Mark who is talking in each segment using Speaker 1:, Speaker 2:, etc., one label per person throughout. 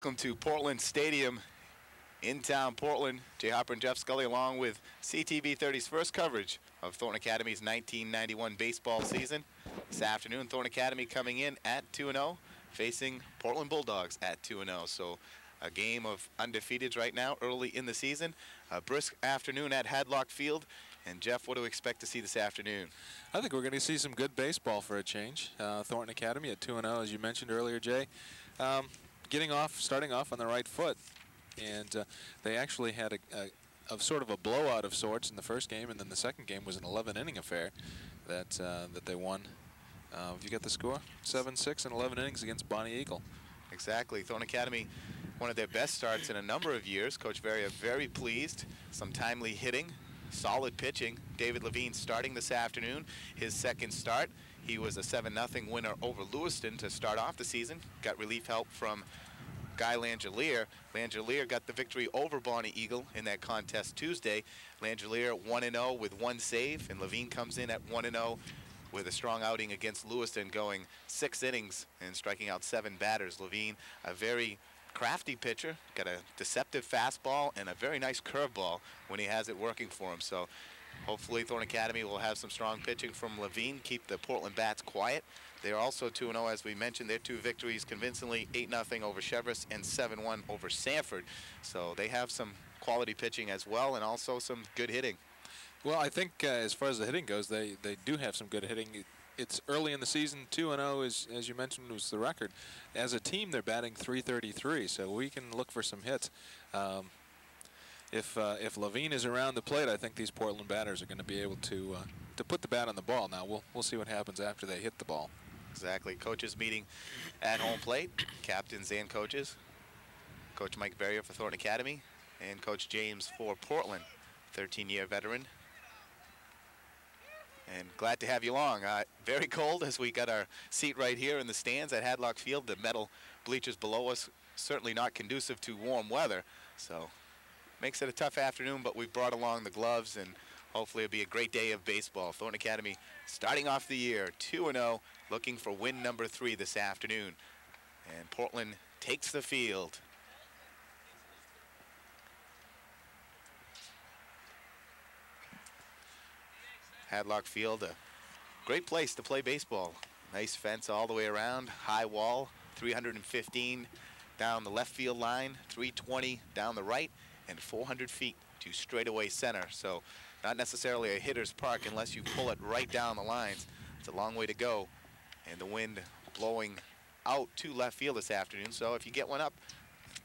Speaker 1: Welcome to Portland Stadium in town, Portland. Jay Hopper and Jeff Scully along with CTV 30's first coverage of Thornton Academy's 1991 baseball season. This afternoon, Thornton Academy coming in at 2-0, facing Portland Bulldogs at 2-0. So a game of undefeateds right now, early in the season. A brisk afternoon at Hadlock Field. And Jeff, what do we expect to see this afternoon?
Speaker 2: I think we're going to see some good baseball for a change. Thornton Academy at 2-0, as you mentioned earlier, Jay. Starting off on the right foot. And they actually had a sort of a blowout of sorts in the first game, and then the second game was an 11-inning affair that they won. Have you got the score? 7-6 in 11 innings against Bonnie Eagle.
Speaker 1: Exactly. Thornton Academy, one of their best starts in a number of years. Coach Varia very pleased. Some timely hitting, solid pitching. David Levine starting this afternoon, his second start. He was a 7-0 winner over Lewiston to start off the season. Got relief help from Guy Langelier. Langelier got the victory over Bonnie Eagle in that contest Tuesday. Langelier 1-0 with one save, and Levine comes in at 1-0 with a strong outing against Lewiston, going 6 innings and striking out 7 batters. Levine, a very crafty pitcher, got a deceptive fastball and a very nice curveball when he has it working for him. So hopefully Thornton Academy will have some strong pitching from Levine, keep the Portland bats quiet. They're also 2-0, as we mentioned. Their 2 victories convincingly, 8-0 over Cheverus and 7-1 over Sanford. So they have some quality pitching as well, and also some good hitting.
Speaker 2: Well, I think as far as the hitting goes, they do have some good hitting. It's early in the season. 2-0 is, as you mentioned, was the record. As a team, they're batting .333, so we can look for some hits. If Levine is around the plate, I think these Portland batters are going to be able to put the bat on the ball. Now we'll see what happens after they hit the ball.
Speaker 1: Exactly. Coaches meeting at home plate, captains and coaches. Coach Mike Varia for Thornton Academy, and Coach James for Portland, 13-year veteran. And glad to have you along. Very cold as we got our seat right here in the stands at Hadlock Field. The metal bleachers below us certainly not conducive to warm weather. So makes it a tough afternoon, but we've brought along the gloves, and hopefully it'll be a great day of baseball. Thornton Academy starting off the year 2-0, looking for win number 3 this afternoon. And Portland takes the field. Hadlock Field, a great place to play baseball. Nice fence all the way around, high wall, 315 down the left field line, 320 down the right, and 400 feet to straightaway center. So not necessarily a hitter's park unless you pull it right down the lines. It's a long way to go, and the wind blowing out to left field this afternoon. So if you get one up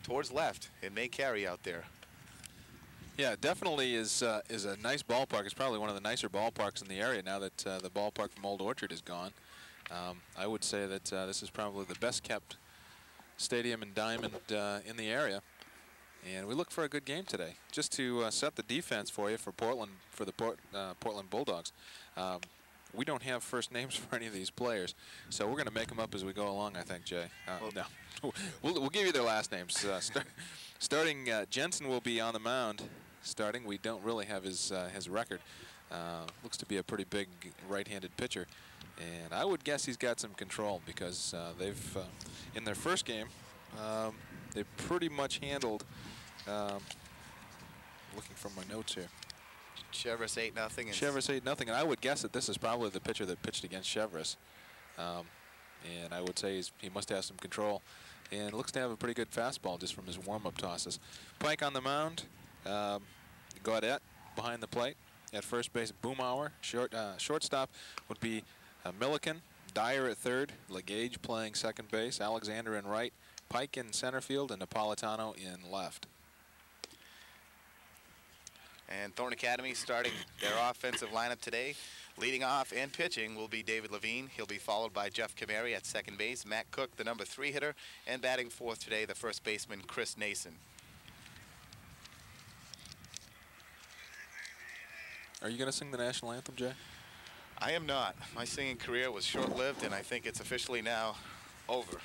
Speaker 1: towards left, it may carry out there.
Speaker 2: Yeah, it definitely is a nice ballpark. It's probably one of the nicer ballparks in the area now that the ballpark from Old Orchard is gone. I would say that this is probably the best kept stadium and diamond in the area. And we look for a good game today. Just to set the defense for you for Portland, for the Portland Bulldogs. We don't have first names for any of these players, so we're going to make them up as we go along, I think, Jay. No, we'll give you their last names. Starting, Jensen will be on the mound. Starting, we don't really have his record. Looks to be a pretty big right-handed pitcher, and I would guess he's got some control because they've in their first game they pretty much handled. Looking from my notes here.
Speaker 1: Cheverus 8-0.
Speaker 2: Cheverus 8-0, and I would guess that this is probably the pitcher that pitched against Cheverus. And I would say he must have some control, and looks to have a pretty good fastball just from his warm-up tosses. Pike on the mound. Gaudette behind the plate. At first base, Boomauer. Shortstop would be Milliken. Dyer at third. Legage playing second base. Alexander in right. Pike in center field, and Napolitano in left.
Speaker 1: And Thornton Academy starting their offensive lineup today. Leading off and pitching will be David Levine. He'll be followed by Jeff Kamari at second base. Matt Cook, the number 3 hitter, and batting fourth today, the first baseman, Chris Nason.
Speaker 2: Are you going to sing the national anthem, Jay?
Speaker 1: I am not. My singing career was short-lived, and I think it's officially now over.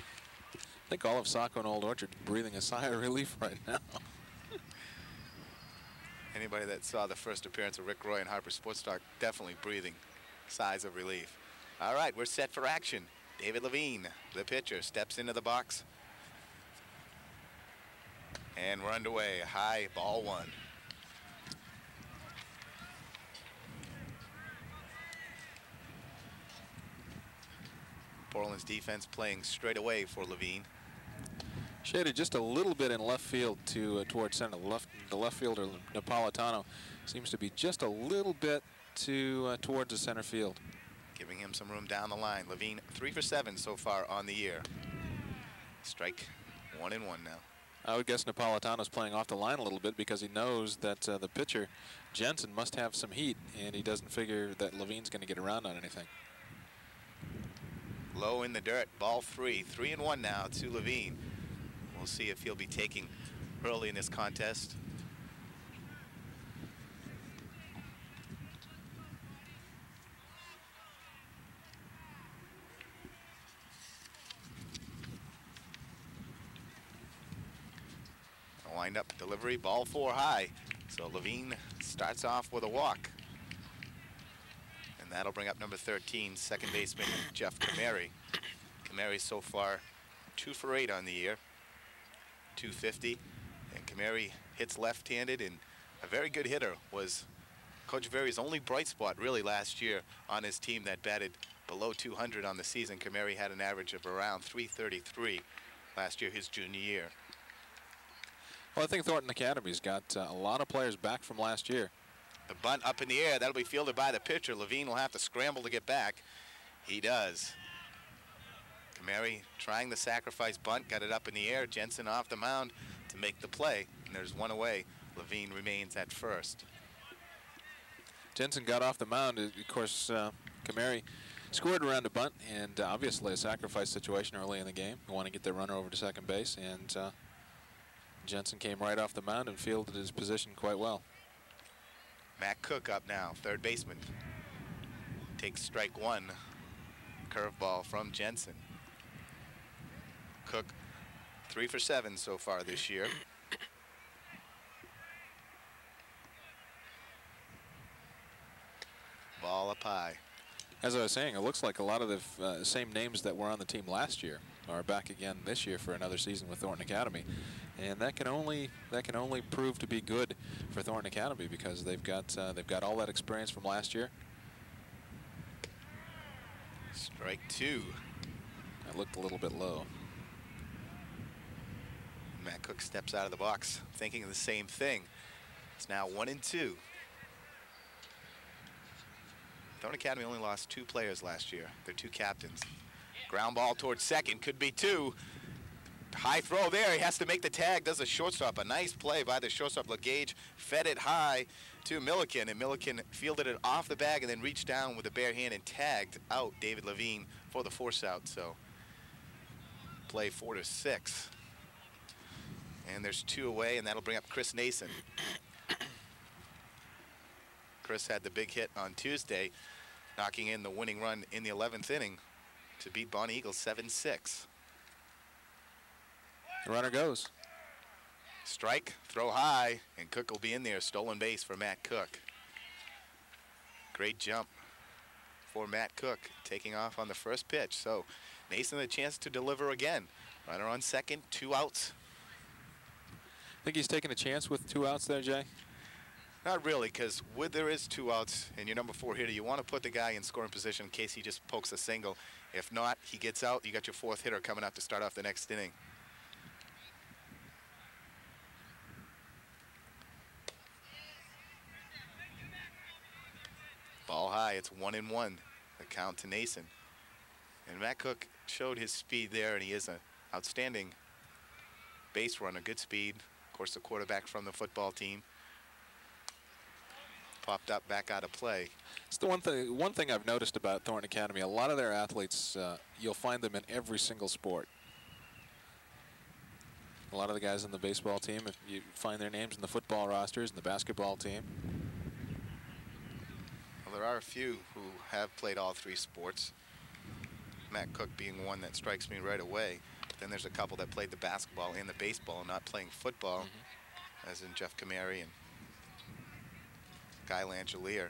Speaker 2: I think all of Saco and Old Orchard breathing a sigh of relief right now.
Speaker 1: Anybody that saw the first appearance of Rick Roy in Harper Sports Talk definitely breathing sighs of relief. All right, we're set for action. David Levine, the pitcher, steps into the box. And we're underway. High, ball one. Portland's defense playing straight away for Levine.
Speaker 2: Shaded just a little bit in left field to towards center. The left fielder Napolitano seems to be just a little bit towards the center field,
Speaker 1: Giving him some room down the line. Levine 3 for 7 so far on the year. Strike 1-1 now.
Speaker 2: I would guess Napolitano's playing off the line a little bit because he knows that the pitcher Jensen must have some heat, and he doesn't figure that Levine's going to get around on anything.
Speaker 1: Low in the dirt, ball 3. 3-1 now to Levine. We'll see if he'll be taking early in this contest. A wind-up delivery, ball 4 high. So Levine starts off with a walk. And that'll bring up number 13, second baseman Jeff Kamary. Kamary so far 2 for 8 on the year, 250. And Kamary hits left-handed, and a very good hitter. Was Coach Verry's only bright spot really last year on his team that batted below 200 on the season. Kamary had an average of around 333 last year, his junior year.
Speaker 2: Well, I think Thornton Academy's got a lot of players back from last year.
Speaker 1: The bunt up in the air, that'll be fielded by the pitcher. Levine will have to scramble to get back. He does. Kamary trying the sacrifice bunt, got it up in the air. Jensen off the mound to make the play, and there's one away. Levine remains at first.
Speaker 2: Jensen got off the mound. Of course, Kamary scored around a bunt, and obviously a sacrifice situation early in the game. You want to get the runner over to second base, and Jensen came right off the mound and fielded his position quite well.
Speaker 1: Matt Cook up now, third baseman. Takes strike 1. Curveball from Jensen. Cook 3 for 7 so far this year. Ball up high.
Speaker 2: As I was saying, it looks like a lot of the same names that were on the team last year are back again this year for another season with Thornton Academy, and that can only prove to be good for Thornton Academy because they've got all that experience from last year.
Speaker 1: Strike 2.
Speaker 2: That looked a little bit low.
Speaker 1: Matt Cook steps out of the box thinking of the same thing. It's now 1-2. Thornton Academy only lost 2 players last year. They're 2 captains. Ground ball towards second, could be 2. High throw there, he has to make the tag, does a shortstop. A nice play by the shortstop. LeGage fed it high to Milliken, and Milliken fielded it off the bag and then reached down with a bare hand and tagged out David Levine for the force out. So play 4-6. And there's 2 away, and that'll bring up Chris Nason. Chris had the big hit on Tuesday, knocking in the winning run in the 11th inning to beat Bonnie Eagles 7-6.
Speaker 2: The runner goes.
Speaker 1: Strike, throw high, and Cook will be in there. Stolen base for Matt Cook. Great jump for Matt Cook, taking off on the first pitch. So Nason a chance to deliver again. Runner on second, 2 outs.
Speaker 2: Think he's taking a chance with 2 outs there, Jay?
Speaker 1: Not really, because when there is 2 outs and your number 4 hitter, you want to put the guy in scoring position in case he just pokes a single. If not, he gets out. You got your 4th hitter coming up to start off the next inning. Ball high, it's 1-1. The count to Nason. And Matt Cook showed his speed there, and he is an outstanding base runner, good speed. Of course, the quarterback from the football team. Popped up back out of play.
Speaker 2: It's the one thing I've noticed about Thornton Academy. A lot of their athletes, you'll find them in every single sport. A lot of the guys on the baseball team, if you find their names in the football rosters and the basketball team.
Speaker 1: Well, there are a few who have played all 3 sports. Matt Cook being one that strikes me right away. But then there's a couple that played the basketball and the baseball, not playing football, as in Jeff Kamary and Guy Langelier.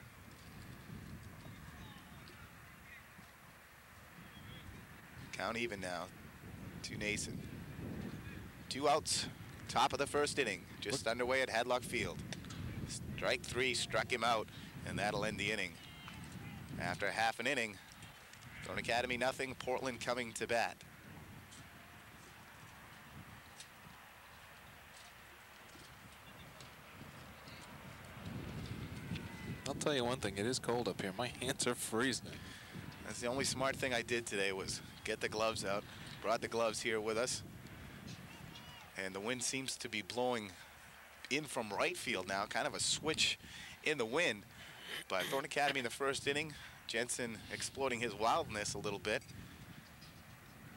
Speaker 1: Count even now to Nason. 2 outs Top of the first inning, just underway at Hadlock Field. Strike 3 struck him out, and that'll end the inning. After half an inning, Thorne Academy nothing, Portland coming to bat.
Speaker 2: I'll tell you one thing, it is cold up here. My hands are freezing.
Speaker 1: That's the only smart thing I did today was get the gloves out. Brought the gloves here with us. And the wind seems to be blowing in from right field now, kind of a switch in the wind. But Thorne Academy in the first inning, Jensen exploiting his wildness a little bit.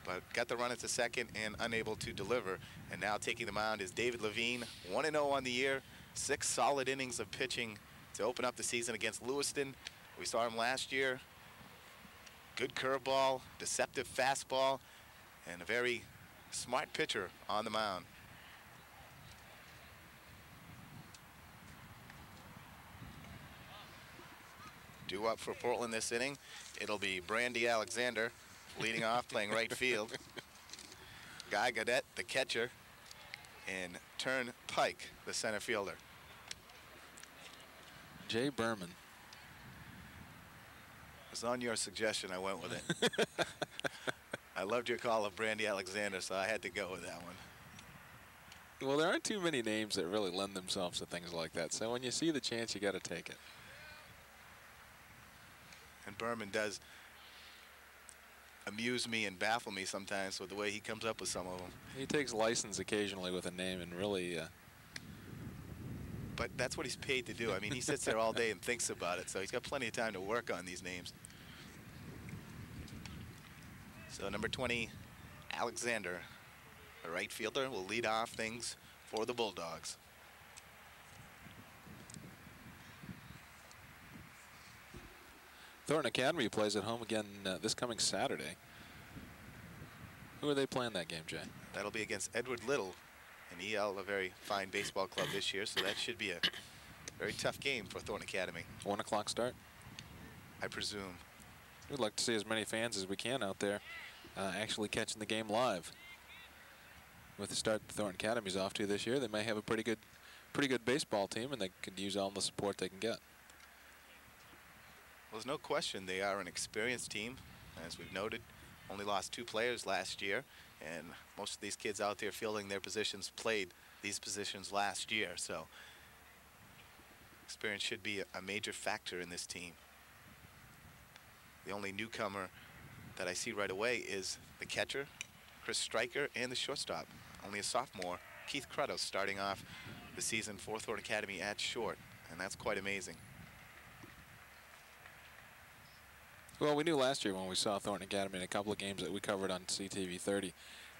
Speaker 1: But got the run at the second and unable to deliver. And now taking the mound is David Levine, 1-0 on the year, 6 solid innings of pitching to open up the season against Lewiston. We saw him last year. Good curveball, deceptive fastball, and a very smart pitcher on the mound. Due up for Portland this inning, it'll be Brandy Alexander leading off, playing right field. Guy Gaudette, the catcher, and Turn Pike, the center fielder.
Speaker 2: Jay Berman.
Speaker 1: It was on your suggestion, I went with it. I loved your call of Brandy Alexander, so I had to go with that one.
Speaker 2: Well, there aren't too many names that really lend themselves to things like that. So when you see the chance, you got to take it.
Speaker 1: And Berman does amuse me and baffle me sometimes with the way he comes up with some of them.
Speaker 2: He takes license occasionally with a name and really...
Speaker 1: But that's what he's paid to do. I mean, he sits there all day and thinks about it, so he's got plenty of time to work on these names. So number 20, Alexander, the right fielder, will lead off things for the Bulldogs.
Speaker 2: Thornton Academy plays at home again this coming Saturday. Who are they playing that game, Jay?
Speaker 1: That'll be against Edward Little, and EL, a very fine baseball club this year, so that should be a very tough game for Thornton Academy.
Speaker 2: 1 o'clock start?
Speaker 1: I presume.
Speaker 2: We'd like to see as many fans as we can out there actually catching the game live. With the start Thornton Academy's off to this year, they may have a pretty good baseball team, and they could use all the support they can get.
Speaker 1: Well, there's no question they are an experienced team, as we've noted. Only lost 2 players last year, and most of these kids out there fielding their positions played these positions last year, so experience should be a major factor in this team. The only newcomer that I see right away is the catcher, Chris Stryker, and the shortstop, only a sophomore, Keith Cruttos, starting off the season for Thornton Academy at short, and that's quite amazing.
Speaker 2: Well, we knew last year when we saw Thornton Academy in a couple of games that we covered on CTV 30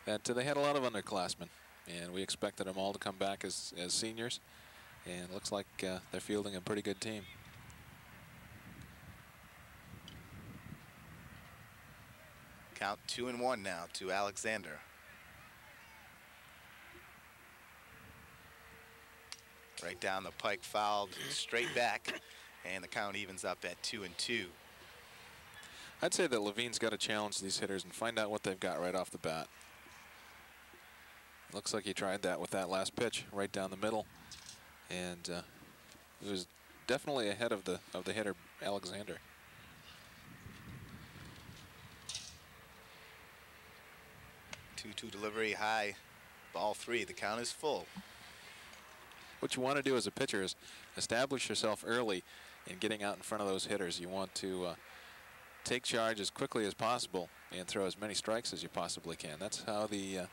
Speaker 2: that they had a lot of underclassmen, and we expected them all to come back as seniors, and it looks like they're fielding a pretty good team.
Speaker 1: Count 2-1 now to Alexander. Right down the pike, fouled straight back, and the count evens up at 2-2.
Speaker 2: I'd say that Levine's got to challenge these hitters and find out what they've got right off the bat. Looks like he tried that with that last pitch right down the middle, and it was definitely ahead of the hitter Alexander.
Speaker 1: Two delivery, high, ball 3. The count is full.
Speaker 2: What you want to do as a pitcher is establish yourself early in getting out in front of those hitters. You want to take charge as quickly as possible and throw as many strikes as you possibly can. That's how the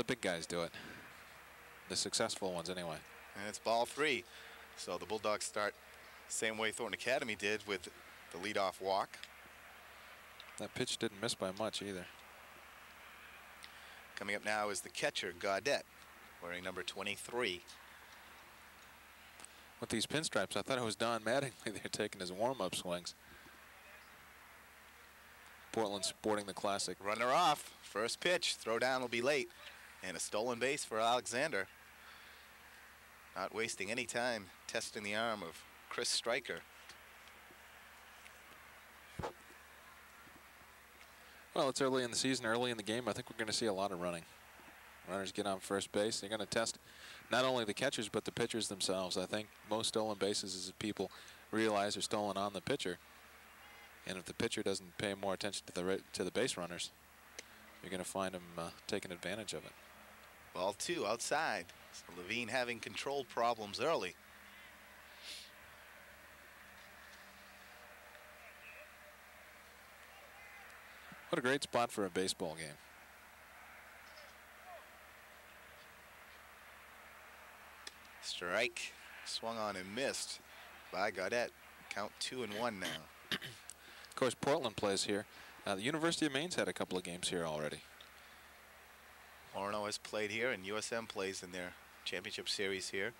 Speaker 2: big guys do it. The successful ones, anyway.
Speaker 1: And it's ball 3. So the Bulldogs start same way Thornton Academy did with the leadoff walk.
Speaker 2: That pitch didn't miss by much either.
Speaker 1: Coming up now is the catcher, Gaudette, wearing number 23.
Speaker 2: With these pinstripes, I thought it was Don Mattingly they're taking his warm-up swings. Portland sporting the classic.
Speaker 1: Runner off, first pitch, throw down will be late, and a stolen base for Alexander. Not wasting any time testing the arm of Chris Stryker.
Speaker 2: Well, it's early in the season, early in the game. I think we're going to see a lot of running. Runners get on first base. They're going to test not only the catchers but the pitchers themselves. I think most stolen bases is if people realize are stolen on the pitcher, and if the pitcher doesn't pay more attention to the base runners, you're going to find them taking advantage of it.
Speaker 1: Ball 2 outside. So Levine having control problems early.
Speaker 2: What a great spot for a baseball game.
Speaker 1: Strike. Swung on and missed by Gaudette. Count 2-1 now.
Speaker 2: Of course, Portland plays here. The University of Maine's had a couple of games here already.
Speaker 1: Orono has played here, and USM plays in their championship series here.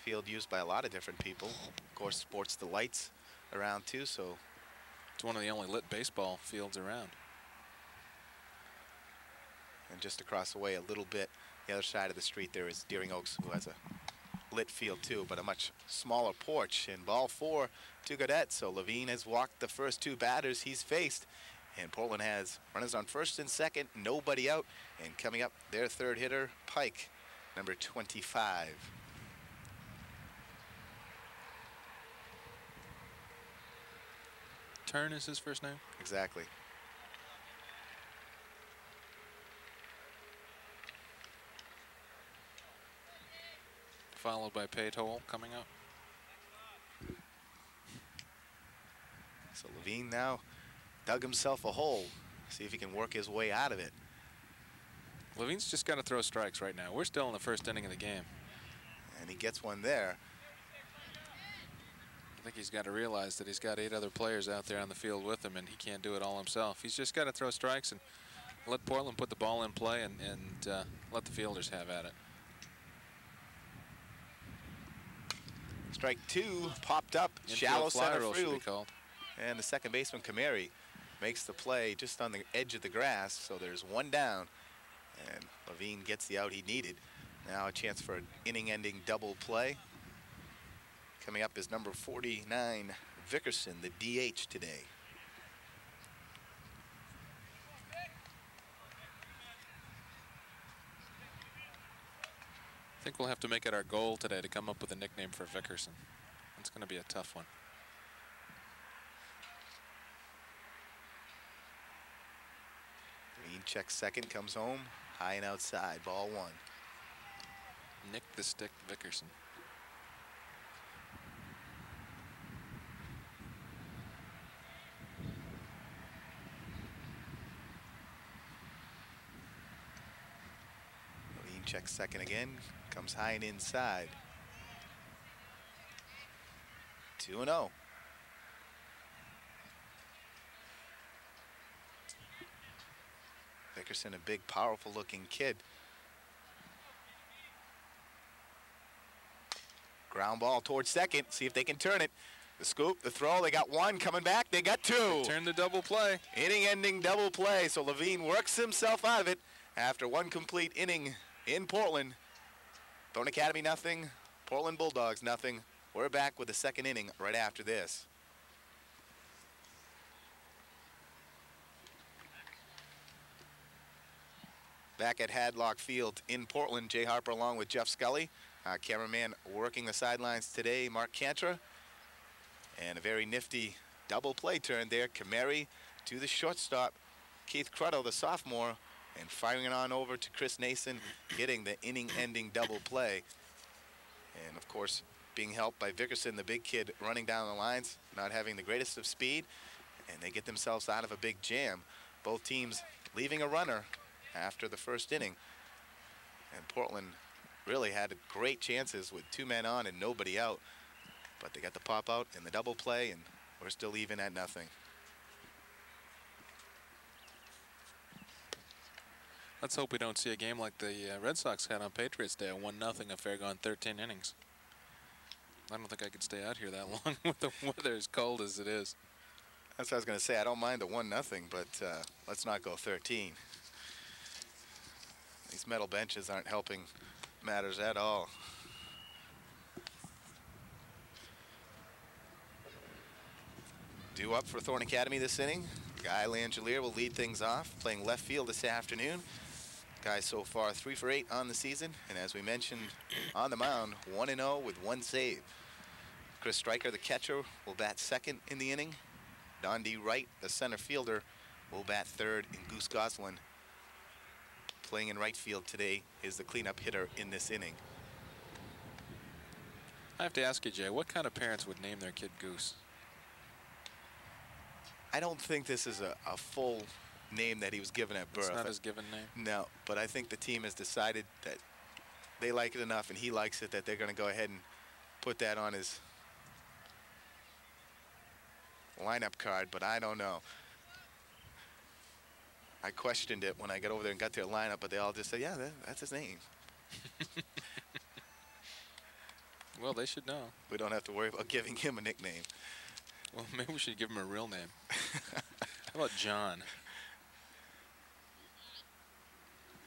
Speaker 1: Field used by a lot of different people. Of course, sports the lights around too, so.
Speaker 2: It's one of the only lit baseball fields around.
Speaker 1: And just across the way a little bit, the other side of the street, there is Deering Oaks, who has a lit field too, but a much smaller porch. And ball 4 to Gaudette. So Levine has walked the first 2 batters he's faced. And Portland has runners on first and second, nobody out. And coming up, their 3rd hitter, Pike, number 25.
Speaker 2: Turn is his first name?
Speaker 1: Exactly.
Speaker 2: Followed by Paytol coming up.
Speaker 1: So Levine now dug himself a hole. See if he can work his way out of it.
Speaker 2: Levine's just got to throw strikes right now. We're still in the first inning of the game.
Speaker 1: And he gets one there.
Speaker 2: I think he's got to realize that he's got 8 other players out there on the field with him, and he can't do it all himself. He's just got to throw strikes and let Portland put the ball in play and let the fielders have at it.
Speaker 1: Strike 2 popped up, shallow center field. And the second baseman, Kameri, makes the play just on the edge of the grass. So there's 1 down, and Levine gets the out he needed. Now a chance for an inning-ending double play. Coming up is number 49, Vickerson, the DH today.
Speaker 2: I think we'll have to make it our goal today to come up with a nickname for Vickerson. It's going to be a tough one.
Speaker 1: Green checks second, comes home, high and outside, ball 1.
Speaker 2: Nick the Stick Vickerson.
Speaker 1: Levine checks second again, comes high and inside. 2-0. Vickerson, a big, powerful-looking kid. Ground ball towards second. See if they can turn it. The scoop, the throw. They got 1 coming back. They got 2.
Speaker 2: Turn the double play.
Speaker 1: Inning-ending double play. So Levine works himself out of it after 1 complete inning in Portland. Thorne Academy nothing. Portland Bulldogs nothing. We're back with the 2nd inning right after this. Back at Hadlock Field in Portland, Jay Harper along with Jeff Scully. Cameraman working the sidelines today, Mark Cantra. And a very nifty double play turn there. Kameri to the shortstop, Keith Crutto, the sophomore, and firing it on over to Chris Nason, getting the inning-ending double play. And of course, being helped by Vickerson, the big kid, running down the lines, not having the greatest of speed, and they get themselves out of a big jam. Both teams leaving a runner after the 1st inning. And Portland really had great chances with 2 men on and nobody out. But they got the pop out in the double play, and we're still even at nothing.
Speaker 2: Let's hope we don't see a game like the Red Sox had on Patriots Day, a 1-0 affair gone 13 innings. I don't think I could stay out here that long with the weather as cold as it is.
Speaker 1: That's what I was going to say. I don't mind the 1-0, but let's not go 13. These metal benches aren't helping matters at all. Due up for Thorne Academy this inning. Guy Langelier will lead things off, playing left field this afternoon. Guy so far 3 for 8 on the season, and as we mentioned, on the mound, 1-0 with 1 save. Chris Stryker, the catcher, will bat second in the inning. Don D. Wright, the center fielder, will bat third, and Goose Goslin, playing in right field today, is the cleanup hitter in this inning.
Speaker 2: I have to ask you, Jay, what kind of parents would name their kid Goose?
Speaker 1: I don't think this is a full name that he was given at birth.
Speaker 2: It's not his given name?
Speaker 1: No, but I think the team has decided that they like it enough and he likes it that they're going to go ahead and put that on his lineup card, but I don't know. I questioned it when I got over there and got their lineup, but they all just said, yeah, that's his name.
Speaker 2: Well, they should know.
Speaker 1: We don't have to worry about giving him a nickname.
Speaker 2: Well, maybe we should give him a real name. How about John?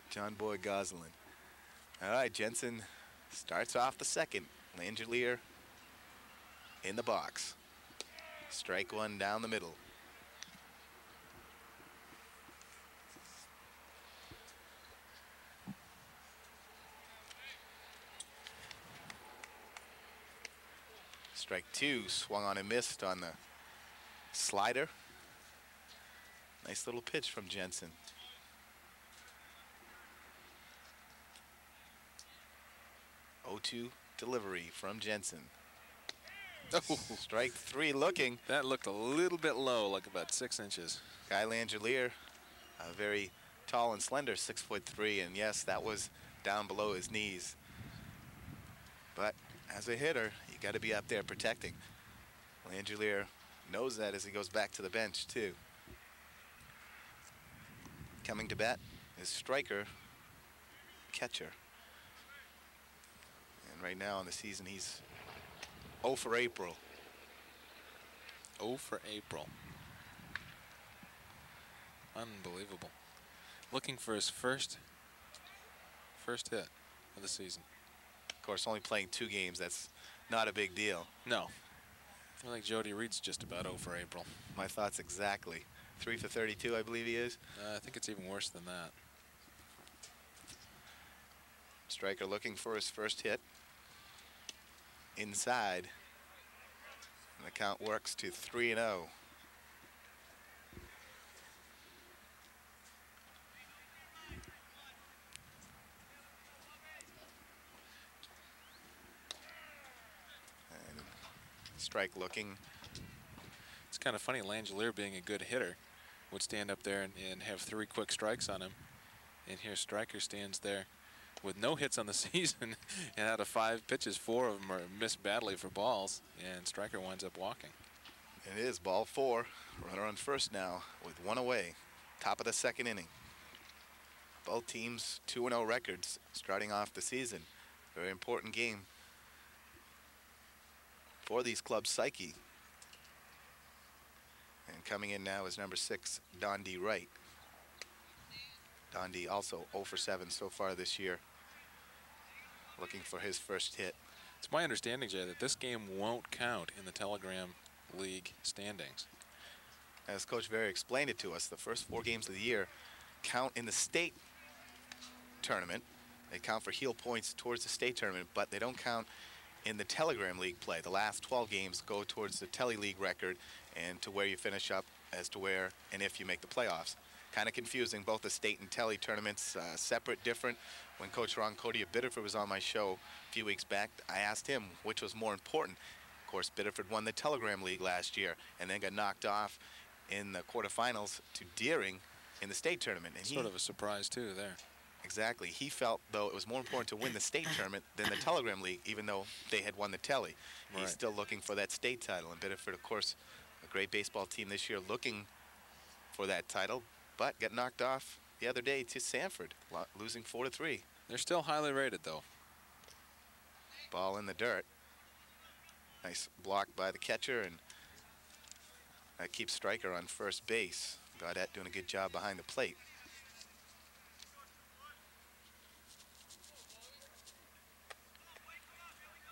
Speaker 1: John Boy Goslin. All right, Jensen starts off the second. Langelier in the box. Strike one down the middle. Strike two, swung on and missed on the slider. Nice little pitch from Jensen. O2 delivery from Jensen.
Speaker 2: Oh.
Speaker 1: Strike three looking.
Speaker 2: That looked a little bit low, like about 6 inches.
Speaker 1: Guy Langelier, very tall and slender, 6'3", and yes, that was down below his knees. But as a hitter, you got to be up there protecting. Langelier knows that as he goes back to the bench too. Coming to bat is Stryker, catcher. And right now in the season, he's 0 for April.
Speaker 2: 0 for April. Unbelievable. Looking for his first hit of the season.
Speaker 1: Of course, only playing 2 games, that's not a big deal.
Speaker 2: No. I feel like Jody Reed's just about 0 for April.
Speaker 1: My thoughts exactly. 3 for 32, I believe he is.
Speaker 2: I think it's even worse than that.
Speaker 1: Stryker looking for his first hit. Inside. And the count works to 3-0. And Strike looking.
Speaker 2: It's kind of funny, Langelier being a good hitter would stand up there and have 3 quick strikes on him. And here Stryker stands there with no hits on the season, and out of 5 pitches, 4 of them are missed badly for balls, and Stryker winds up walking.
Speaker 1: It is ball 4. Runner on first now with 1 away. Top of the second inning. Both teams 2-0 records starting off the season. Very important game for these clubs' psyche. And coming in now is number 6, Don D. Wright. Don D. also 0 for 7 so far this year. Looking for his first hit.
Speaker 2: It's my understanding, Jay, that this game won't count in the Telegram League standings.
Speaker 1: As Coach Very explained it to us, the first 4 games of the year count in the state tournament. They count for heel points towards the state tournament, but they don't count in the Telegram League play. The last 12 games go towards the Tele League record and to where you finish up as to where and if you make the playoffs. Kind of confusing, both the state and Tele tournaments, separate, different. When Coach Ron Cody of Biddeford was on my show a few weeks back, I asked him which was more important. Of course, Biddeford won the Telegram League last year and then got knocked off in the quarterfinals to Deering in the state tournament. And
Speaker 2: sort of a surprise, too, there.
Speaker 1: Exactly. He felt, though, it was more important to win the state tournament than the Telegram League, even though they had won the Tele.
Speaker 2: Right.
Speaker 1: He's still looking for that state title. And Biddeford, of course, a great baseball team this year looking for that title, but got knocked off the other day to Sanford, losing 4-3.
Speaker 2: They're still highly rated, though.
Speaker 1: Ball in the dirt. Nice block by the catcher, and that keeps Stryker on first base. Gaudette doing a good job behind the plate.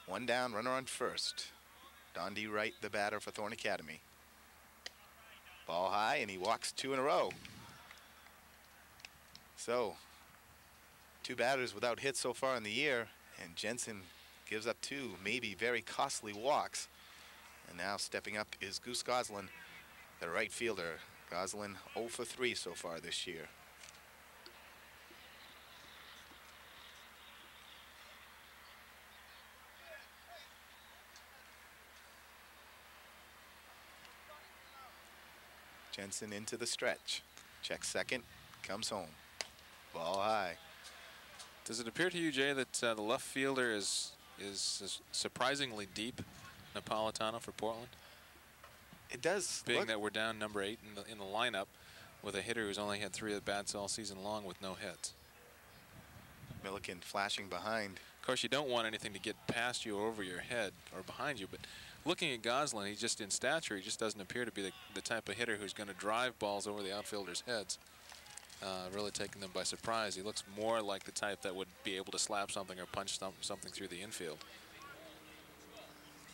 Speaker 1: One down, runner on first. Don D. Wright, the batter for Thorne Academy. Ball high, and he walks 2 in a row. So, 2 batters without hits so far in the year, and Jensen gives up 2 maybe very costly walks. And now stepping up is Goose Goslin, the right fielder. Goslin 0 for 3 so far this year. Jensen into the stretch. Checks second, comes home. Ball high.
Speaker 2: Does it appear to you, Jay, that the left fielder is surprisingly deep, Napolitano, for Portland?
Speaker 1: It does.
Speaker 2: Being that we're down number 8 in the lineup with a hitter who's only had 3 at-bats all season long with no hits.
Speaker 1: Milliken flashing behind.
Speaker 2: Of course, you don't want anything to get past you or over your head or behind you, but looking at Goslin, he's just in stature. He just doesn't appear to be the type of hitter who's going to drive balls over the outfielders' heads, really taking them by surprise. He looks more like the type that would be able to slap something or punch something through the infield.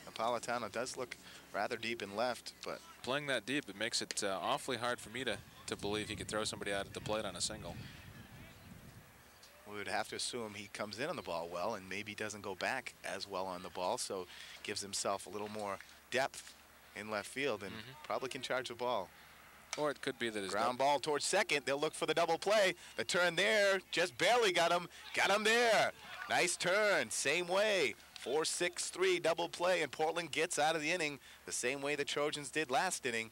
Speaker 1: Napolitano does look rather deep in left, but
Speaker 2: playing that deep, it makes it awfully hard for me to believe he could throw somebody out at the plate on a single.
Speaker 1: We would have to assume he comes in on the ball well and maybe doesn't go back as well on the ball, so gives himself a little more depth in left field and probably can charge the ball.
Speaker 2: Or it could be that his
Speaker 1: ground ball towards second. They'll look for the double play. The turn there, just barely got him. Got him there. Nice turn, same way. 4-6-3 double play, and Portland gets out of the inning the same way the Trojans did last inning.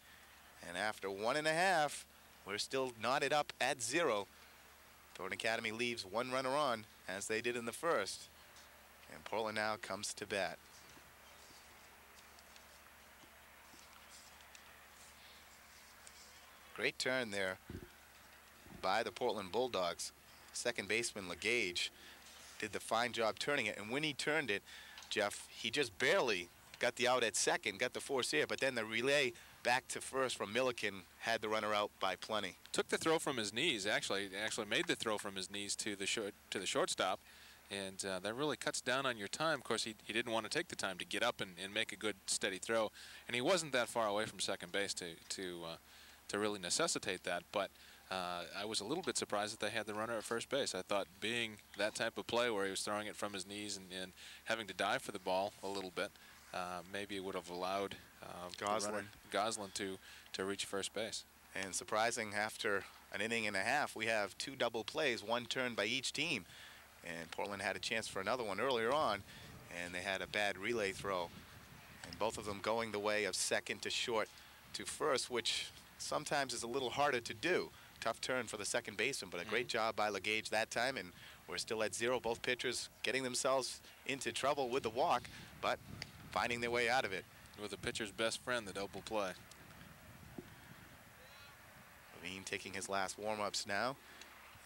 Speaker 1: And after 1.5, we're still knotted up at 0. Thornton Academy leaves 1 runner on, as they did in the first. And Portland now comes to bat. Great turn there by the Portland Bulldogs. Second baseman LeGage did the fine job turning it. And when he turned it, Jeff, he just barely got the out at second, got the force here, but then the relay back to first from Milliken had the runner out by plenty.
Speaker 2: Took the throw from his knees, actually made the throw from his knees to the shortstop, and that really cuts down on your time. Of course, he didn't want to take the time to get up and make a good steady throw, and he wasn't that far away from second base to really necessitate that. But I was a little bit surprised that they had the runner at first base. I thought being that type of play where he was throwing it from his knees and having to dive for the ball a little bit, maybe it would have allowed Goslin to reach first base.
Speaker 1: And surprising, after an inning and a half, we have 2 double plays, 1 turn by each team. And Portland had a chance for another one earlier on, and they had a bad relay throw. And both of them going the way of second to short to first, which sometimes is a little harder to do. Tough turn for the second baseman, but a great job by LeGage that time, and we're still at 0. Both pitchers getting themselves into trouble with the walk, but finding their way out of it.
Speaker 2: With the pitcher's best friend, the double play.
Speaker 1: Levine taking his last warm-ups now,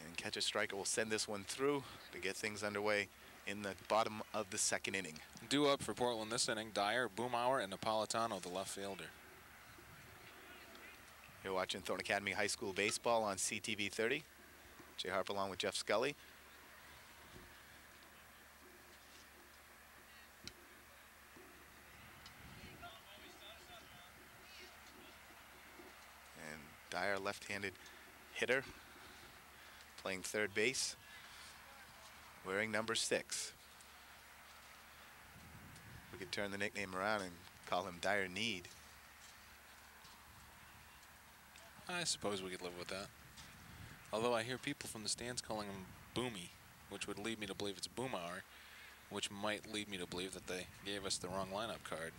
Speaker 1: and catcher striker will send this one through to get things underway in the bottom of the second inning.
Speaker 2: Due up for Portland this inning, Dyer, Boomauer, and Napolitano, the left fielder.
Speaker 1: You're watching Thornton Academy High School Baseball on CTV 30. Jay Harper along with Jeff Scully. And Dyer, left-handed hitter, playing third base, wearing number 6. We could turn the nickname around and call him Dyer Need.
Speaker 2: I suppose we could live with that. Although I hear people from the stands calling him Boomy, which would lead me to believe it's Boomauer, which might lead me to believe that they gave us the wrong lineup card.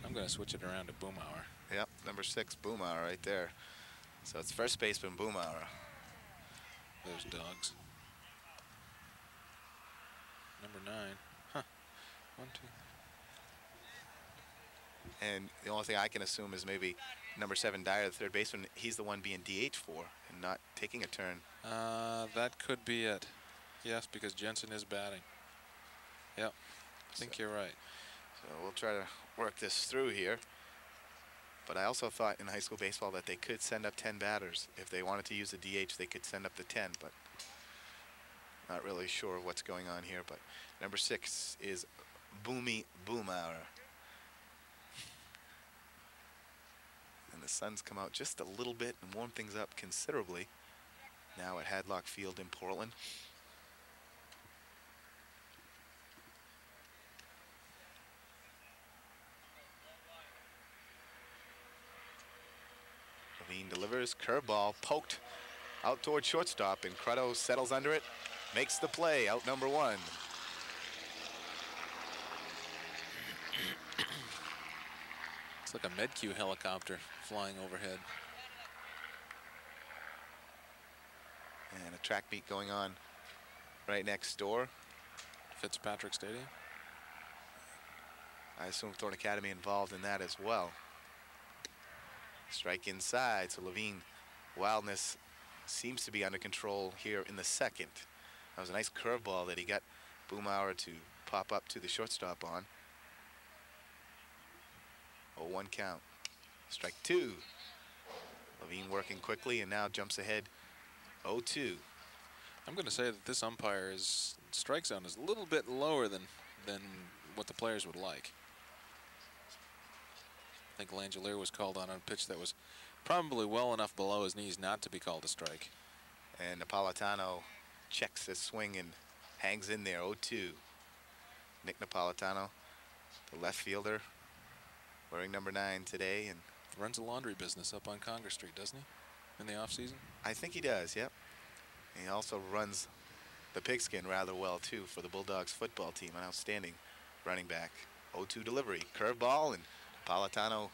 Speaker 2: I'm going to switch it around to Boomauer.
Speaker 1: Yep, number 6, Boomauer right there. So it's first baseman Boomauer.
Speaker 2: Those dogs. Number 9. Huh. 1, 2.
Speaker 1: And the only thing I can assume is maybe number 7, Dyer, the third baseman, he's the one being DH for and not taking a turn.
Speaker 2: That could be it. Yes, because Jensen is batting. Yep, I think you're right.
Speaker 1: So we'll try to work this through here. But I also thought in high school baseball that they could send up 10 batters. If they wanted to use the DH, they could send up the 10, but not really sure what's going on here. But number 6 is Boomy Boomauer. And the sun's come out just a little bit and warmed things up considerably now at Hadlock Field in Portland. delivers, curveball, poked out toward shortstop, and Crutto settles under it, makes the play, out number 1.
Speaker 2: It's like a Medq helicopter flying overhead.
Speaker 1: And a track meet going on right next door.
Speaker 2: Fitzpatrick Stadium.
Speaker 1: I assume Thorne Academy involved in that as well. Strike inside, so Levine wildness seems to be under control here in the second. That was a nice curveball that he got Boomhauer to pop up to the shortstop on. 0-1 count. Strike 2. Levine working quickly and now jumps ahead 0-2.
Speaker 2: I'm going to say that this umpire's strike zone is a little bit lower than what the players would like. I think Langelier was called on a pitch that was probably well enough below his knees not to be called a strike.
Speaker 1: And Napolitano checks his swing and hangs in there, 0-2. Nick Napolitano, the left fielder, wearing number 9 today. And
Speaker 2: runs a laundry business up on Congress Street, doesn't he, in the off-season?
Speaker 1: I think he does, yep. He also runs the pigskin rather well, too, for the Bulldogs football team. An outstanding running back. 0-2 delivery, curveball, and Napolitano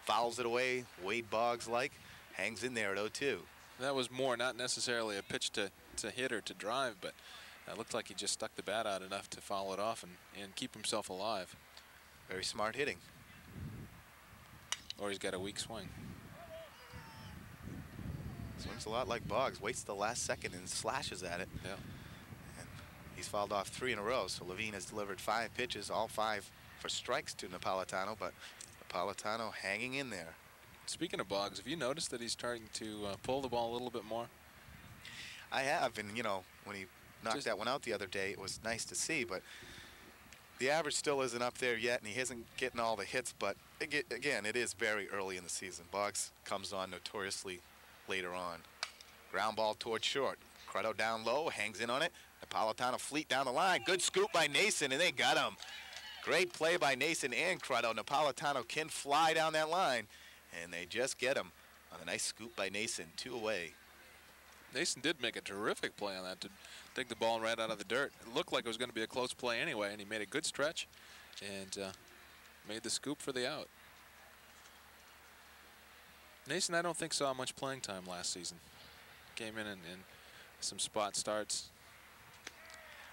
Speaker 1: fouls it away, Wade Boggs-like, hangs in there at 0-2.
Speaker 2: That was more not necessarily a pitch to hit or to drive, but it looked like he just stuck the bat out enough to foul it off and keep himself alive.
Speaker 1: Very smart hitting.
Speaker 2: Or he's got a weak swing.
Speaker 1: Swings a lot like Boggs, waits the last second and slashes at it.
Speaker 2: Yeah.
Speaker 1: And he's fouled off 3 in a row, so Levine has delivered 5 pitches, all 5 for strikes to Napolitano, but Napolitano hanging in there.
Speaker 2: Speaking of Boggs, have you noticed that he's starting to pull the ball a little bit more?
Speaker 1: I have, and you know, when he knocked that one out the other day, it was nice to see, but the average still isn't up there yet, and he isn't getting all the hits, but again, it is very early in the season. Boggs comes on notoriously later on. Ground ball towards short. Crutto down low, hangs in on it. Napolitano fleet down the line. Good scoop by Nason, and they got him. Great play by Nason and Crutto. Napolitano can fly down that line, and they just get him on a nice scoop by Nason, 2 away.
Speaker 2: Nason did make a terrific play on that to dig the ball right out of the dirt. It looked like it was going to be a close play anyway, and he made a good stretch and made the scoop for the out. Nason, I don't think, saw much playing time last season. Came in some spot starts.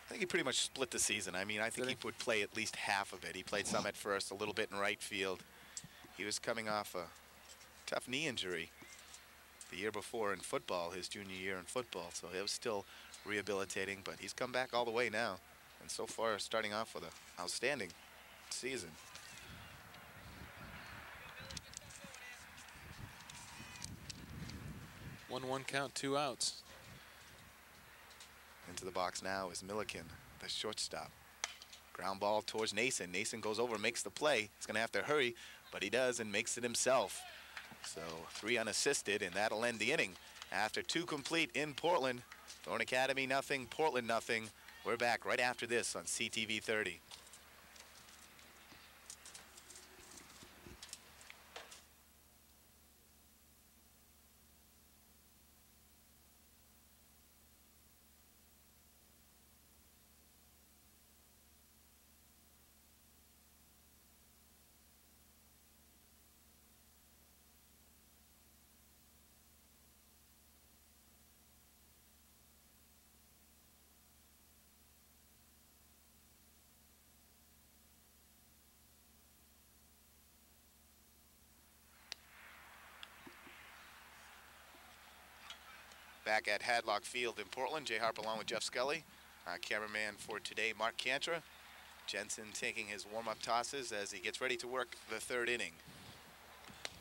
Speaker 1: I think he pretty much split the season. I mean, I think he would play at least half of it. He played some at first, a little bit in right field. He was coming off a tough knee injury the year before in football, his junior year in football. So he was still rehabilitating, but he's come back all the way now. And so far, starting off with an outstanding season.
Speaker 2: One count, 2 outs.
Speaker 1: Into the box now is Milliken, the shortstop. Ground ball towards Nason. Nason goes over, makes the play. He's going to have to hurry, but he does and makes it himself. So 3 unassisted, and that'll end the inning. After 2 complete in Portland, Thorne Academy nothing, Portland nothing. We're back right after this on CTV 30. Back at Hadlock Field in Portland, Jay Harper along with Jeff Scully. Cameraman for today, Mark Cantra. Jensen taking his warm-up tosses as he gets ready to work the 3rd inning.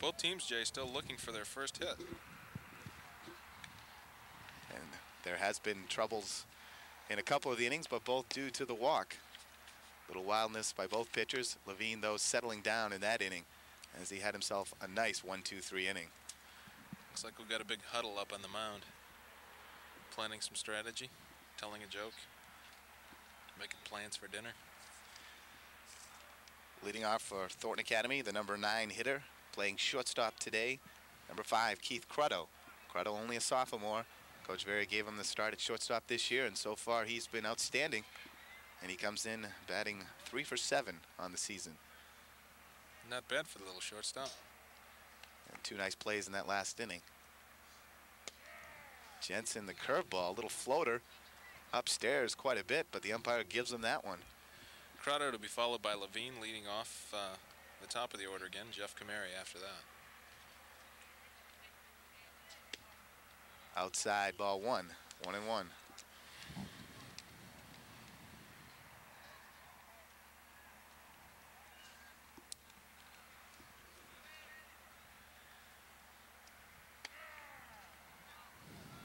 Speaker 2: Both teams, Jay, still looking for their first hit.
Speaker 1: And there has been troubles in a couple of the innings, but both due to the walk. Little wildness by both pitchers. Levine, though, settling down in that inning as he had himself a nice 1-2-3 inning.
Speaker 2: Looks like we've got a big huddle up on the mound. Planning some strategy, telling a joke, making plans for dinner.
Speaker 1: Leading off for Thornton Academy, the number 9 hitter, playing shortstop today, Number 5, Keith Cruddo. Cruddo only a sophomore. Coach Verrier gave him the start at shortstop this year, and so far he's been outstanding. And he comes in batting 3 for 7 on the season.
Speaker 2: Not bad for the little shortstop.
Speaker 1: And 2 nice plays in that last inning. Jensen, the curveball, little floater, upstairs quite a bit, but the umpire gives him that one.
Speaker 2: Crowder to be followed by Levine leading off the top of the order again. Jeff Kamari after that.
Speaker 1: Outside, ball 1, 1-1.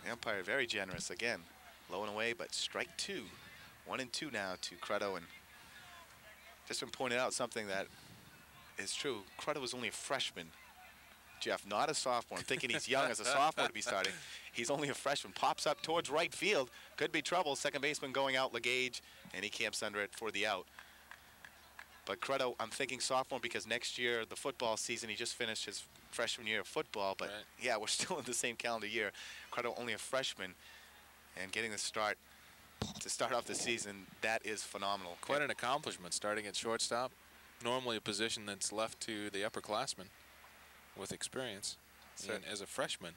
Speaker 1: The umpire very generous again, low and away, but strike 2. 1-2 now to Cruddo, and just been pointed out something that is true. Cruddo was only a freshman, Jeff, not a sophomore. I'm thinking he's young as a sophomore to be starting. He's only a freshman. Pops up towards right field. Could be trouble. Second baseman going out, LeGage, and he camps under it for the out. But Cruddo, I'm thinking sophomore because next year, the football season, he just finished his freshman year of football. But
Speaker 2: right.
Speaker 1: Yeah, we're still in the same calendar year. Cruddo only a freshman, and getting the start to start off the season, that is phenomenal.
Speaker 2: Quite an accomplishment, starting at shortstop. Normally a position that's left to the upperclassmen with experience. And as a freshman,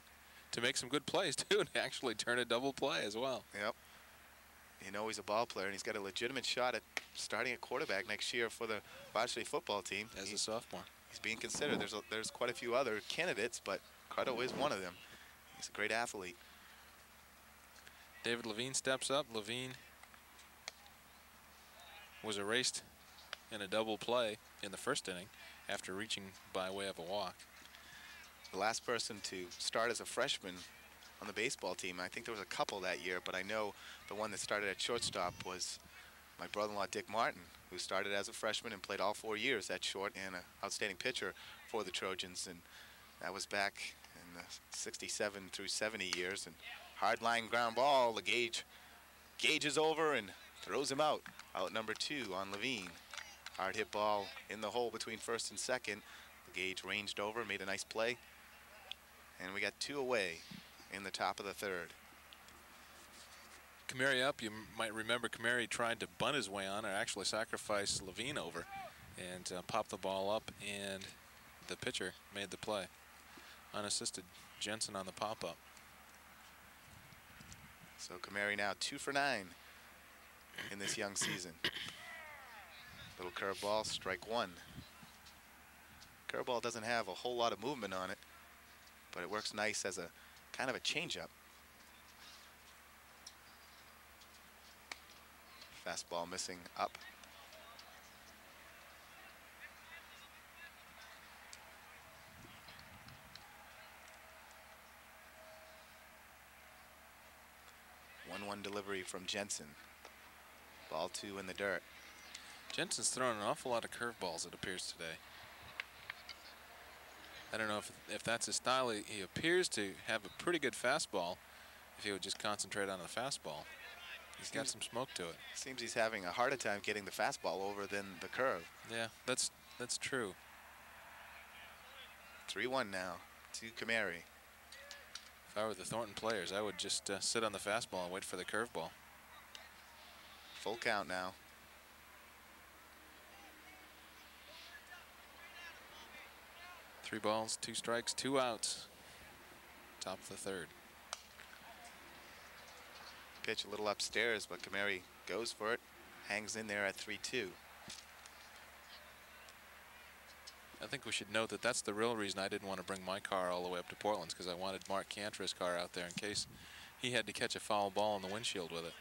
Speaker 2: to make some good plays, too, and actually turn a double play as well.
Speaker 1: Yep. You know he's a ball player, and he's got a legitimate shot at starting at quarterback next year for the varsity football team.
Speaker 2: As a sophomore.
Speaker 1: He's being considered. There's quite a few other candidates, but Cruddo is one of them. He's a great athlete.
Speaker 2: David Levine steps up. Levine was erased in a double play in the first inning after reaching by way of a walk.
Speaker 1: The last person to start as a freshman on the baseball team, I think there was a couple that year, but I know the one that started at shortstop was my brother-in-law Dick Martin, who started as a freshman and played all 4 years at short and an outstanding pitcher for the Trojans. And that was back in the 67 through 70 years. And hard line ground ball, LeGage gauges over and throws him out. Out number 2 on Levine. Hard hit ball in the hole between first and second. LeGage ranged over, made a nice play. And we got 2 away in the top of the third.
Speaker 2: Kamari up. You might remember Kamari tried to bunt his way on, or actually sacrifice Levine over, and popped the ball up, and the pitcher made the play. Unassisted Jensen on the pop-up.
Speaker 1: So Kamari now 2 for 9 in this young season. Little curveball, strike 1. Curveball doesn't have a whole lot of movement on it, but it works nice as a kind of a changeup. Fastball missing up. One delivery from Jensen. Ball 2 in the dirt.
Speaker 2: Jensen's thrown an awful lot of curveballs, it appears, today. I don't know if that's his style. He appears to have a pretty good fastball if he would just concentrate on the fastball. He's got some smoke to it.
Speaker 1: Seems he's having a harder time getting the fastball over than the curve.
Speaker 2: Yeah, that's true.
Speaker 1: 3-1 now to Kamari.
Speaker 2: If I were the Thornton players, I would just sit on the fastball and wait for the curveball.
Speaker 1: Full count now.
Speaker 2: Three balls, 2 strikes, 2 outs. Top of the third.
Speaker 1: Pitch a little upstairs, but Kamari goes for it. Hangs in there at 3-2.
Speaker 2: I think we should note that that's the real reason I didn't want to bring my car all the way up to Portland's, because I wanted Mark Cantra's car out there in case he had to catch a foul ball in the windshield with it.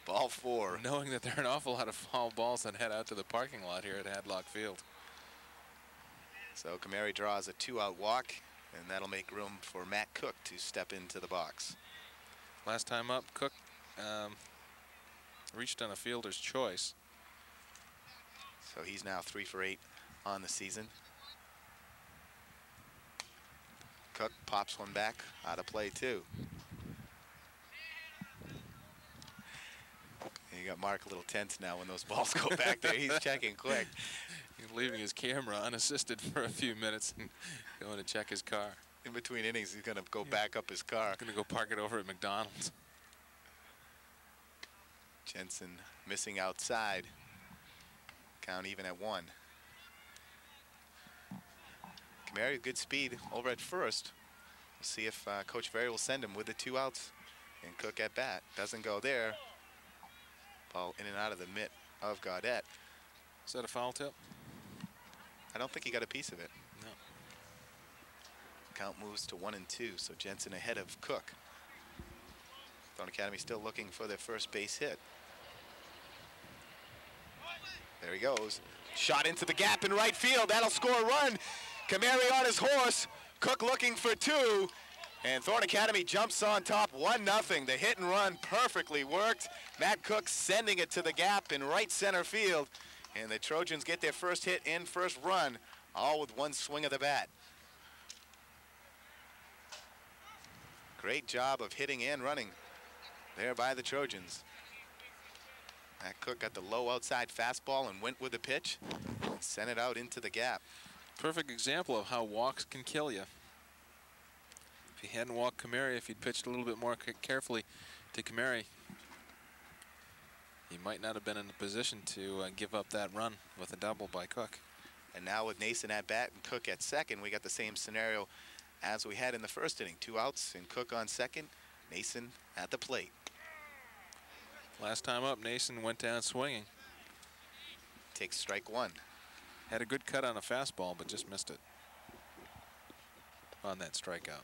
Speaker 1: Ball 4.
Speaker 2: Knowing that there are an awful lot of foul balls that head out to the parking lot here at Hadlock Field.
Speaker 1: So Kamari draws a 2-out walk, and that'll make room for Matt Cook to step into the box.
Speaker 2: Last time up, Cook reached on a fielder's choice.
Speaker 1: So he's now 3 for 8 on the season. Cook pops one back, out of play too. You got Mark a little tense now when those balls go back there. He's checking quick.
Speaker 2: He's leaving his camera unassisted for a few minutes and going to check his car.
Speaker 1: In between innings, he's going to go back up his car.
Speaker 2: He's going to go park it over at McDonald's.
Speaker 1: Jensen missing outside. Count even at 1. Kamari, good speed over at first. We'll see if Coach Very will send him with the 2 outs. And Cook at bat. Doesn't go there. Ball in and out of the mitt of Gaudette.
Speaker 2: Is that a foul tip?
Speaker 1: I don't think he got a piece of it.
Speaker 2: No.
Speaker 1: Count moves to 1-2, so Jensen ahead of Cook. Thorn Academy still looking for their first base hit. There he goes. Shot into the gap in right field. That'll score a run. Kamari on his horse. Cook looking for 2. And Thorn Academy jumps on top 1-0. The hit and run perfectly worked. Matt Cook sending it to the gap in right center field. And the Trojans get their first hit and first run, all with 1 swing of the bat. Great job of hitting and running there by the Trojans. Matt Cook got the low outside fastball and went with the pitch and sent it out into the gap.
Speaker 2: Perfect example of how walks can kill you. If he hadn't walked Kamari, if he'd pitched a little bit more carefully to Kamari, he might not have been in a position to give up that run with a double by Cook.
Speaker 1: And now with Nason at bat and Cook at second, we got the same scenario as we had in the first inning. 2 outs and Cook on second, Nason at the plate.
Speaker 2: Last time up, Nason went down swinging.
Speaker 1: Takes strike 1.
Speaker 2: Had a good cut on a fastball, but just missed it on that strikeout.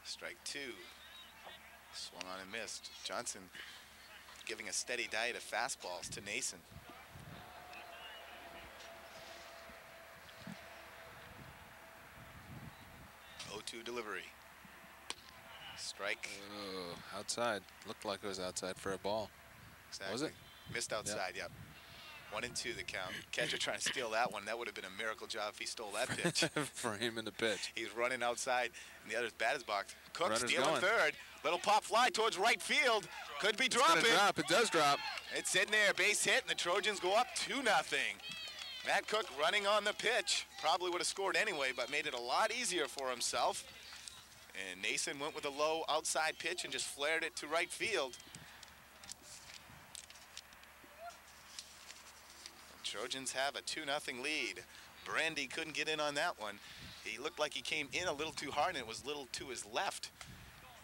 Speaker 1: Strike 2. Swung on and missed. Johnson giving a steady diet of fastballs to Nason. 0-2 delivery. Strike.
Speaker 2: Oh, outside. Looked like it was outside for a ball.
Speaker 1: Exactly.
Speaker 2: Was it?
Speaker 1: Missed outside, yep. 1-2 the count. Catcher trying to steal that one. That would have been a miracle job if he stole that pitch.
Speaker 2: For him in the pitch.
Speaker 1: He's running outside, and the other's batter's box. Cook
Speaker 2: Runner's
Speaker 1: stealing
Speaker 2: going.
Speaker 1: third. Little pop fly towards right field. Could be dropping.
Speaker 2: It's gonna drop. It does drop.
Speaker 1: It's sitting there, base hit, and the Trojans go up 2-0. Matt Cook running on the pitch. Probably would have scored anyway, but made it a lot easier for himself. And Nason went with a low outside pitch and just flared it to right field. The Trojans have a 2-0 lead. Brandy couldn't get in on that one. He looked like he came in a little too hard, and it was a little to his left.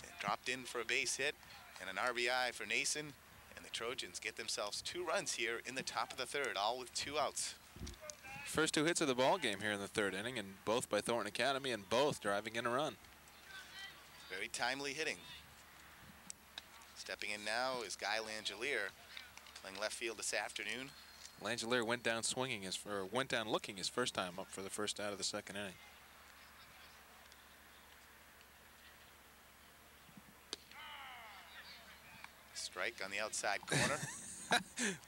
Speaker 1: And dropped in for a base hit and an RBI for Nason. And the Trojans get themselves 2 runs here in the top of the third, all with 2 outs.
Speaker 2: First 2 hits of the ball game here in the 3rd inning, and both by Thornton Academy, and both driving in a run.
Speaker 1: Very timely hitting. Stepping in now is Guy Langelier, playing left field this afternoon.
Speaker 2: Langelier went down swinging went down looking his first time up for the first out of the 2nd inning.
Speaker 1: Strike on the outside corner.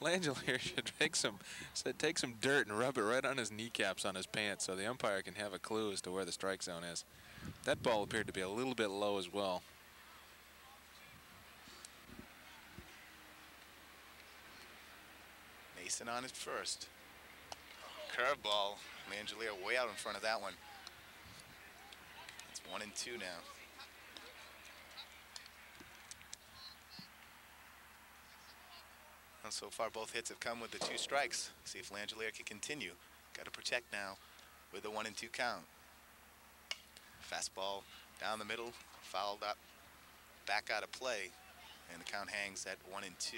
Speaker 2: Langelier should take some dirt and rub it right on his kneecaps on his pants so the umpire can have a clue as to where the strike zone is. That ball appeared to be a little bit low as well.
Speaker 1: Nason on his first. Curveball. Langelier way out in front of that one. It's 1-2 now. And so far, both hits have come with the 2 strikes. See if Langelier can continue. Got to protect now with the 1-2 count. Fastball down the middle, fouled up, back out of play, and the count hangs at 1-2.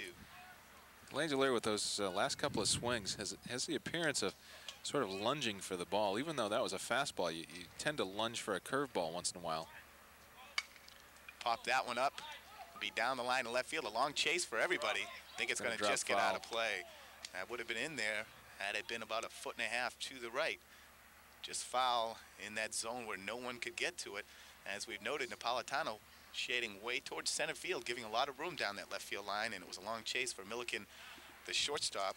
Speaker 2: Langelier with those last couple of swings has the appearance of sort of lunging for the ball. Even though that was a fastball, you tend to lunge for a curveball once in a while.
Speaker 1: Pop that one up, be down the line to left field. A long chase for everybody. I think it's going to just get out of play. That would have been in there had it been about 1.5 feet to the right. Just foul in that zone where no one could get to it. As we've noted, Napolitano shading way towards center field, giving a lot of room down that left field line, and it was a long chase for Milliken, the shortstop,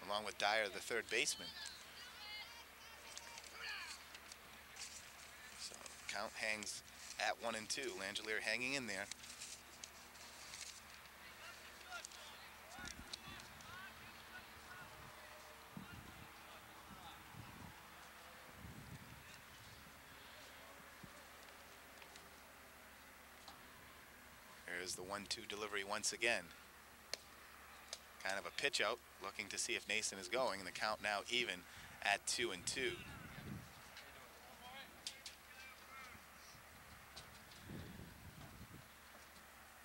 Speaker 1: along with Dyer, the 3rd baseman. So count hangs at 1-2. Langelier hanging in there. There's the 1-2 delivery once again. Kind of a pitch out, looking to see if Nason is going, and the count now even at 2-2.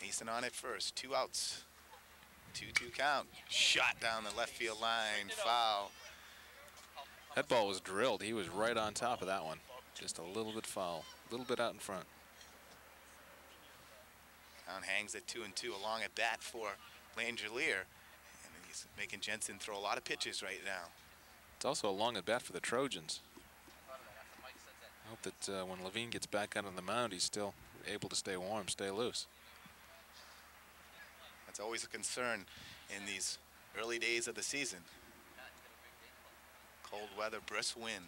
Speaker 1: Nason on it first, 2 outs. 2-2 count. Shot down the left field line, foul.
Speaker 2: That ball was drilled. He was right on top of that one. Just a little bit foul, a little bit out in front.
Speaker 1: Count hangs at 2-2, along at bat for Langelier. And he's making Jensen throw a lot of pitches right now.
Speaker 2: It's also a long at bat for the Trojans. I hope that when Levine gets back out on the mound, he's still able to stay warm, stay loose.
Speaker 1: That's always a concern in these early days of the season. Cold weather, brisk wind.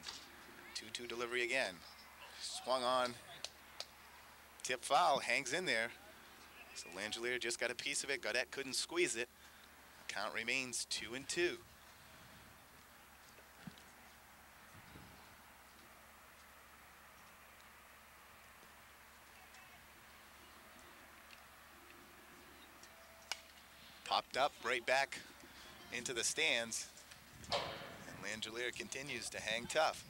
Speaker 1: 2-2 delivery again. Swung on. Tip foul, hangs in there. So Langelier just got a piece of it. Gaudette couldn't squeeze it. Count remains 2-2. Popped up right back into the stands. And Langelier continues to hang tough.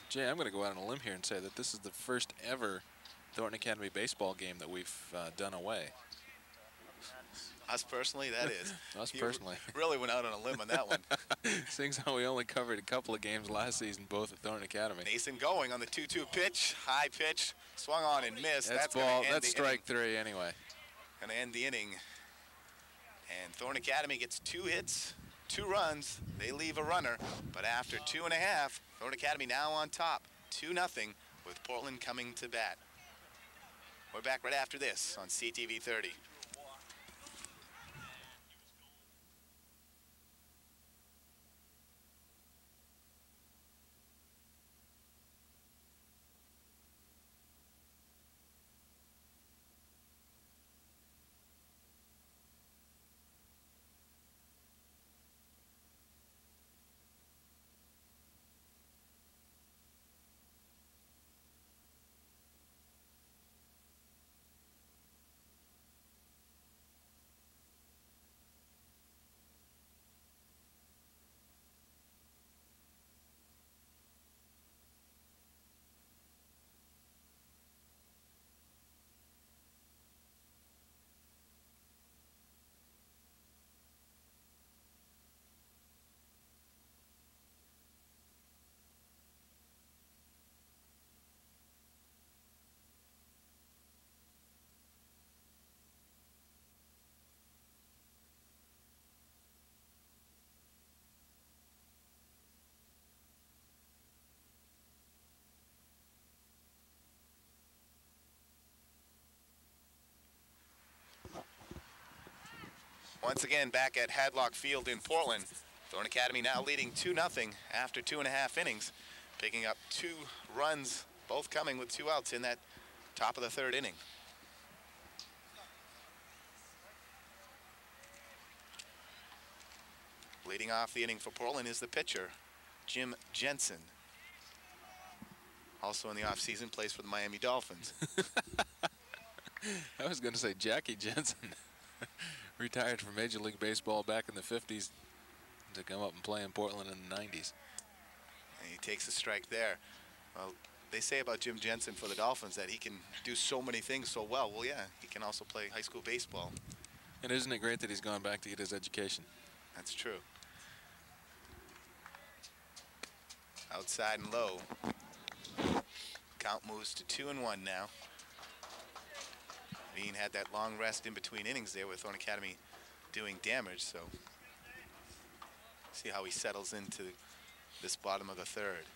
Speaker 2: Jay, I'm going to go out on a limb here and say that this is the first ever Thornton Academy baseball game that we've done away.
Speaker 1: Us personally, that is.
Speaker 2: Us personally.
Speaker 1: Really went out on a limb on that one.
Speaker 2: Seeing how we only covered a couple of games last season, both at Thornton Academy.
Speaker 1: Nason going on the 2-2 pitch, high pitch, swung on and missed.
Speaker 2: That's ball. That's strike 3 anyway.
Speaker 1: Going to end the inning. And Thornton Academy gets 2 hits, 2 runs. They leave a runner, but after 2.5, Thornton Academy now on top, 2-0, with Portland coming to bat. We're back right after this on CTV 30. Once again, back at Hadlock Field in Portland. Thornton Academy now leading 2-0 after 2.5 innings, picking up 2 runs, both coming with 2 outs in that top of the 3rd inning. Leading off the inning for Portland is the pitcher, Jim Jensen. Also in the offseason, plays for the Miami Dolphins.
Speaker 2: I was going to say Jackie Jensen. Retired from Major League Baseball back in the 50s to come up and play in Portland in the 90s.
Speaker 1: And he takes a strike there. Well, they say about Jim Jensen for the Dolphins that he can do so many things so well. Well, yeah, he can also play high school baseball.
Speaker 2: And isn't it great that he's gone back to get his education?
Speaker 1: That's true. Outside and low. Count moves to 2-1 now. Levine had that long rest in between innings there with Thornton Academy doing damage, so see how he settles into this bottom of the 3rd.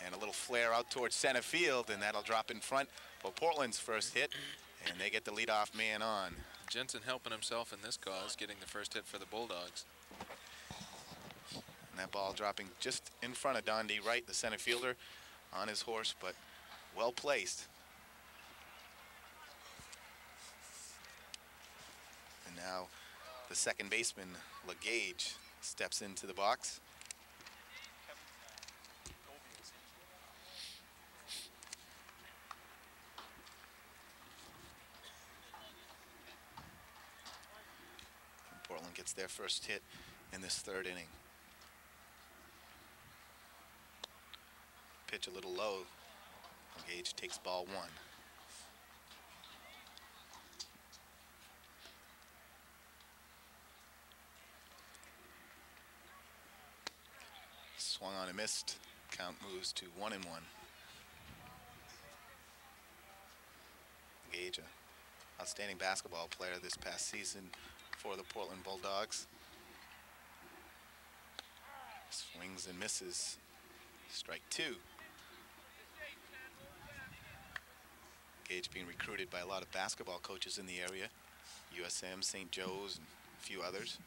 Speaker 1: And a little flare out towards center field, and that'll drop in front for Portland's first hit, and they get the leadoff man on.
Speaker 2: Jensen helping himself in this cause, getting the first hit for the Bulldogs.
Speaker 1: And that ball dropping just in front of Dondi Wright, the center fielder, on his horse, but well placed. And now the second baseman, LeGage, steps into the box. And Portland gets their first hit in this third inning. Pitch a little low. LeGage takes ball one. Swung on and missed. Count moves to 1-1. LeGage, a outstanding basketball player this past season for the Portland Bulldogs. Swings and misses. Strike two. LeGage being recruited by a lot of basketball coaches in the area. USM, St. Joe's, and a few others.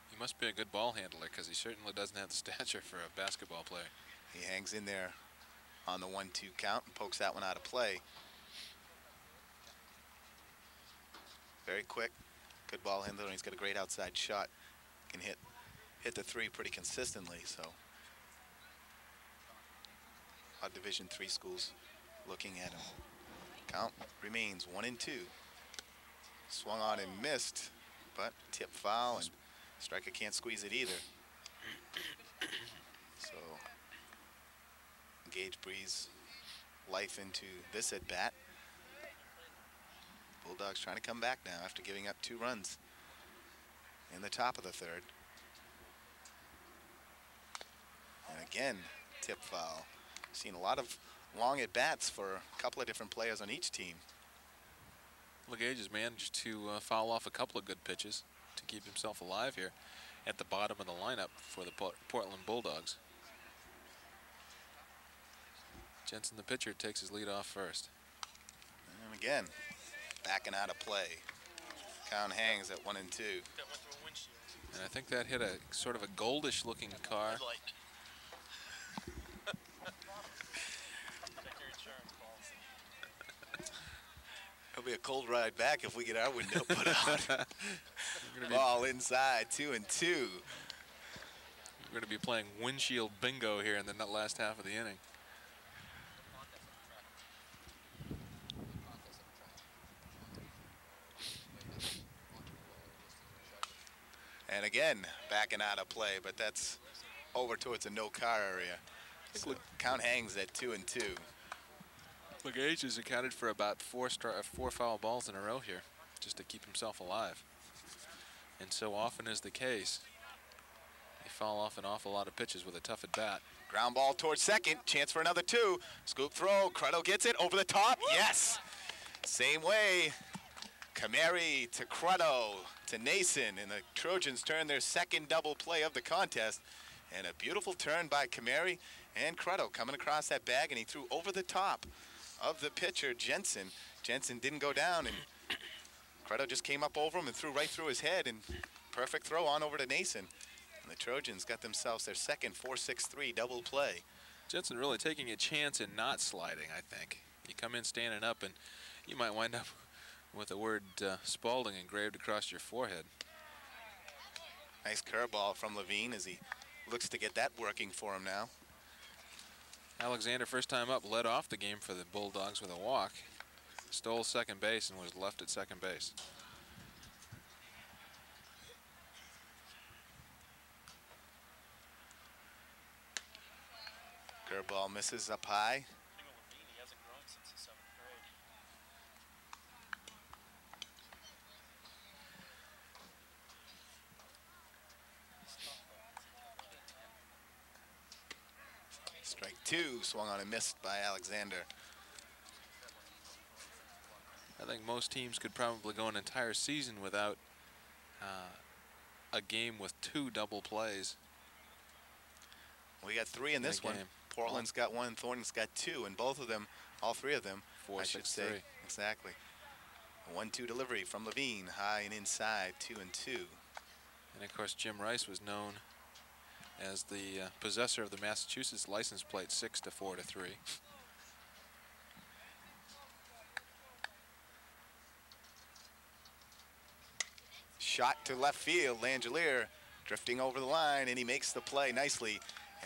Speaker 2: He must be a good ball handler because he certainly doesn't have the stature for a basketball player.
Speaker 1: He hangs in there on the 1-2 count and pokes that one out of play. Very quick, good ball handler, and he's got a great outside shot. Can hit the three pretty consistently, so our Division III schools looking at him. Count remains 1-2. Swung on and missed, but tip foul, and striker can't squeeze it either. So LeGage breathes life into this at bat. Bulldogs trying to come back now after giving up 2 runs in the top of the third. And again, tip foul. Seen a lot of long at bats for a couple of different players on each team.
Speaker 2: LeGage has managed to foul off a couple of good pitches to keep himself alive here at the bottom of the lineup for the Portland Bulldogs. Jensen, the pitcher, takes his lead off first.
Speaker 1: And again, backing out of play. Count hangs at 1-2.
Speaker 2: And I think that hit a sort of a goldish looking car.
Speaker 1: It'll be a cold ride back if we get our window put out. Ball inside, 2-2.
Speaker 2: We're going to be playing windshield bingo here in the last half of the inning.
Speaker 1: And again, backing out of play, but that's over towards the no-car area. So count hangs at 2-2.
Speaker 2: LeGage has accounted for about 4 foul balls in a row here, just to keep himself alive. And so often is the case, they foul off an awful lot of pitches with a tough at bat.
Speaker 1: Ground ball towards second, chance for another 2. Scoop throw, Credo gets it over the top, yes! Same way, Kamari to Credo to Nason, and the Trojans turn their second double play of the contest. And a beautiful turn by Kamari and Credo coming across that bag, and he threw over the top of the pitcher, Jensen. Jensen didn't go down, and Credo just came up over him and threw right through his head, and perfect throw on over to Nason. And the Trojans got themselves their second 4-6-3 double play.
Speaker 2: Jensen really taking a chance in not sliding, I think. You come in standing up, and you might wind up with the word Spalding engraved across your forehead.
Speaker 1: Nice curveball from Levine as he looks to get that working for him now.
Speaker 2: Alexander, first time up, led off the game for the Bulldogs with a walk. Stole second base and was left at second base.
Speaker 1: Curveball misses up high. Strike 2, swung on and missed by Alexander.
Speaker 2: I think most teams could probably go an entire season without a game with 2 double plays.
Speaker 1: We got 3 in this one. Portland's got 1, Thornton's got 2, and both of them, all 3 of them,
Speaker 2: 4,
Speaker 1: I should
Speaker 2: 6,
Speaker 1: say.
Speaker 2: 3.
Speaker 1: Exactly. A 1-2 delivery from Levine, high and inside, 2-2.
Speaker 2: And of course, Jim Rice was known as the possessor of the Massachusetts license plate 6 to 4 to 3.
Speaker 1: Shot to left field. Langelier drifting over the line, and he makes the play nicely,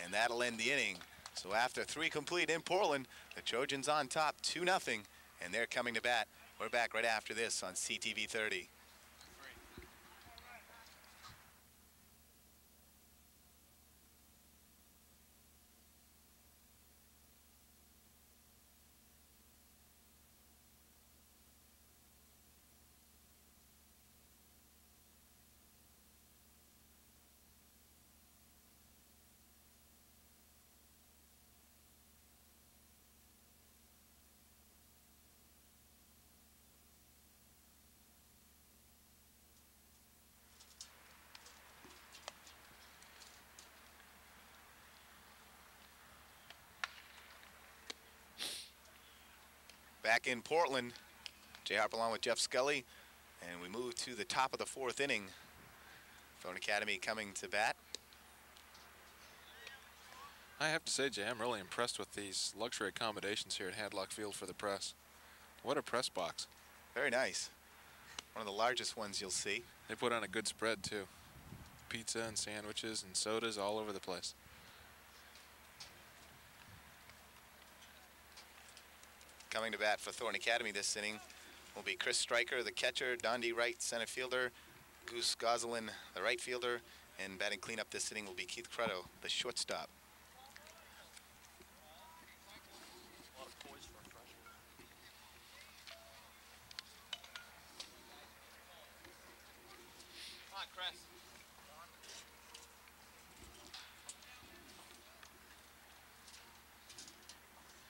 Speaker 1: and that'll end the inning. So after 3 complete in Portland, the Trojans on top 2-0, and they're coming to bat. We're back right after this on CTV 30. Back in Portland, Jay Harper along with Jeff Scully, and we move to the top of the 4th inning. Thorne Academy coming to bat.
Speaker 2: I have to say, Jay, I'm really impressed with these luxury accommodations here at Hadlock Field for the press. What a press box.
Speaker 1: Very nice. One of the largest ones you'll see.
Speaker 2: They put on a good spread, too. Pizza and sandwiches and sodas all over the place.
Speaker 1: Coming to bat for Thorne Academy this inning will be Chris Stryker, the catcher, Dondi Wright, center fielder, Goose Gosselin, the right fielder, and batting cleanup this inning will be Keith Credo, the shortstop.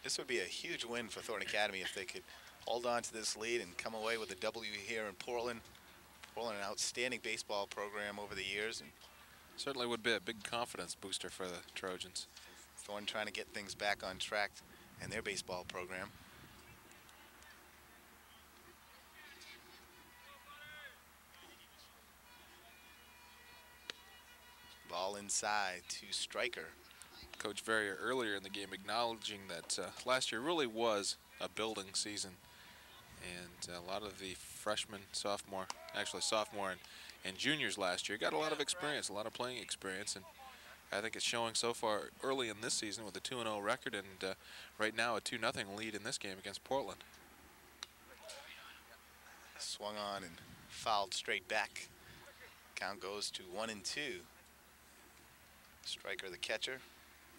Speaker 1: This would be a huge win for Thorne Academy if they could hold on to this lead and come away with a W here in Portland. Portland, an outstanding baseball program over the years. And
Speaker 2: certainly would be a big confidence booster for the Trojans.
Speaker 1: Thorne trying to get things back on track in their baseball program. Ball inside to Stryker.
Speaker 2: Coach Verrier earlier in the game acknowledging that last year really was a building season, and a lot of the freshmen, sophomore and juniors last year got a lot of experience, a lot of playing experience, and I think it's showing so far early in this season with a 2-0 record, and right now a 2-0 lead in this game against Portland.
Speaker 1: Swung on and fouled straight back. Count goes to 1-2. Stryker, the catcher,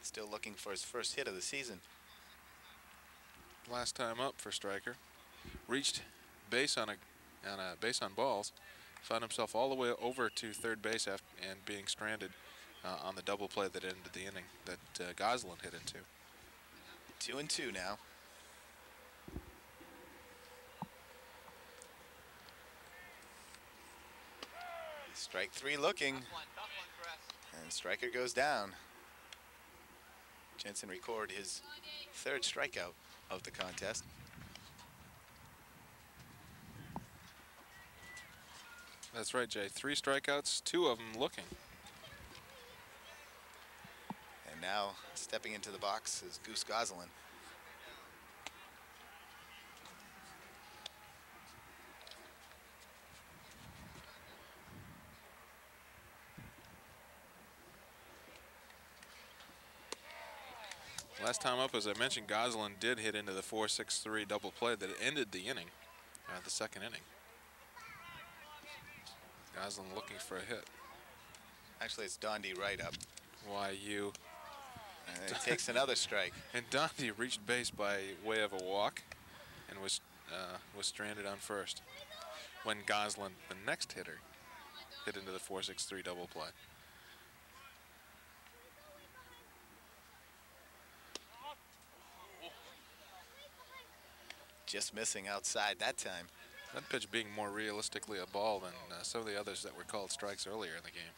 Speaker 1: still looking for his first hit of the season.
Speaker 2: Last time up for Stryker, reached base on base on balls, found himself all the way over to third base after and being stranded on the double play that ended the inning that Gosselin hit into.
Speaker 1: 2-2 now. Strike 3 looking, and Stryker goes down. Jensen recorded his 3rd strikeout of the contest.
Speaker 2: That's right, Jay. 3 strikeouts, 2 of them looking.
Speaker 1: And now stepping into the box is Goose Gosselin.
Speaker 2: Last time up, as I mentioned, Gosselin did hit into the 4-6-3 double play that ended the inning, the 2nd inning. Gosselin looking for a hit.
Speaker 1: Actually, it's Dondi Wright up.
Speaker 2: Why you?
Speaker 1: And it takes another strike.
Speaker 2: And Dondi reached base by way of a walk and was stranded on first when Gosselin, the next hitter, hit into the 4-6-3 double play.
Speaker 1: Just missing outside that time.
Speaker 2: That pitch being more realistically a ball than some of the others that were called strikes earlier in the game.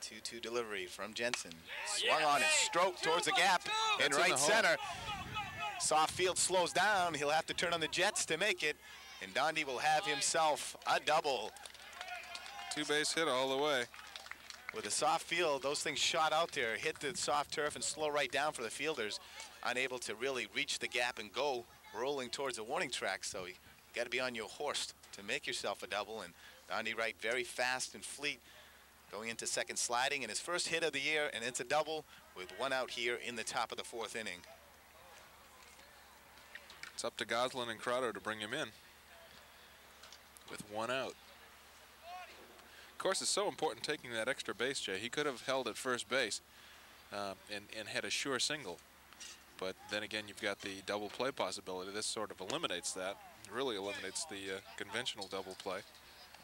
Speaker 1: 2-2 delivery from Jensen. Swung on and stroked towards the gap in right center. Soft field slows down. He'll have to turn on the jets to make it. And Dondi will have himself a double.
Speaker 2: Two-base hit all the way.
Speaker 1: With a soft field, those things shot out there, hit the soft turf and slow right down for the fielders, unable to really reach the gap and go rolling towards the warning track. So you got to be on your horse to make yourself a double. And Dondi Wright very fast and fleet going into second sliding, and his first hit of the year, and it's a double with one out here in the top of the fourth inning.
Speaker 2: It's up to Goslin and Crotto to bring him in with one out. Of course, it's so important taking that extra base, Jay. He could have held at first base and had a sure single. But then again, you've got the double play possibility. This sort of eliminates that. It really eliminates the conventional double play.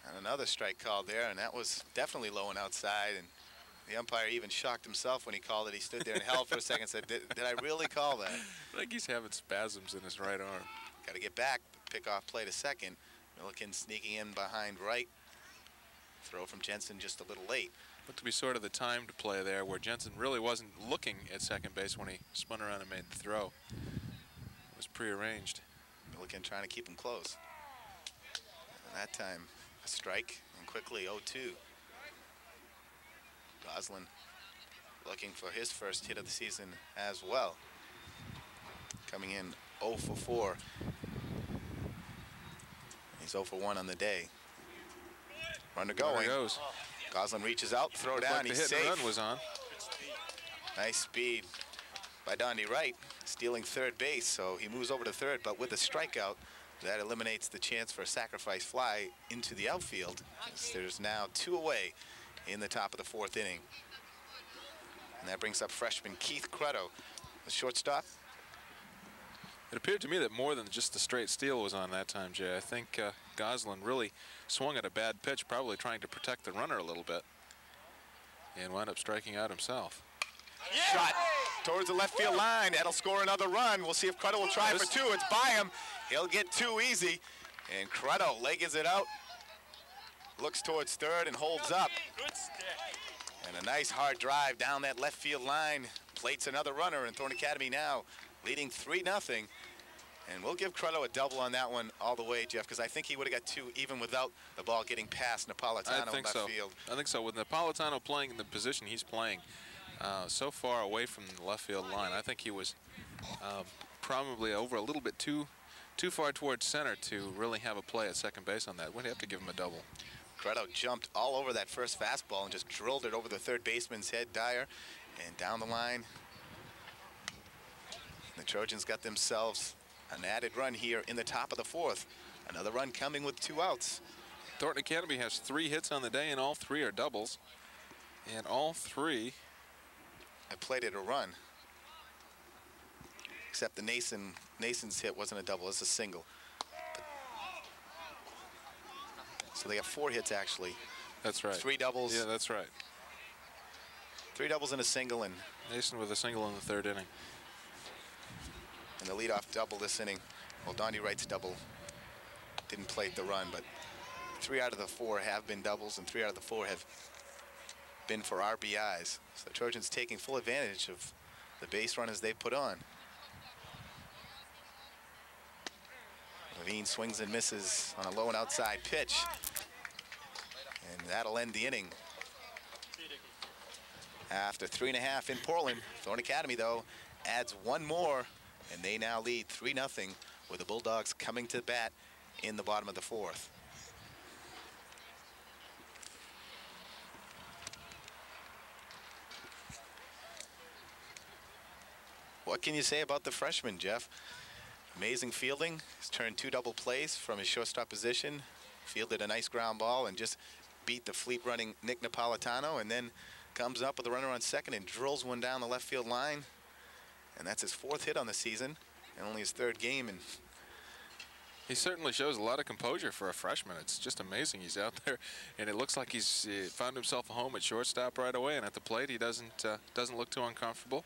Speaker 1: And another strike called there, and that was definitely low and outside. And the umpire even shocked himself when he called it. He stood there and held for a second and said, did I really call that?
Speaker 2: I think he's having spasms in his right arm.
Speaker 1: Got to get back, pick off play to second. Milliken sneaking in behind right. Throw from Jensen just a little late.
Speaker 2: Looked to be sort of the timed play there where Jensen really wasn't looking at second base when he spun around and made the throw. It was prearranged.
Speaker 1: Milliken trying to keep him close. And that time, a strike, and quickly 0-2. Goslin looking for his first hit of the season as well. Coming in 0 for 4. He's 0 for 1 on the day. Runner going.
Speaker 2: Runner goes.
Speaker 1: Goslin reaches out, throw
Speaker 2: Looked
Speaker 1: down,
Speaker 2: like
Speaker 1: he's
Speaker 2: the hit
Speaker 1: safe.
Speaker 2: and run was on.
Speaker 1: Nice speed by Dondi Wright, stealing third base, so he moves over to third, but with a strikeout, that eliminates the chance for a sacrifice fly into the outfield. There's now 2 away in the top of the fourth inning. And that brings up freshman Keith Crotto, the shortstop.
Speaker 2: It appeared to me that more than just the straight steal was on that time, Jay. I think Goslin really swung at a bad pitch, probably trying to protect the runner a little bit, and wound up striking out himself.
Speaker 1: Shot towards the left field line. That'll score another run. We'll see if Crotto will try for 2. It's by him. He'll get 2 easy. And Crotto legs it out. Looks towards third and holds up. And a nice hard drive down that left field line. Plates another runner, and Thorne Academy now leading 3-0. And we'll give Crotto a double on that one all the way, Jeff, because I think he would have got 2 even without the ball getting past Napolitano in left field.
Speaker 2: I think so. With Napolitano playing in the position he's playing, so far away from the left field line, I think he was probably over a little bit too far towards center to really have a play at second base on that. We'd have to give him a double.
Speaker 1: Crotto jumped all over that first fastball and just drilled it over the third baseman's head, Dyer, and down the line. The Trojans got themselves an added run here in the top of the fourth. Another run coming with 2 outs.
Speaker 2: Thornton Academy has 3 hits on the day, and all 3 are doubles. And all 3
Speaker 1: have plated a run. Except the Nason's hit wasn't a double, it's a single. So they got 4 hits actually.
Speaker 2: That's right.
Speaker 1: 3 doubles.
Speaker 2: Yeah, that's right.
Speaker 1: 3 doubles and a single, and
Speaker 2: Nason with a single in the 3rd inning.
Speaker 1: And the leadoff double this inning. Well, Dondi Wright's double didn't plate the run, but 3 out of the 4 have been doubles, and 3 out of the 4 have been for RBIs. So the Trojans taking full advantage of the base runners they put on. Levine swings and misses on a low and outside pitch. And that'll end the inning. After 3.5 in Portland, Thorne Academy, though, adds 1 more, and they now lead 3-0 with the Bulldogs coming to bat in the bottom of the 4th. What can you say about the freshman, Jeff? Amazing fielding. He's turned 2 double plays from his shortstop position, fielded a nice ground ball, and just beat the fleet running Nick Napolitano, and then comes up with a runner on second and drills one down the left field line. And that's his 4th hit on the season, and only his 3rd game. And
Speaker 2: he certainly shows a lot of composure for a freshman. It's just amazing. He's out there, and it looks like he's found himself a home at shortstop right away. And at the plate, he doesn't look too uncomfortable.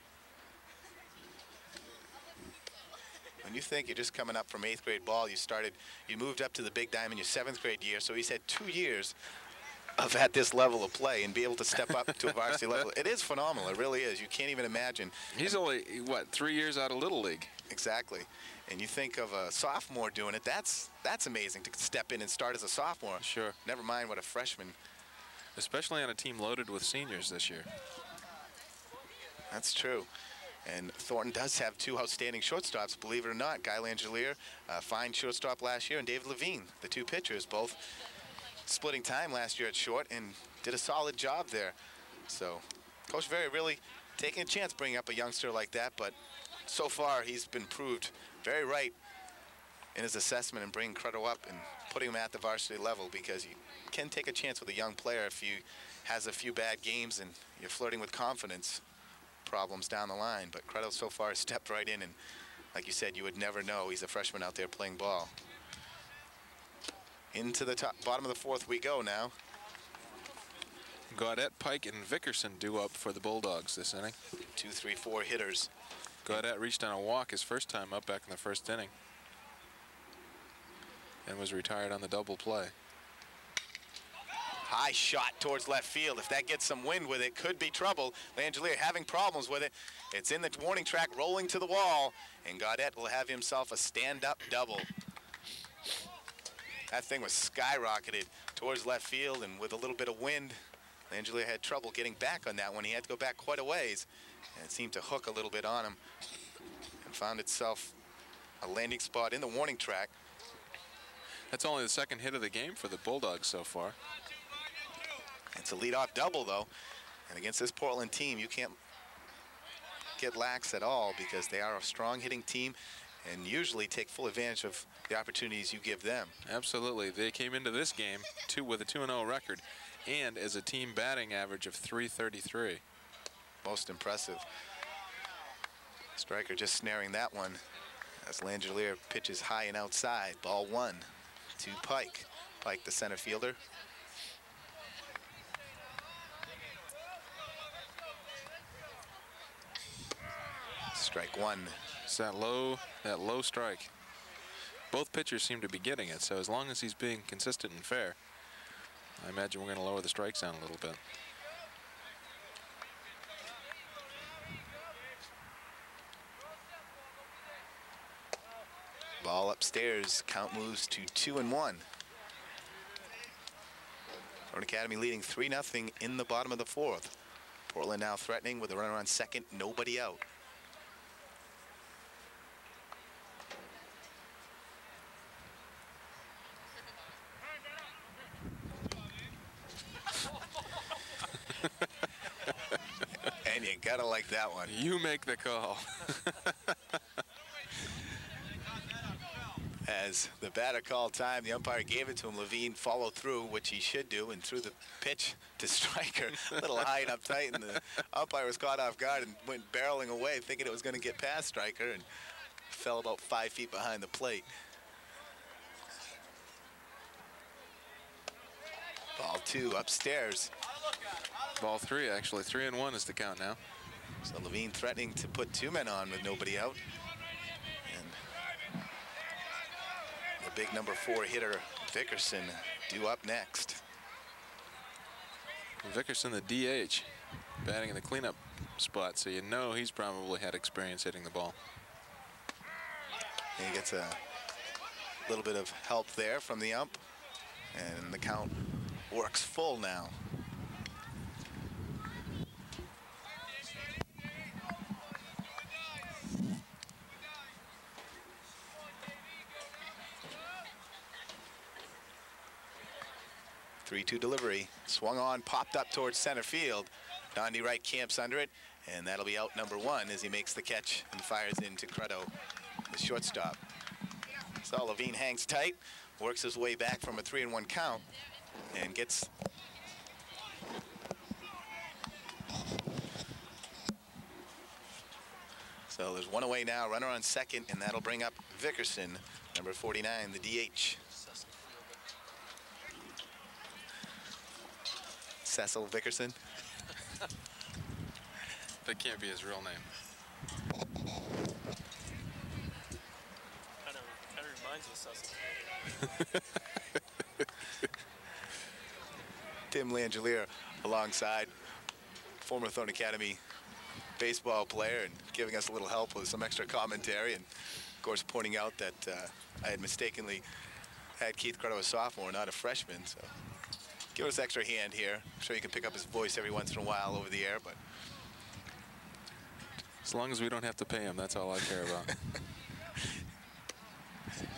Speaker 1: When you think you're just coming up from 8th grade ball, you moved up to the big diamond your 7th grade year. So he's had 2 years of at this level of play and be able to step up to a varsity level. It is phenomenal. It really is. You can't even imagine.
Speaker 2: He's only, what, 3 years out of Little League.
Speaker 1: Exactly. And you think of a sophomore doing it, that's amazing to step in and start as a sophomore.
Speaker 2: Sure.
Speaker 1: Never mind what a freshman
Speaker 2: especially on a team loaded with seniors this year.
Speaker 1: That's true. And Thornton does have two outstanding shortstops, believe it or not. Guy Langelier, fine shortstop last year, and David Levine, the two pitchers, both splitting time last year at short and did a solid job there. So Coach Very really taking a chance bringing up a youngster like that, but so far he's been proved very right in his assessment and bringing Crutto up and putting him at the varsity level, because you can take a chance with a young player if he has a few bad games and you're flirting with confidence problems down the line. But Crutto so far stepped right in, and like you said, you would never know he's a freshman out there playing ball. Into the bottom of the fourth we go now.
Speaker 2: Gaudette, Pike, and Vickerson due up for the Bulldogs this inning.
Speaker 1: 2, 3, 4 hitters.
Speaker 2: Gaudette reached on a walk his first time up back in the first inning and was retired on the double play.
Speaker 1: High shot towards left field. If that gets some wind with it, could be trouble. Langelier having problems with it. It's in the warning track, rolling to the wall, and Gaudette will have himself a stand-up double. That thing was skyrocketed towards left field, and with a little bit of wind, Langelier had trouble getting back on that one. He had to go back quite a ways, and it seemed to hook a little bit on him and found itself a landing spot in the warning track.
Speaker 2: That's only the second hit of the game for the Bulldogs so far.
Speaker 1: It's a leadoff double, though, and against this Portland team, you can't get lax at all, because they are a strong hitting team and usually take full advantage of the opportunities you give them.
Speaker 2: Absolutely. They came into this game with a 2-0 record and as a team batting average of .333.
Speaker 1: Most impressive. Striker just snaring that one as Langelier pitches high and outside. Ball 1 to Pike. Pike, the center fielder. Strike 1.
Speaker 2: It's that low strike. Both pitchers seem to be getting it, so as long as he's being consistent and fair, I imagine we're going to lower the strike zone a little bit.
Speaker 1: Ball upstairs. Count moves to 2-1. Thornton Academy leading 3-0 in the bottom of the fourth. Portland now threatening with a runner on second, nobody out. And you gotta like that one.
Speaker 2: You make the call.
Speaker 1: As the batter called time, the umpire gave it to him. Levine followed through, which he should do, and threw the pitch to Striker a little high and uptight, and the umpire was caught off guard and went barreling away, thinking it was going to get past Striker, and fell about 5 feet behind the plate. Ball 2 upstairs.
Speaker 2: Ball 3, actually. 3-1 is the count now.
Speaker 1: So Levine threatening to put 2 men on with nobody out. And the big number 4 hitter, Vickerson, due up next.
Speaker 2: Vickerson, the DH, batting in the cleanup spot, so you know he's probably had experience hitting the ball.
Speaker 1: And he gets a little bit of help there from the ump, and the count works full now. Three-two delivery, swung on, popped up towards center field. Dondi Wright camps under it, and that'll be out number 1 as he makes the catch and fires into Crutto, the shortstop. So Levine hangs tight, works his way back from a 3-1 count, and gets so there's 1 away now, runner on second, and that'll bring up Vickerson, number 49, the DH. Cecil Vickerson.
Speaker 2: That can't be his real name.
Speaker 3: Kind of reminds me of Cecil.
Speaker 1: Tim Langelier alongside former Thornton Academy baseball player and giving us a little help with some extra commentary, and of course pointing out that I had mistakenly had Keith Crutto a sophomore, not a freshman. So give us extra hand here. I'm sure you can pick up his voice every once in a while over the air, but
Speaker 2: as long as we don't have to pay him, that's all I care about.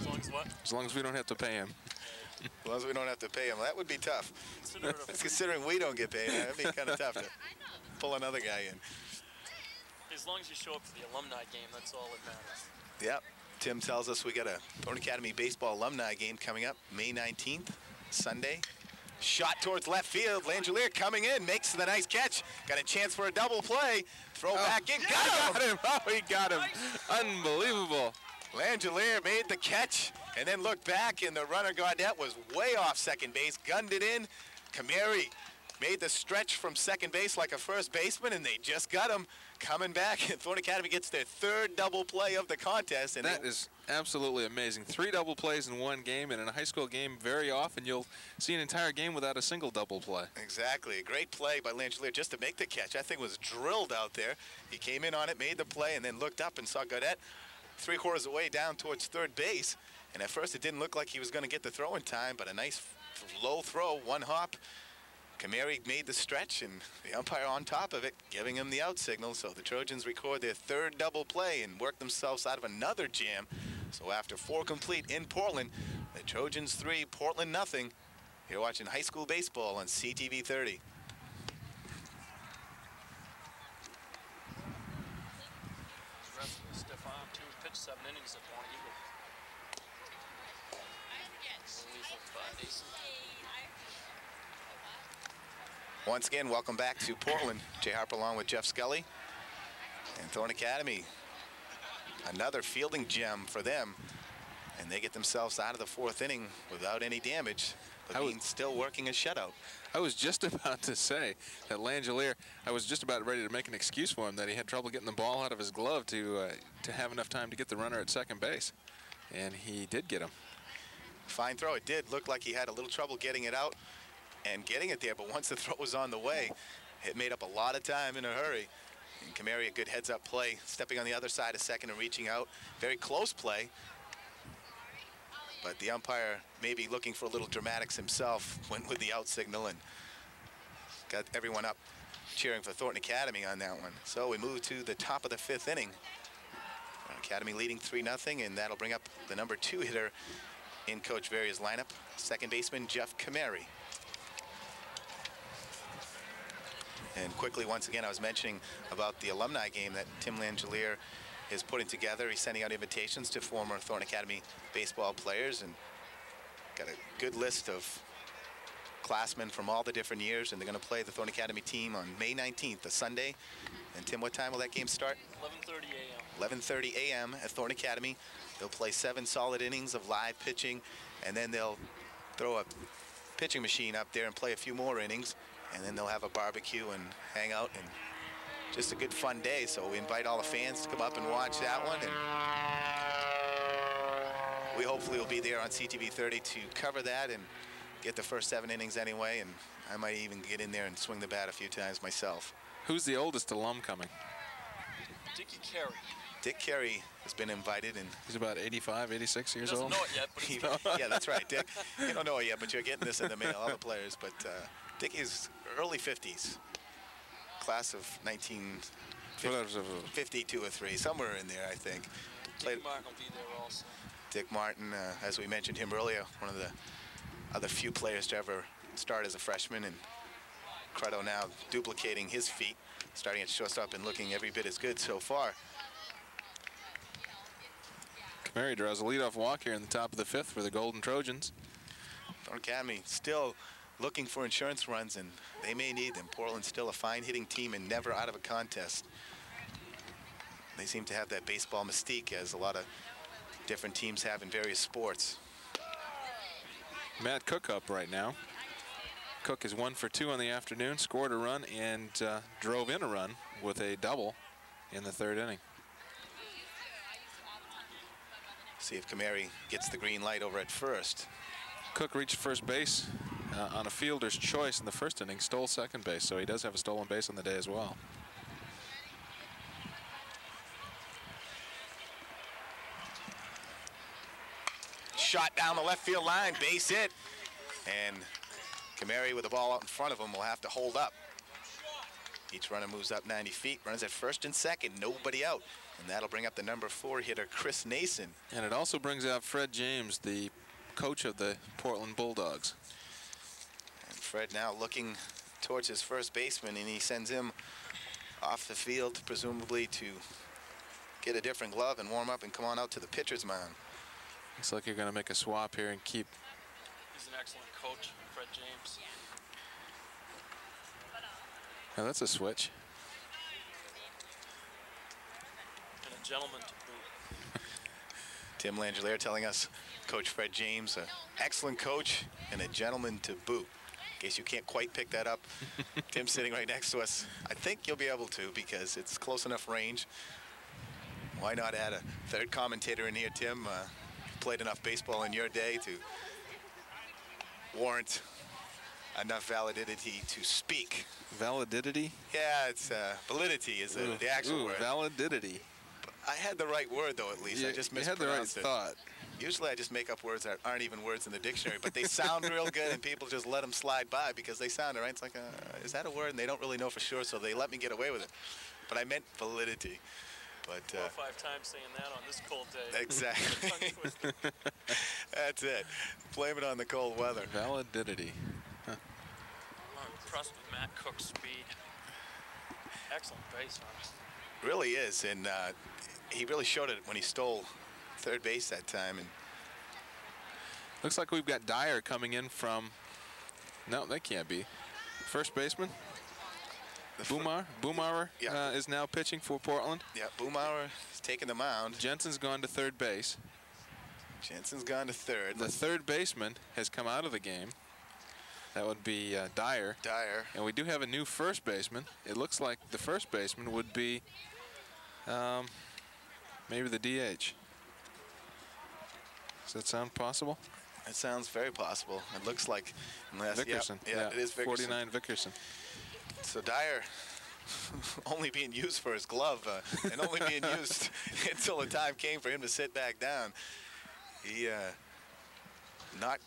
Speaker 3: As long as what?
Speaker 2: As long as we don't have to pay him.
Speaker 1: as long as we don't have to pay him, that would be tough.
Speaker 3: Consider it a free.
Speaker 1: Considering we don't get paid, that'd be kind of tough to pull another guy in.
Speaker 3: As long as you show up for the alumni game, that's all that matters.
Speaker 1: Yep. Tim tells us we got a Thorn Academy baseball alumni game coming up May 19th, Sunday. Shot towards left field. Langelier coming in, makes the nice catch. Got a chance for a double play. Throw back in. Got him!
Speaker 2: Oh, he got him. Unbelievable.
Speaker 1: Langelier made the catch and then looked back, and the runner Gaudette was way off second base, gunned it in. Kameri made the stretch from second base like a first baseman, and they just got him coming back. And Thorn Academy gets their third double play of the contest. And
Speaker 2: that is absolutely amazing. 3 double plays in one game, and in a high school game, very often you'll see an entire game without a single double play.
Speaker 1: Exactly. A great play by Langelier just to make the catch. That thing was drilled out there. He came in on it, made the play, and then looked up and saw Gaudette 3/4 of the way down towards third base. And at first it didn't look like he was going to get the throw in time, but a nice low throw, one hop. Kameri made the stretch, and the umpire on top of it, giving him the out signal. So the Trojans record their third double play and work themselves out of another jam. So after 4 complete in Portland, the Trojans 3, Portland nothing. You're watching high school baseball on CTV 30.
Speaker 3: Stiff arm, too. Pitched 7 innings at Point Eagle. Relief of Nason.
Speaker 1: Once again, welcome back to Portland. Jay Harper along with Jeff Scully. And Thorn Academy, another fielding gem for them. And they get themselves out of the 4th inning without any damage. Levine still working a shutout.
Speaker 2: I was just about to say that Langelier, I was just about ready to make an excuse for him that he had trouble getting the ball out of his glove to have enough time to get the runner at second base. And he did get him.
Speaker 1: Fine throw. It did look like he had a little trouble getting it out and getting it there, but once the throw was on the way, it made up a lot of time in a hurry. And Kameri, a good heads-up play, stepping on the other side of second and reaching out. Very close play. But the umpire, maybe looking for a little dramatics himself, went with the out signal and got everyone up cheering for Thornton Academy on that one. So we move to the top of the 5th inning. Thornton Academy leading 3-0, and that'll bring up the number 2 hitter in Coach Varia's lineup, second baseman Jeff Kameri. And quickly, once again, I was mentioning about the alumni game that Tim Langelier is putting together. He's sending out invitations to former Thornton Academy baseball players, and got a good list of classmen from all the different years, and they're going to play the Thornton Academy team on May 19th, a Sunday. And Tim, what time will that game start?
Speaker 3: 11:30 a.m.
Speaker 1: 11:30 a.m. at Thornton Academy. They'll play 7 solid innings of live pitching, and then they'll throw a pitching machine up there and play a few more innings, and then they'll have a barbecue and hang out, and just a good fun day. So we invite all the fans to come up and watch that one, and we hopefully will be there on CTV 30 to cover that and get the first 7 innings anyway, and I might even get in there and swing the bat a few times myself.
Speaker 2: Who's the oldest alum coming?
Speaker 3: Dickie Carey.
Speaker 1: Dick Carey has been invited, and
Speaker 2: He's about 85, 86 years
Speaker 3: He doesn't
Speaker 2: old.
Speaker 3: know it yet, but he's
Speaker 1: yeah, that's right, Dick. You don't know it yet, but you're getting this in the mail, all the players. But Dick is early 50s, class of 1952 or 3, somewhere in there, I think.
Speaker 3: Dick Martin will be there also.
Speaker 1: Dick Martin, as we mentioned him earlier, one of the other few players to ever start as a freshman, and Credo now duplicating his feat, starting at shortstop and looking every bit as good so far.
Speaker 2: Kameri draws a leadoff walk here in the top of the 5th for the Golden Trojans.
Speaker 1: Thornton Academy still looking for insurance runs, and they may need them. Portland's still a fine hitting team and never out of a contest. They seem to have that baseball mystique, as a lot of different teams have in various sports.
Speaker 2: Matt Cook up right now. Cook is 1 for 2 on the afternoon, scored a run and drove in a run with a double in the 3rd inning.
Speaker 1: See if Kameri gets the green light over at first.
Speaker 2: Cook reached first base on a fielder's choice in the 1st inning, stole second base, so he does have a stolen base on the day as well.
Speaker 1: Shot down the left field line, base hit, and Kamari with the ball out in front of him will have to hold up. Each runner moves up 90 feet, runs at first and second, nobody out. And that'll bring up the number 4 hitter, Chris Nason.
Speaker 2: And it also brings out Fred James, the coach of the Portland Bulldogs.
Speaker 1: And Fred now looking towards his first baseman, and he sends him off the field, presumably to get a different glove and warm up and come on out to the pitcher's mound.
Speaker 2: Looks like you're going to make a swap here and keep.
Speaker 3: He's an excellent coach, Fred James.
Speaker 2: Now that's a switch.
Speaker 3: And a gentleman to boot.
Speaker 1: Tim Langelier telling us Coach Fred James, an excellent coach and a gentleman to boot. In case you can't quite pick that up, Tim's sitting right next to us. I think you'll be able to because it's close enough range. Why not add a third commentator in here, Tim? Played enough baseball in your day to warrant enough validity to speak.
Speaker 2: Validity?
Speaker 1: Yeah, it's validity is the actual word.
Speaker 2: Validity.
Speaker 1: I had the right word, though, at least. I just mispronounced
Speaker 2: it. You had the right thought.
Speaker 1: Usually I just make up words that aren't even words in the dictionary, but they sound real good, and people just let them slide by because they sound right. It's like, is that a word? And they don't really know for sure, so they let me get away with it. But I meant validity. But
Speaker 3: 4 or 5 times saying that on this cold day.
Speaker 1: Exactly. That's it. Blame it on the cold weather.
Speaker 2: Validity. Huh.
Speaker 3: I'm impressed with Matt Cook's speed. Excellent base runner.
Speaker 1: Really is, and he really showed it when he stole third base that time. And
Speaker 2: looks like we've got Dyer coming in from. No, that can't be. First baseman. Boomauer
Speaker 1: yeah.
Speaker 2: Is now pitching for Portland.
Speaker 1: Yeah, Boomauer is taking the mound.
Speaker 2: Jensen's gone to third base.
Speaker 1: Jensen's gone to third.
Speaker 2: The third baseman has come out of the game. That would be Dyer.
Speaker 1: Dyer.
Speaker 2: And we do have a new first baseman. It looks like the first baseman would be maybe the DH. Does that sound possible?
Speaker 1: It sounds very possible. It looks like
Speaker 2: Vickerson.
Speaker 1: Yeah, it is Vickerson.
Speaker 2: 49 Vickerson.
Speaker 1: So Dyer only being used for his glove and only being used until the time came for him to sit back down. He not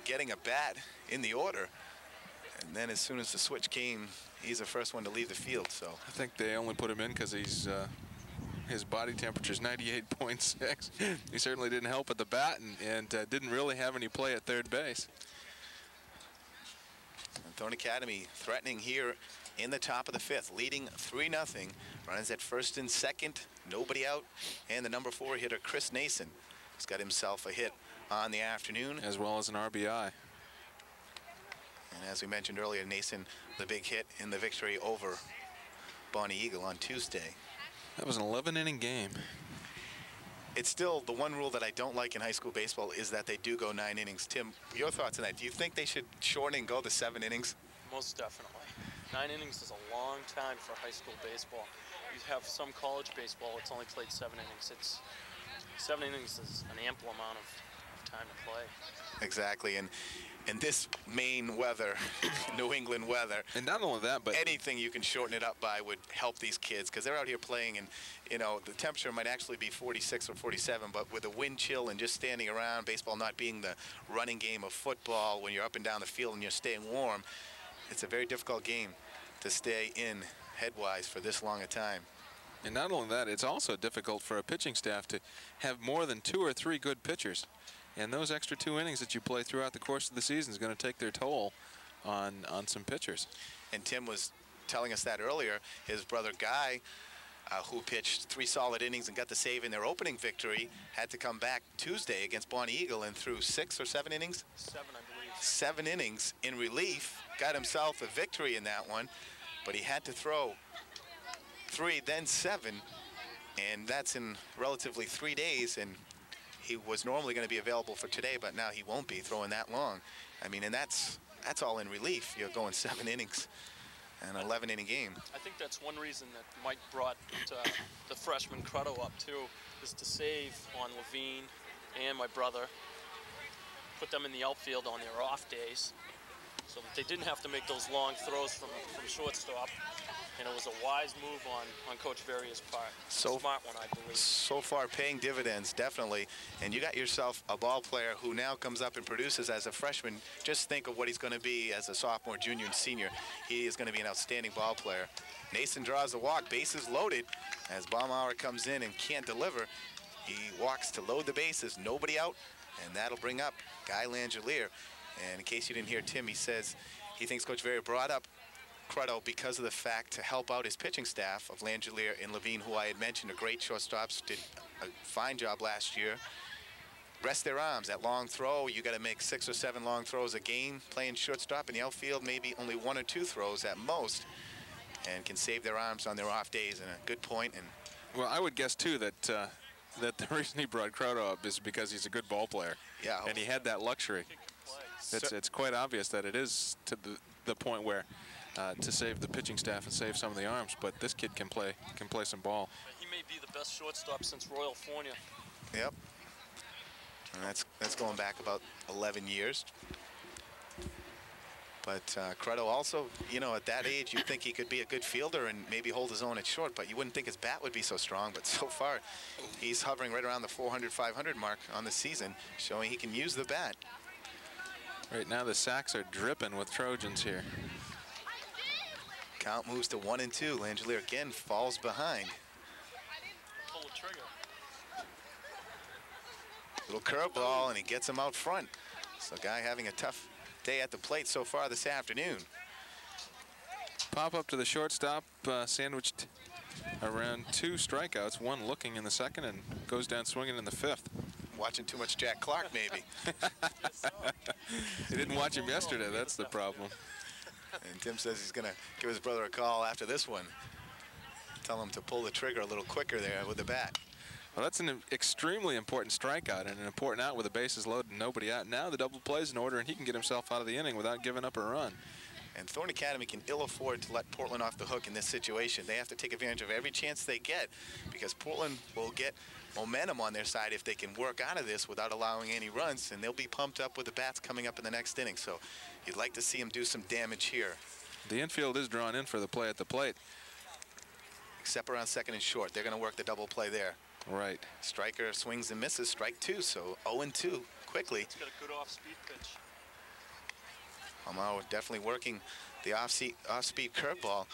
Speaker 1: getting a bat in the order. And then as soon as the switch came, he's the first one to leave the field. So
Speaker 2: I think they only put him in because he's his body temperature is 98.6. He certainly didn't help at the bat and didn't really have any play at third base.
Speaker 1: Thorne Academy threatening here in the top of the 5th, leading 3-0. Runners at first and second, nobody out. And the number 4 hitter, Chris Nason, has got himself a hit on the afternoon.
Speaker 2: As well as an RBI.
Speaker 1: And as we mentioned earlier, Nason, the big hit in the victory over Bonnie Eagle on Tuesday.
Speaker 2: That was an 11-inning game.
Speaker 1: It's still the one rule that I don't like in high school baseball is that they do go 9 innings. Tim, your thoughts on that? Do you think they should shorten and go to 7 innings?
Speaker 3: Most definitely. 9 innings is a long time for high school baseball. You have some college baseball, it's only played 7 innings. 7 innings is an ample amount of time to play.
Speaker 1: Exactly, and this Maine weather, New England weather.
Speaker 2: And not only that, but
Speaker 1: anything you can shorten it up by would help these kids because they're out here playing and, you know, the temperature might actually be 46 or 47, but with the wind chill and just standing around, baseball not being the running game of football when you're up and down the field and you're staying warm, it's a very difficult game to stay in headwise for this long a time.
Speaker 2: And not only that, it's also difficult for a pitching staff to have more than 2 or 3 good pitchers. And those extra 2 innings that you play throughout the course of the season is going to take their toll on some pitchers.
Speaker 1: And Tim was telling us that earlier. His brother Guy, who pitched 3 solid innings and got the save in their opening victory, had to come back Tuesday against Bonnie Eagle and threw 6 or 7 innings?
Speaker 3: 7, I believe.
Speaker 1: 7 innings in relief. Got himself a victory in that one, but he had to throw 3, then 7, and that's in relatively 3 days. And he was normally going to be available for today, but now he won't be throwing that long. I mean, and that's all in relief. You're going 7 innings, an 11-inning game.
Speaker 3: I think that's one reason that Mike brought the freshman Crutto up too, is to save on Levine and my brother, put them in the outfield on their off days, so that they didn't have to make those long throws from shortstop. And it was a wise move on Coach Verrier's part.
Speaker 1: So
Speaker 3: smart one, I believe.
Speaker 1: So far paying dividends, definitely. And you got yourself a ball player who now comes up and produces as a freshman. Just think of what he's going to be as a sophomore, junior, and senior. He is going to be an outstanding ball player. Nason draws the walk, bases loaded. As Baumauer comes in and can't deliver, he walks to load the bases, nobody out, and that'll bring up Guy Langelier. And in case you didn't hear Tim, he says he thinks Coach Verrier brought up Crutto because of the fact to help out his pitching staff of Langelier and Levine, who I had mentioned are great shortstops, did a fine job last year. Rest their arms. That long throw, you got to make 6 or 7 long throws a game playing shortstop. In the outfield, maybe only 1 or 2 throws at most, and can save their arms on their off days. And a good point. And
Speaker 2: well, I would guess too that that the reason he brought Crutto up is because he's a good ball player.
Speaker 1: Yeah.
Speaker 2: And he had that luxury. It's quite obvious that it is to the point where to save the pitching staff and save some of the arms, but this kid can play some ball.
Speaker 3: He may be the best shortstop since Royal Fornia.
Speaker 1: Yep. And that's going back about 11 years. But Crutto also, you know, at that age, you'd think he could be a good fielder and maybe hold his own at short, but you wouldn't think his bat would be so strong. But so far, he's hovering right around the 400, 500 mark on the season, showing he can use the bat.
Speaker 2: Right now, the sacks are dripping with Trojans here.
Speaker 1: Count moves to 1-2. Langelier again falls behind.
Speaker 3: Pull the trigger.
Speaker 1: Little curveball, and he gets him out front. So Guy having a tough day at the plate so far this afternoon.
Speaker 2: Pop up to the shortstop, sandwiched around 2 strikeouts, 1 looking in the second, and goes down swinging in the 5th.
Speaker 1: Watching too much Jack Clark, maybe.
Speaker 2: He didn't watch him yesterday, that's the problem.
Speaker 1: And Tim says he's going to give his brother a call after this one. Tell him to pull the trigger a little quicker there with the bat.
Speaker 2: Well, that's an extremely important strikeout and an important out with the bases loaded and nobody out. Now the double play's in order and he can get himself out of the inning without giving up a run.
Speaker 1: And Thorne Academy can ill afford to let Portland off the hook in this situation. They have to take advantage of every chance they get, because Portland will get momentum on their side if they can work out of this without allowing any runs, and they'll be pumped up with the bats coming up in the next inning. So you'd like to see them do some damage here.
Speaker 2: The infield is drawn in for the play at the plate.
Speaker 1: Except around second and short. They're going to work the double play there.
Speaker 2: Right.
Speaker 1: Striker swings and misses, strike 2, so 0-2 quickly.
Speaker 3: It's got a good off-speed pitch.
Speaker 1: Baumauer definitely working the off-speed curveball.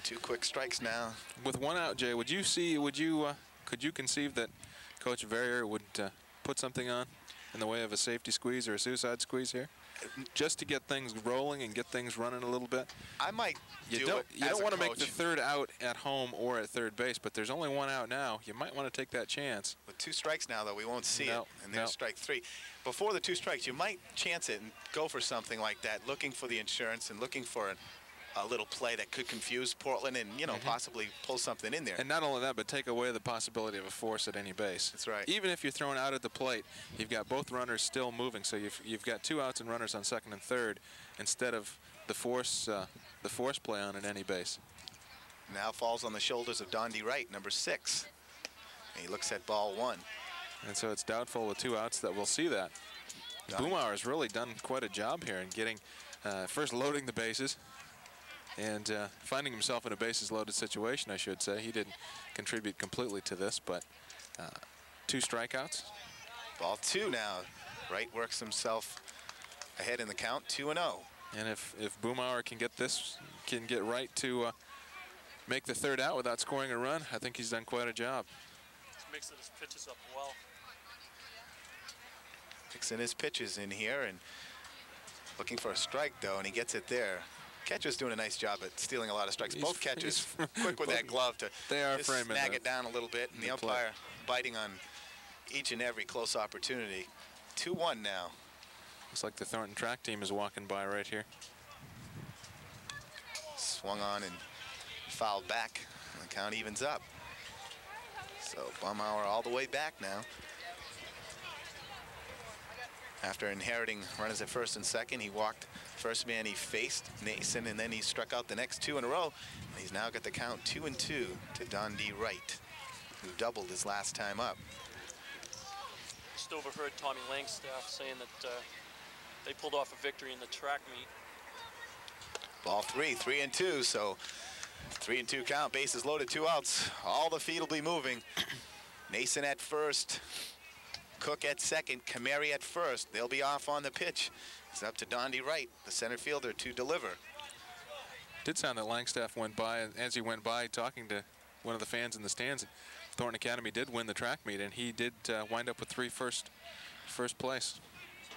Speaker 1: 2 quick strikes now.
Speaker 2: With 1 out, Jay, could you conceive that Coach Verrier would put something on in the way of a safety squeeze or a suicide squeeze here, just to get things rolling and get things running a little bit?
Speaker 1: I might
Speaker 2: You don't want to make the 3rd out at home or at third base, but there's only 1 out now. You might want to take that chance.
Speaker 1: With 2 strikes now, though, we won't see it. And there's strike 3. Before the 2 strikes, you might chance it and go for something like that, looking for the insurance and looking for a little play that could confuse Portland and, you know, possibly pull something in there.
Speaker 2: And not only that, but take away the possibility of a force at any base.
Speaker 1: That's right.
Speaker 2: Even if you're thrown out at the plate, you've got both runners still moving, so you've got 2 outs and runners on second and third instead of the force play on at any base.
Speaker 1: Now falls on the shoulders of Dondi Wright, number 6. And he looks at ball 1.
Speaker 2: And so it's doubtful with 2 outs that we'll see that. Baumauer has really done quite a job here in getting, first loading the bases and finding himself in a bases loaded situation, I should say. He didn't contribute completely to this, but 2 strikeouts.
Speaker 1: Ball 2 now. Wright works himself ahead in the count, 2-0.
Speaker 2: And if Baumauer can get Wright to make the 3rd out without scoring a run, I think he's done quite a job.
Speaker 3: He's mixing his pitches up well.
Speaker 1: Mixing his pitches in here and looking for a strike, though, and he gets it there. Catcher's doing a nice job at stealing a lot of strikes. Both catchers quick with that glove to just snag it down a little bit, and the umpire biting on each and every close opportunity. 2-1 now.
Speaker 2: Looks like the Thornton track team is walking by right here.
Speaker 1: Swung on and fouled back. And the count evens up. So Baumauer all the way back now. After inheriting runners at first and second, he walked first man he faced, Nason, and then he struck out the next 2 in a row. And he's now got the count 2-2 to Dondi Wright, who doubled his last time up.
Speaker 3: Just overheard Tommy Langstaff saying that they pulled off a victory in the track meet.
Speaker 1: Ball 3, 3-2, so 3-2 count, bases loaded, 2 outs. All the feet will be moving. Nason at first, Cook at second, Kamari at first. They'll be off on the pitch. It's up to Dondi Wright, the center fielder, to deliver.
Speaker 2: Did sound that Langstaff went by, and as he went by talking to one of the fans in the stands, Thornton Academy did win the track meet, and he did wind up with first place.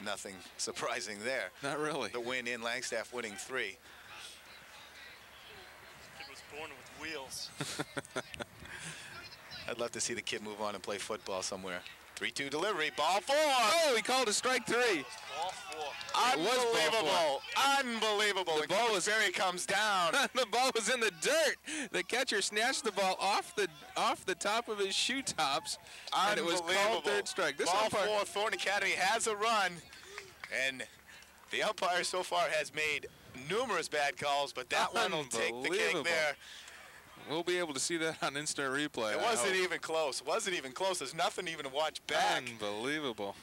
Speaker 1: Nothing surprising there.
Speaker 2: Not really.
Speaker 1: The win in, Langstaff winning 3.
Speaker 3: Kid was born with wheels.
Speaker 1: I'd love to see the kid move on and play football somewhere. 3-2 delivery, ball 4.
Speaker 2: Oh, he called a strike 3.
Speaker 3: Ball 4.
Speaker 1: Unbelievable, unbelievable.
Speaker 2: The ball was
Speaker 1: Berry comes down.
Speaker 2: the ball was in the dirt. The catcher snatched the ball off the top of his shoe tops, and it was called third strike. This
Speaker 1: ball
Speaker 2: umpire,
Speaker 1: 4, Thornton Academy has a run, and the umpire so far has made numerous bad calls, but that one will take the cake there.
Speaker 2: We'll be able to see that on instant replay.
Speaker 1: It wasn't even close. Wasn't even close. There's nothing even to watch back.
Speaker 2: Unbelievable.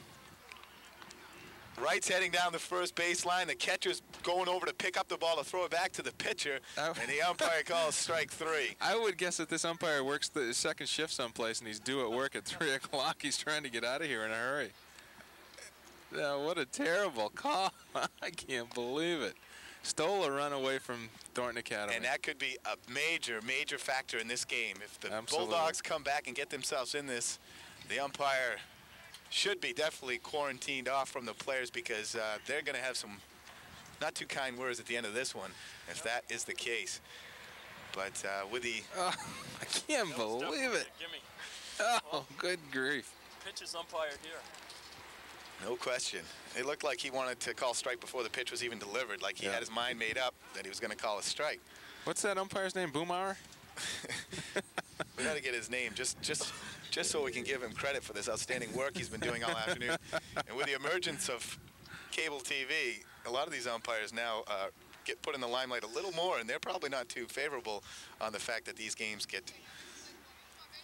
Speaker 1: Wright's heading down the first baseline. The catcher's going over to pick up the ball to throw it back to the pitcher, and the umpire calls strike 3.
Speaker 2: I would guess that this umpire works the second shift someplace, and he's due at work at 3 o'clock. He's trying to get out of here in a hurry. Now, what a terrible call. I can't believe it. Stole a run away from Thornton Academy.
Speaker 1: And that could be a major, major factor in this game. If the
Speaker 2: Absolutely.
Speaker 1: Bulldogs come back and get themselves in this, the umpire should be definitely quarantined off from the players, because they're going to have some not too kind words at the end of this one, if that is the case. But with the...
Speaker 2: I can't believe it.
Speaker 3: Gimme.
Speaker 2: Oh, good grief.
Speaker 3: Pitch is umpired here.
Speaker 1: No question. It looked like he wanted to call strike before the pitch was even delivered, like he had his mind made up that he was going to call a strike.
Speaker 2: What's that umpire's name? Boomhauer?
Speaker 1: We got to get his name just so we can give him credit for this outstanding work he's been doing all afternoon. And with the emergence of cable TV, a lot of these umpires now get put in the limelight a little more, and they're probably not too favorable on the fact that these games get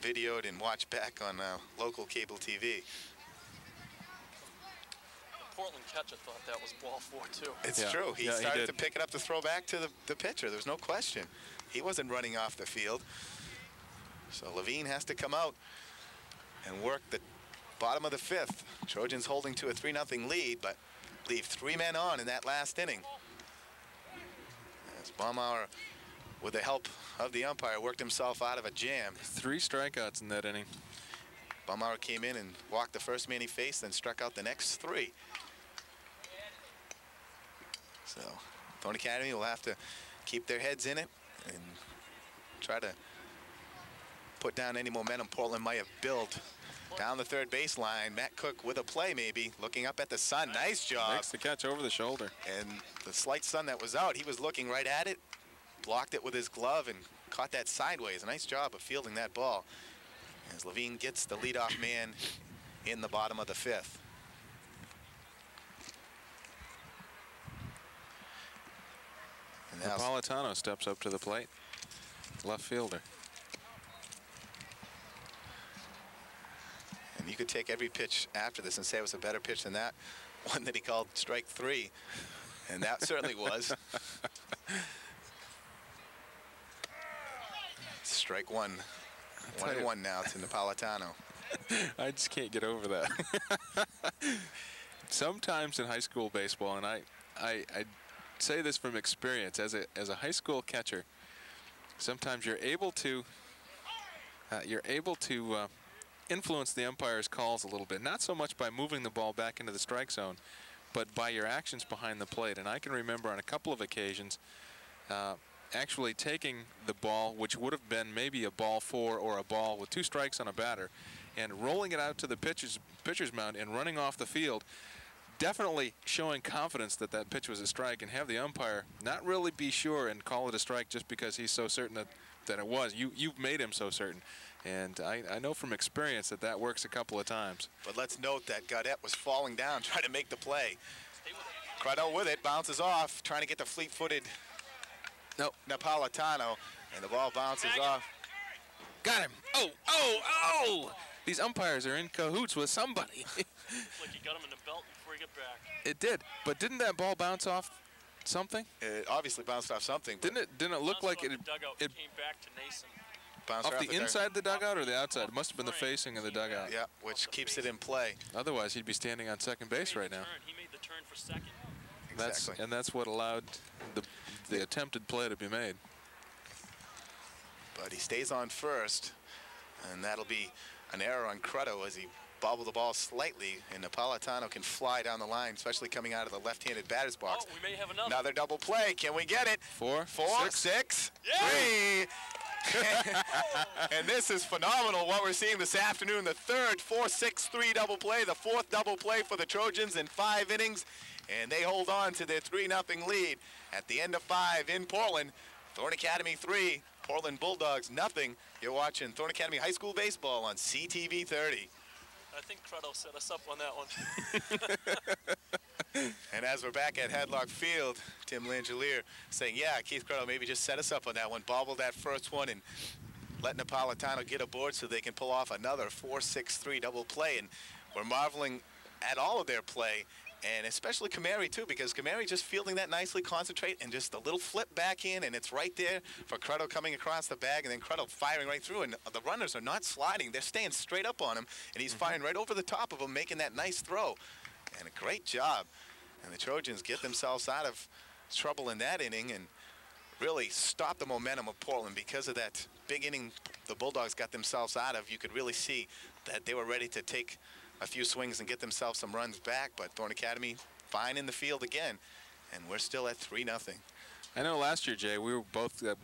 Speaker 1: videoed and watched back on local cable TV.
Speaker 3: Portland catcher thought that was ball 4 too.
Speaker 1: It's true. He
Speaker 2: he
Speaker 1: started
Speaker 2: did.
Speaker 1: to pick it up to throw back to the pitcher. There's no question. He wasn't running off the field. So Levine has to come out and work the bottom of the 5th. Trojans holding to a 3-0 lead, but leave 3 men on in that last inning. As Baumauer, with the help of the umpire, worked himself out of a jam.
Speaker 2: 3 strikeouts in that inning.
Speaker 1: Baumauer came in and walked the first man he faced, then struck out the next 3. So Thornton Academy will have to keep their heads in it and try to put down any momentum Portland might have built. Down the third baseline, Matt Cook with a play maybe, looking up at the sun. Nice job.
Speaker 2: Makes the catch over the shoulder.
Speaker 1: And the slight sun that was out, he was looking right at it, blocked it with his glove, and caught that sideways. A nice job of fielding that ball, as Levine gets the leadoff man in the bottom of the 5th. And now
Speaker 2: Napolitano steps up to the plate. Left fielder.
Speaker 1: and you could take every pitch after this and say it was a better pitch than that one that he called strike 3, and that certainly was. Strike 1. 1-1 now to Napolitano.
Speaker 2: I just can't get over that. Sometimes in high school baseball, and I say this from experience as a high school catcher, sometimes you're able to influence the umpire's calls a little bit, not so much by moving the ball back into the strike zone, but by your actions behind the plate. And I can remember on a couple of occasions actually taking the ball, which would have been maybe a ball 4 or a ball with 2 strikes on a batter, and rolling it out to the pitcher's mound and running off the field, definitely showing confidence that that pitch was a strike, and have the umpire not really be sure and call it a strike just because he's so certain that it was. You've made him so certain. And I know from experience that works a couple of times.
Speaker 1: But let's note that Gaudette was falling down trying to make the play. Cradell with it, bounces off, trying to get the fleet-footed Napolitano, and the ball bounces off.
Speaker 2: Got him. Oh! These umpires are in cahoots with somebody.
Speaker 3: Like you got him in the belt before you get back.
Speaker 2: It did, but didn't that ball bounce off something?
Speaker 1: It obviously bounced off something.
Speaker 2: Didn't it look like it
Speaker 3: dugout came back to Nason.
Speaker 1: Bounced
Speaker 2: off
Speaker 1: right
Speaker 2: the inside of the dugout or the outside? It must have been the facing of the dugout.
Speaker 1: Yeah, which keeps it in play.
Speaker 2: Otherwise, he'd be standing on second base right now.
Speaker 3: He made the turn for second.
Speaker 1: Exactly.
Speaker 2: That's what allowed the attempted play to be made.
Speaker 1: But he stays on first, and that'll be an error on Crutto as he bobbled the ball slightly, and Napolitano can fly down the line, especially coming out of the left-handed batter's box.
Speaker 3: Oh, we may have another.
Speaker 1: Another double play. Can we get it?
Speaker 2: Four,
Speaker 1: six,
Speaker 3: yeah.
Speaker 1: 3. And this is phenomenal what we're seeing this afternoon. The third 4-6-3 double play, the fourth double play for the Trojans in 5 innings, and they hold on to their 3-0 lead at the end of 5 in Portland. Thorne Academy 3, Portland Bulldogs nothing. You're watching Thorne Academy High School Baseball on CTV 30.
Speaker 3: I think Crutto set us up on that one.
Speaker 1: And as we're back at Hadlock Field, Tim Langelier saying, yeah, Keith Crutto maybe just set us up on that one, bobbled that first one, and let Napolitano get aboard so they can pull off another 4-6-3 double play. And we're marveling at all of their play, and especially Kamari too, because Kamari just fielding that nicely, concentrate, and just a little flip back in, and it's right there for Crutto coming across the bag, and then Crutto firing right through, and the runners are not sliding. They're staying straight up on him, and he's firing right over the top of him, making that nice throw. And a great job. And the Trojans get themselves out of trouble in that inning and really stop the momentum of Portland because of that big inning the Bulldogs got themselves out of. You could really see that they were ready to take a few swings and get themselves some runs back, but Thorne Academy fine in the field again, and we're still at 3-0.
Speaker 2: I know last year, Jay, we were both, the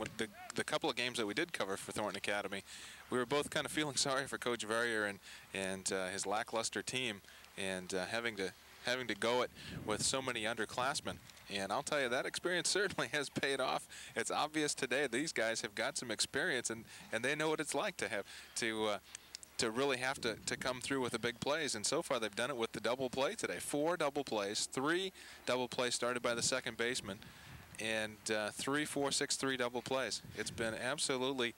Speaker 2: couple of games that we did cover for Thornton Academy, we were both kind of feeling sorry for Coach Verrier and his lackluster team, and having to go it with so many underclassmen. And I'll tell you, that experience certainly has paid off. It's obvious today these guys have got some experience, and they know what it's like to have to really have to come through with the big plays. And so far they've done it with the double play today. 4 double plays, 3 double plays started by the second baseman, and 3 4-6-3 double plays. It's been absolutely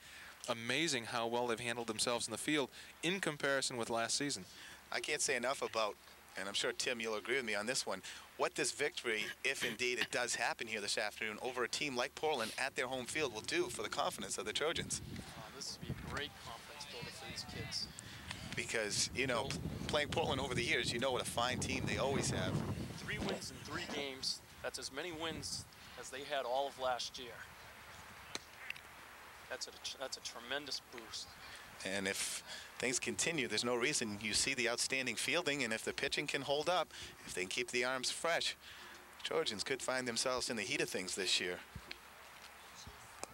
Speaker 2: amazing how well they've handled themselves in the field in comparison with last season.
Speaker 1: I can't say enough about, and I'm sure, Tim, you'll agree with me on this one, what this victory, if indeed it does happen here this afternoon, over a team like Portland at their home field will do for the confidence of the Trojans.
Speaker 3: This would be a great confidence builder for these kids.
Speaker 1: Because, you know, playing Portland over the years, you know what a fine team they always have.
Speaker 3: 3 wins in 3 games. That's as many wins as they had all of last year. That's a tremendous boost.
Speaker 1: And if things continue, there's no reason you see the outstanding fielding, and if the pitching can hold up, if they can keep the arms fresh, Trojans could find themselves in the heat of things this year.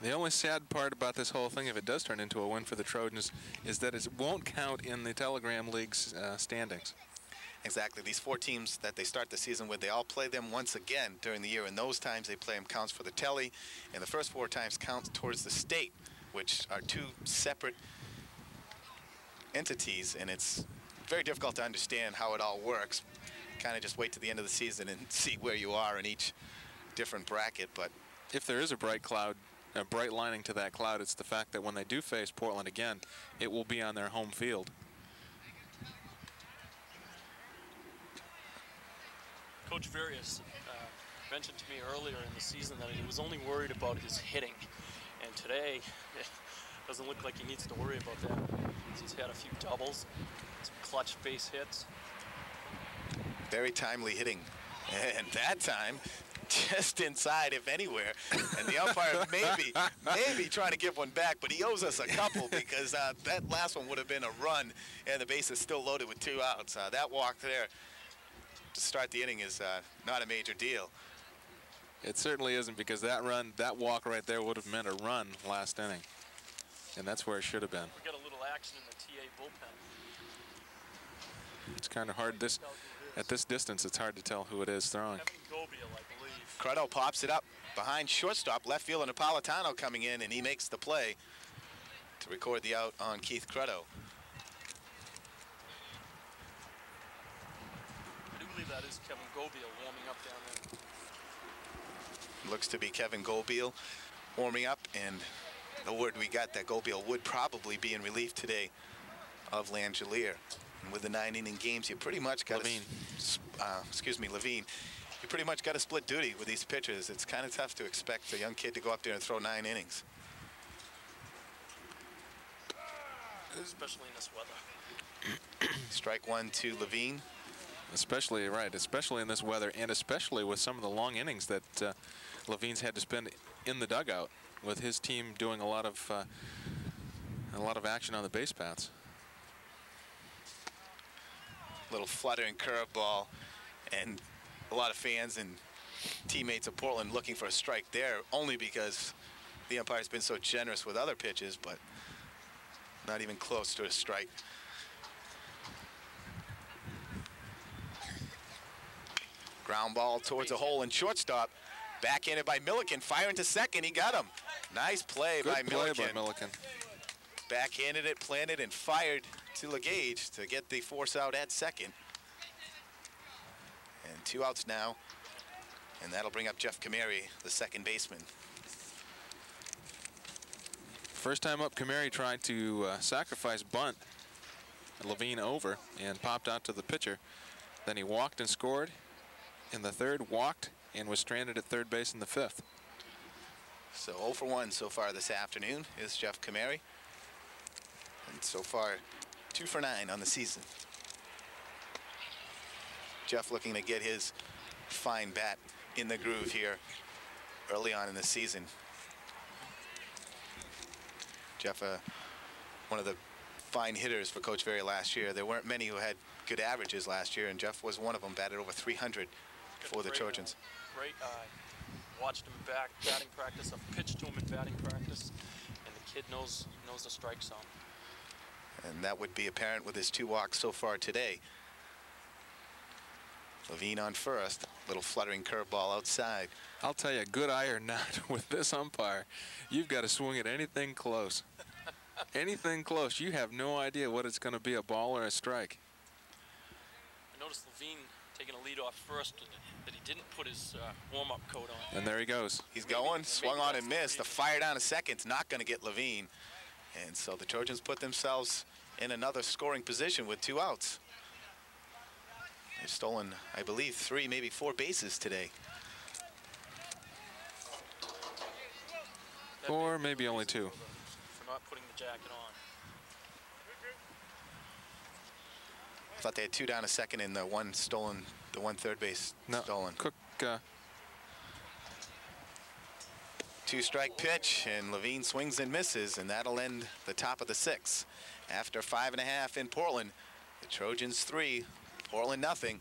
Speaker 2: The only sad part about this whole thing, if it does turn into a win for the Trojans, is that it won't count in the Telegram League's standings.
Speaker 1: Exactly. These 4 teams that they start the season with, they all play them once again during the year, and those times they play them counts for the Telly, and the first 4 times count towards the state, which are 2 separate entities, and it's very difficult to understand how it all works. Kind of just wait to the end of the season and see where you are in each different bracket. But
Speaker 2: if there is a bright lining to that cloud, it's the fact that when they do face Portland again, it will be on their home field.
Speaker 3: Coach Various mentioned to me earlier in the season that he was only worried about his hitting, and today it doesn't look like he needs to worry about that. He's had a few doubles, some clutch base hits.
Speaker 1: Very timely hitting, and that time just inside, if anywhere. And the umpire maybe trying to give one back, but he owes us a couple because that last one would have been a run, and the base is still loaded with 2 outs. That walk there to start the inning is not a major deal.
Speaker 2: It certainly isn't, because that walk right there would have meant a run last inning, and that's where it should have been.
Speaker 3: We got a little action in the TA bullpen.
Speaker 2: It's kind of hard at this distance. It's hard to tell who it is throwing.
Speaker 3: Kevin Gobiel, I believe.
Speaker 1: Crutto pops it up behind shortstop, left fielder Napolitano coming in, and he makes the play to record the out on Keith Crutto.
Speaker 3: I do believe that is Kevin Gobiel warming up down there.
Speaker 1: Looks to be Kevin Gobiel warming up, and the word we got that Gobiel would probably be in relief today of Langelier. And with the 9-inning games, you pretty much got
Speaker 2: Levine.
Speaker 1: Levine. you pretty much got to split duty with these pitchers. It's kind of tough to expect a young kid to go up there and throw 9 innings.
Speaker 3: Especially in this weather.
Speaker 1: Strike 1 to Levine.
Speaker 2: Especially, right, especially in this weather, and especially with some of the long innings that Levine's had to spend in the dugout, with his team doing a lot of action on the base paths.
Speaker 1: Little fluttering curveball, and a lot of fans and teammates of Portland looking for a strike there, only because the umpire's been so generous with other pitches, but not even close to a strike. Ground ball towards a hole in shortstop. Backhanded by Milliken. Firing to second. He got him. Nice play by Milliken. Backhanded it, planted, and fired to LeGage to get the force out at second. And 2 outs now. And that'll bring up Jeff Kamary, the second baseman.
Speaker 2: First time up, Kamary tried to sacrifice bunt Levine over and popped out to the pitcher. Then he walked and scored in the third, walked, and was stranded at third base in the fifth.
Speaker 1: So 0 for 1 so far this afternoon is Jeff Kamary. And so far 2 for 9 on the season. Jeff looking to get his fine bat in the groove here early on in the season. Jeff, one of the fine hitters for Coach Very last year. There weren't many who had good averages last year, and Jeff was one of them, batted over 300 for the Trojans.
Speaker 3: Great eye. Watched him batting practice. I've pitched to him in batting practice, and the kid knows the strike zone.
Speaker 1: And that would be apparent with his 2 walks so far today. Levine on first. Little fluttering curveball outside.
Speaker 2: I'll tell you, good eye or not, with this umpire, you've got to swing at anything close. Anything close. You have no idea what it's going to be, a ball or a strike.
Speaker 3: I noticed Levine taking a lead off first, that he didn't put his warm-up coat on.
Speaker 2: And there he goes.
Speaker 1: He's going, swung on and missed. The fire down to second's not going to get Levine. And so the Trojans put themselves in another scoring position with 2 outs. They've stolen, I believe, 3, maybe 4 bases today.
Speaker 2: Or maybe only 2.
Speaker 3: For not putting the jacket on.
Speaker 1: I thought they had 2 down to second and the 1 stolen, the 1 third base stolen.
Speaker 2: Cook.
Speaker 1: 2-strike pitch, and Levine swings and misses, and that'll end the top of the 6th. After 5.5 in Portland, the Trojans 3, Portland nothing.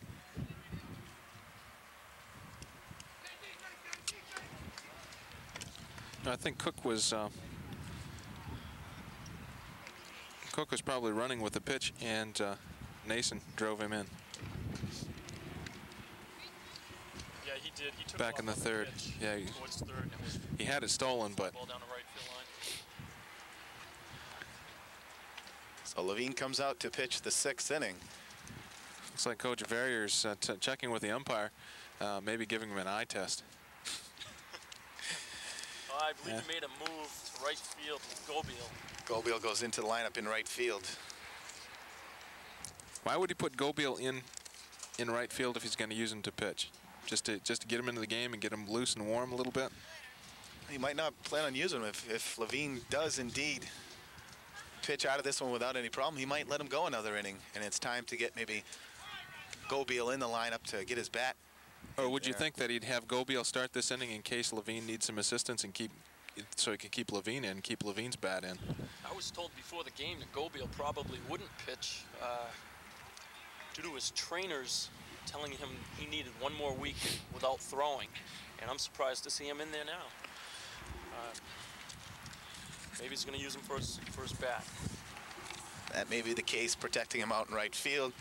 Speaker 2: I think Cook was probably running with the pitch, and Nason drove him in.
Speaker 3: Yeah, he did. He took
Speaker 2: back in the third. Yeah, he had it stolen, but
Speaker 3: ball down the right field line.
Speaker 1: So Levine comes out to pitch the 6th inning.
Speaker 2: Looks like Coach Verrier's checking with the umpire, maybe giving him an eye test.
Speaker 3: I believe he made a move to right field with Gobiel.
Speaker 1: Gobiel goes into the lineup in right field.
Speaker 2: Why would he put Gobiel in right field if he's going to use him to pitch? Just to get him into the game and get him loose and warm a little bit?
Speaker 1: He might not plan on using him. If Levine does indeed pitch out of this one without any problem, he might let him go another inning, and it's time to get maybe Gobiel in the lineup to get his bat.
Speaker 2: Or would you think that he'd have Gobiel start this inning in case Levine needs some assistance, and so he can keep Levine in, keep Levine's bat in?
Speaker 3: I was told before the game that Gobiel probably wouldn't pitch due to his trainers telling him he needed 1 more week without throwing, and I'm surprised to see him in there now. Maybe he's going to use him for his bat.
Speaker 1: That may be the case, protecting him out in right field.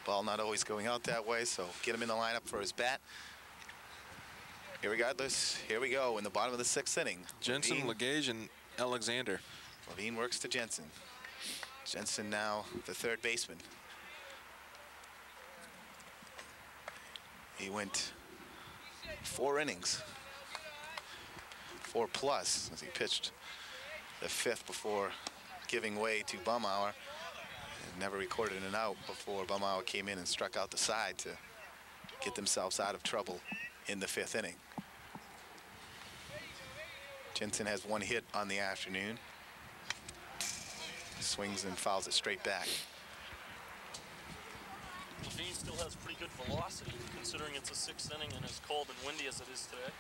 Speaker 1: Ball not always going out that way, so get him in the lineup for his bat. Irregardless, here we go in the bottom of the 6th inning.
Speaker 2: Jensen, LeGage, and Alexander.
Speaker 1: Levine works to Jensen. Jensen now the 3rd baseman. He went 4 innings, 4+ as he pitched the 5th before giving way to Bumauer. Never recorded an out before Bumauer came in and struck out the side to get themselves out of trouble in the 5th inning. Jensen has 1 hit on the afternoon. Swings and fouls it straight back.
Speaker 3: Levine still has pretty good velocity, considering it's a 6th inning and as cold and windy as it is today.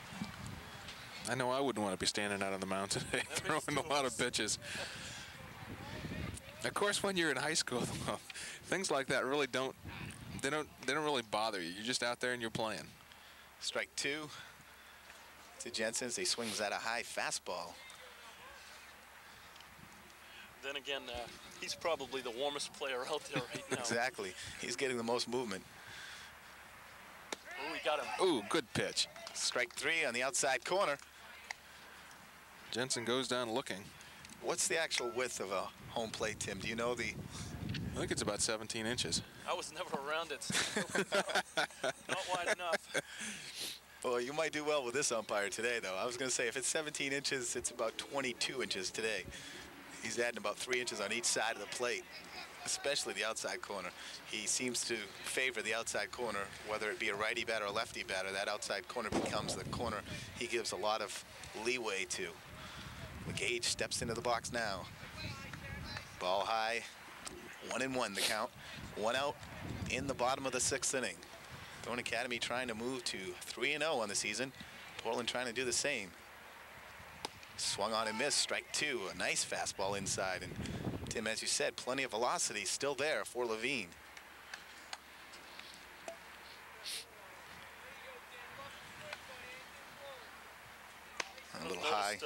Speaker 2: I know I wouldn't want to be standing out on the mound today throwing a lot of pitches. Of course, when you're in high school, things like that really don't really bother you. You're just out there and you're playing.
Speaker 1: Strike 2 to Jensen as he swings at a high fastball.
Speaker 3: Then again, he's probably the warmest player out there right now.
Speaker 1: Exactly. He's getting the most movement.
Speaker 3: Oh, he got him.
Speaker 2: Ooh, good pitch.
Speaker 1: Strike 3 on the outside corner.
Speaker 2: Jensen goes down looking.
Speaker 1: What's the actual width of a home plate, Tim? Do you know the...
Speaker 2: I think it's about 17 inches.
Speaker 3: I was never around it. Not wide enough.
Speaker 1: Well, you might do well with this umpire today, though. I was going to say, if it's 17 inches, it's about 22 inches today. He's adding about 3 inches on each side of the plate, especially the outside corner. He seems to favor the outside corner, whether it be a righty batter or a lefty batter. That outside corner becomes the corner he gives a lot of leeway to. LeGage steps into the box now. Ball high, 1-1 the count. 1 out in the bottom of the 6th inning. Thorne Academy trying to move to 3-0 on the season. Portland trying to do the same. Swung on and missed, strike 2. A nice fastball inside. And Tim, as you said, plenty of velocity still there for Levine. A little high.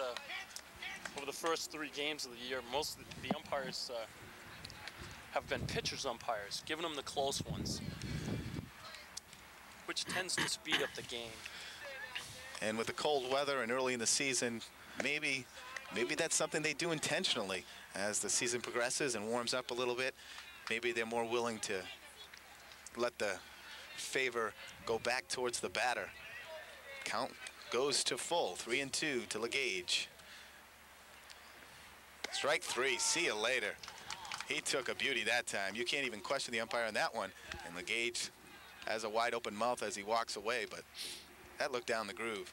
Speaker 3: Over the first 3 games of the year, most of the umpires have been pitchers umpires, giving them the close ones, which tends to speed up the game.
Speaker 1: And with the cold weather and early in the season, maybe that's something they do intentionally. As the season progresses and warms up a little bit, maybe they're more willing to let the favor go back towards the batter. Count goes to full, 3-2 to LeGage. Strike 3, see you later. He took a beauty that time. You can't even question the umpire on that one. And LeGage has a wide open mouth as he walks away, but that looked down the groove.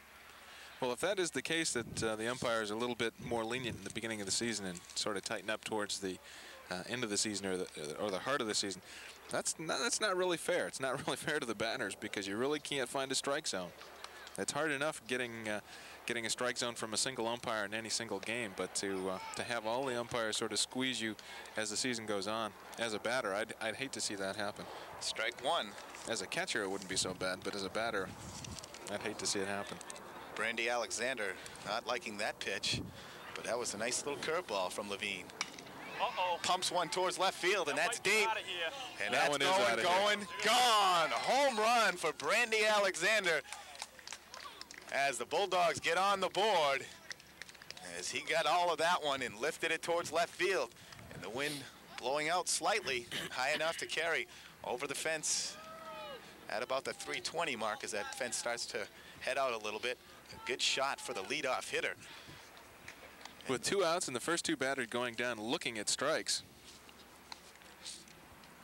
Speaker 2: Well, if that is the case, that the umpire is a little bit more lenient in the beginning of the season and sort of tighten up towards the end of the season or the heart of the season, that's not really fair. It's not really fair to the batters because you really can't find a strike zone. It's hard enough getting a strike zone from a single umpire in any single game, but to have all the umpires sort of squeeze you as the season goes on, as a batter, I'd hate to see that happen.
Speaker 1: Strike 1.
Speaker 2: As a catcher, it wouldn't be so bad, but as a batter, I'd hate to see it happen.
Speaker 1: Brandy Alexander not liking that pitch, but that was a nice little curveball from Levine. Pumps one towards left field, and that's deep. And that's going, gone. Home run for Brandy Alexander as the Bulldogs get on the board, as he got all of that one and lifted it towards left field. And the wind blowing out slightly, high enough to carry over the fence at about the 320 mark as that fence starts to head out a little bit. A good shot for the leadoff hitter.
Speaker 2: With 2 outs and the first 2 batters going down looking at strikes.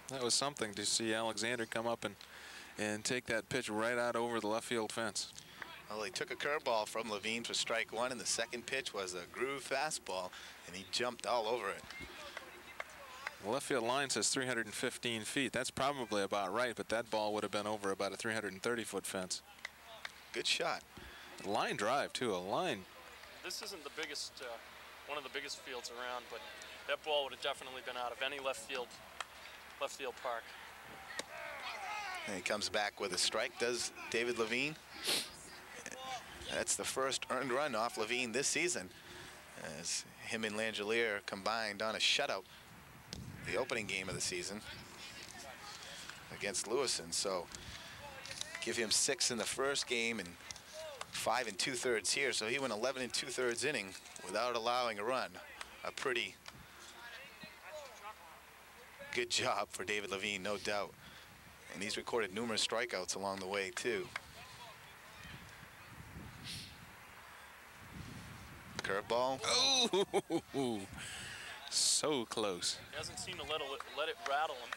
Speaker 2: That was something to see Alexander come up and take that pitch right out over the left field fence.
Speaker 1: Well, he took a curveball from Levine for strike 1, and the second pitch was a groove fastball, and he jumped all over it.
Speaker 2: The left field line says 315 feet. That's probably about right, but that ball would have been over about a 330-foot fence.
Speaker 1: Good shot.
Speaker 2: Line drive, too. A line.
Speaker 3: This isn't the biggest, one of the biggest fields around, but that ball would have definitely been out of any left field park.
Speaker 1: And he comes back with a strike, does David Levine. That's the first earned run off Levine this season, as him and Langelier combined on a shutout the opening game of the season against Lewiston. So give him 6 in the first game and 5 2/3 here. So he went 11 2/3 inning without allowing a run. A pretty good job for David Levine, no doubt. And he's recorded numerous strikeouts along the way, too. Curveball.
Speaker 2: Oh, so close.
Speaker 3: He hasn't seemed to let it rattle him.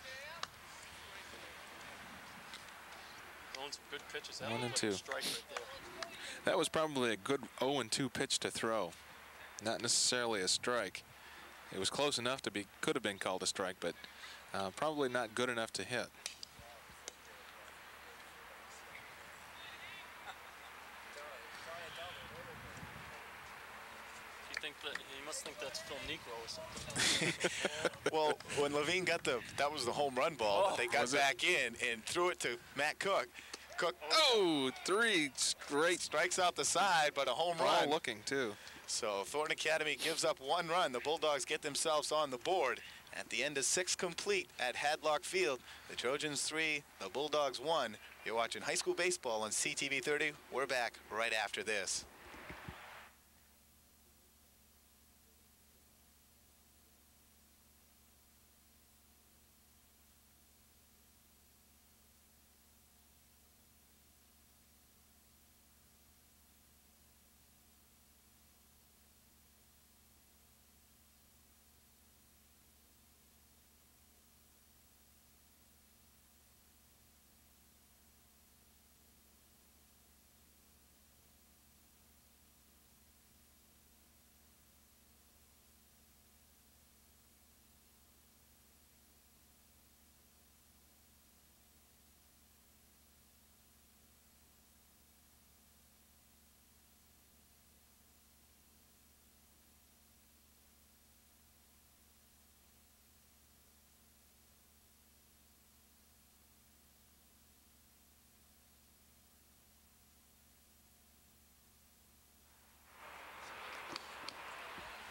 Speaker 3: Throwing some good pitches. That
Speaker 2: 1 and
Speaker 3: looked like
Speaker 2: 2.
Speaker 3: a strike right there.
Speaker 2: That was probably a good 0-2 pitch to throw. Not necessarily a strike. It was close enough to be, could have been called a strike, but probably not good enough to hit.
Speaker 3: He must think that's Phil Negro or something.
Speaker 1: Well, when Levine got that was the home run ball, but they got back in and threw it to Matt Cook. Cook,
Speaker 2: oh, 3 straight.
Speaker 1: Strikes out the side, but a home
Speaker 2: All
Speaker 1: run.
Speaker 2: looking, too.
Speaker 1: So Thornton Academy gives up 1 run. The Bulldogs get themselves on the board. At the end of 6 complete at Hadlock Field, the Trojans 3, the Bulldogs 1. You're watching high school baseball on CTV 30. We're back right after this.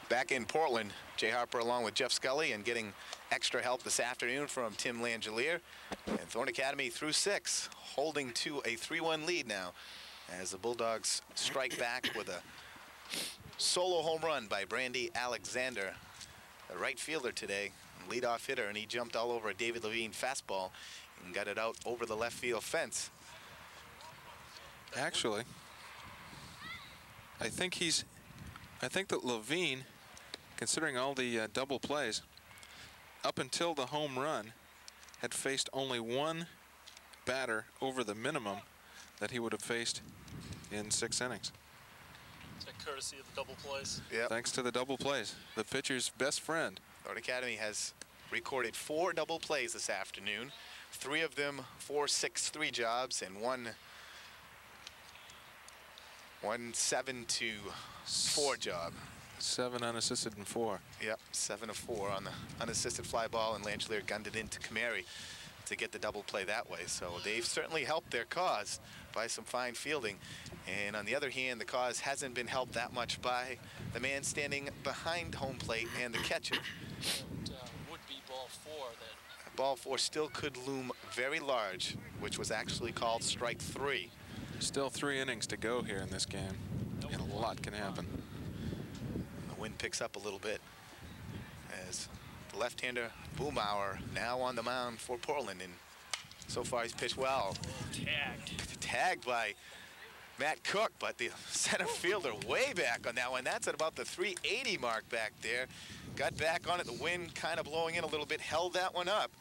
Speaker 1: Back in Portland, Jay Harper along with Jeff Scully and getting extra help this afternoon from Tim Langelier. And Thornton Academy through 6, holding to a 3-1 lead now as the Bulldogs strike back with a solo home run by Brandy Alexander, the right fielder today, leadoff hitter, and he jumped all over a David Levine fastball and got it out over the left field fence.
Speaker 2: Actually, I think that Levine, considering all the double plays, up until the home run, had faced only 1 batter over the minimum that he would have faced in 6 innings.
Speaker 3: Is that courtesy of the double plays?
Speaker 1: Yep.
Speaker 2: Thanks to the double plays, the pitcher's best friend.
Speaker 1: Thornton Academy has recorded 4 double plays this afternoon, 3 of them 4-6-3 jobs, and one 7-4 job.
Speaker 2: 7 unassisted and 4.
Speaker 1: Yep, 7 of 4 on the unassisted fly ball, and Langelier gunned it into Kamari to get the double play that way. So they've certainly helped their cause by some fine fielding. And on the other hand, the cause hasn't been helped that much by the man standing behind home plate and the catcher.
Speaker 3: And would-be ball 4 that
Speaker 1: Ball 4 still could loom very large, which was actually called strike 3.
Speaker 2: Still 3 innings to go here in this game, and a lot can happen.
Speaker 1: The wind picks up a little bit as the left-hander Boomauer now on the mound for Portland, and so far he's pitched well. Tagged by Matt Cook, but the center fielder way back on that one. That's at about the 380 mark back there. Got back on it, the wind kind of blowing in a little bit, held that one up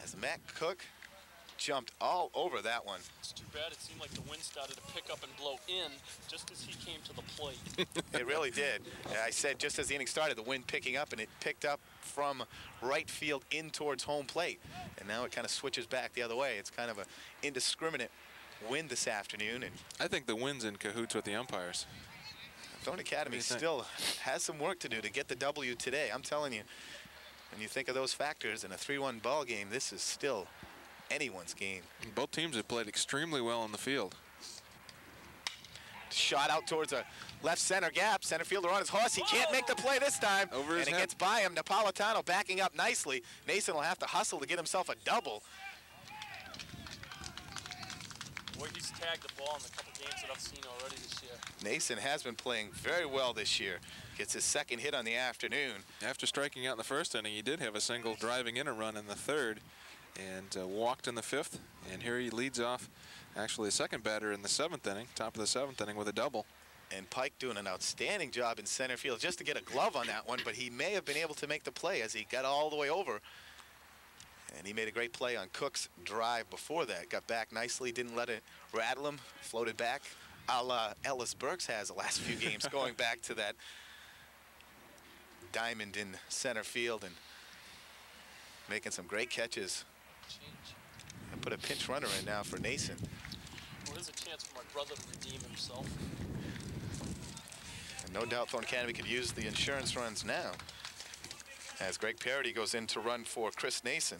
Speaker 1: as Matt Cook jumped all over that one.
Speaker 3: It's too bad it seemed like the wind started to pick up and blow in just as he came to the plate.
Speaker 1: It really did. I said just as the inning started, the wind picking up, and it picked up from right field in towards home plate. And now it kind of switches back the other way. It's kind of an indiscriminate wind this afternoon. And
Speaker 2: I think the wind's in cahoots with the umpires.
Speaker 1: Thornton Academy still has some work to do to get the W today. I'm telling you, when you think of those factors in a 3-1 ball game, this is still anyone's game.
Speaker 2: Both teams have played extremely well in the field.
Speaker 1: Shot out towards a left center gap. Center fielder on his horse. He can't make the play this time.
Speaker 2: Over his
Speaker 1: and it
Speaker 2: head.
Speaker 1: gets by him. Napolitano backing up nicely. Nason will have to hustle to get himself a double.
Speaker 3: Boy, he's tagged the ball in the couple games that I've seen already this year.
Speaker 1: Nason has been playing very well this year. Gets his 2nd hit on the afternoon.
Speaker 2: After striking out in the 1st inning, he did have a single driving in a run in the 3rd and walked in the 5th. And here he leads off actually the 2nd batter in the 7th inning, top of the 7th inning with a double.
Speaker 1: And Pike doing an outstanding job in center field just to get a glove on that one, but he may have been able to make the play as he got all the way over. And he made a great play on Cook's drive before that. Got back nicely, didn't let it rattle him, floated back, a la Ellis Burks has the last few games, going back to that diamond in center field and making some great catches. And put a pinch runner in now for Nason.
Speaker 3: Well, there's a chance for my brother to redeem himself.
Speaker 1: And no doubt Thorne Academy could use the insurance runs now, as Greg Parody goes in to run for Chris Nason.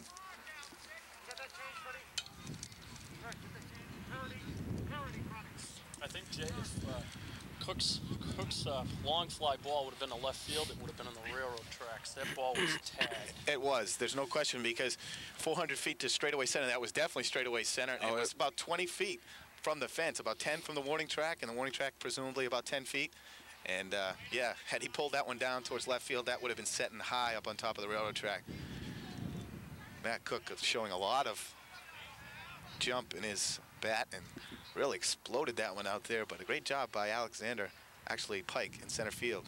Speaker 3: I think, Jay, if Cook's long fly ball would have been to left field, it would have been on the railroad tracks. That ball was tagged.
Speaker 1: It was. There's no question, because 400 feet to straightaway center, that was definitely straightaway center. And it was about 20 feet from the fence, about 10 from the warning track, and the warning track presumably about 10 feet. And, yeah, had he pulled that one down towards left field, that would have been setting high up on top of the railroad track. Matt Cook showing a lot of jump in his bat and really exploded that one out there. But a great job by Alexander, actually Pike, in center field.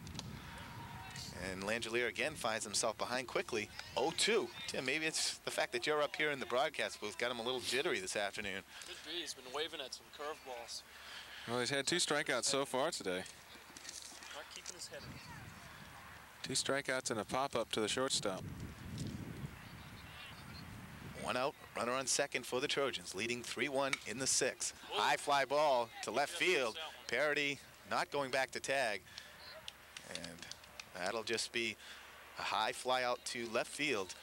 Speaker 1: And Langelier again finds himself behind quickly, 0-2. Tim, maybe it's the fact that you're up here in the broadcast booth got him a little jittery this afternoon.
Speaker 3: Could be. He's been waving at some curveballs.
Speaker 2: Well, he's had 2 strikeouts so far today.
Speaker 3: Not keeping his head in.
Speaker 2: 2 strikeouts and a pop-up to the shortstop.
Speaker 1: 1 out, runner on second for the Trojans, leading 3-1 in the 6th. High fly ball to left field. Parody not going back to tag. And that'll just be a high fly out to left field.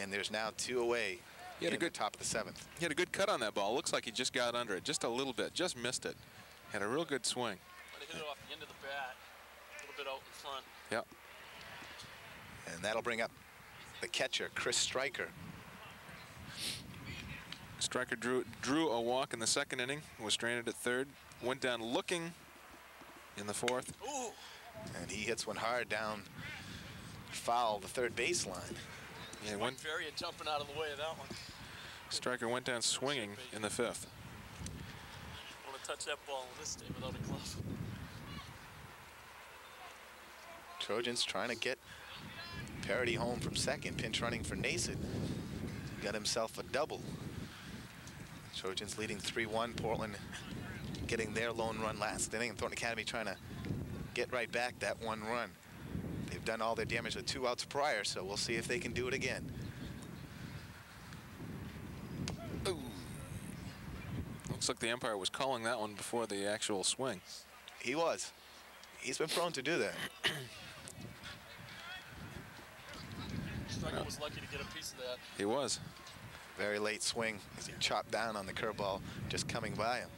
Speaker 1: And there's now 2 away in the top of the 7th.
Speaker 2: He had a good cut on that ball. Looks like he just got under it just a little bit, just missed it. Had a real good swing.
Speaker 3: Might have hit it off the end of the bat, a little bit out in front.
Speaker 2: Yep.
Speaker 1: And that'll bring up the catcher, Chris Stryker.
Speaker 2: Stryker drew a walk in the 2nd inning, was stranded at 3rd, went down looking in the 4th.
Speaker 3: Ooh.
Speaker 1: And he hits one hard down foul the 3rd baseline.
Speaker 2: Yeah,
Speaker 3: Mike Ferrier jumping out of the way of that one.
Speaker 2: Stryker went down swinging in the 5th.
Speaker 3: I want to touch that ball on this day without a glove.
Speaker 1: Trojans trying to get Parody home from second, pinch running for Nason. Got himself a double. Trojans leading 3-1. Portland getting their lone run last inning, and Thornton Academy trying to get right back that 1 run. They've done all their damage with 2 outs prior, so we'll see if they can do it again.
Speaker 2: Ooh. Looks like the umpire was calling that one before the actual swing.
Speaker 1: He was. He's been prone to do that.
Speaker 3: Stryker was lucky to get a piece of that.
Speaker 2: He was.
Speaker 1: Very late swing as he chopped down on the curveball just coming by him.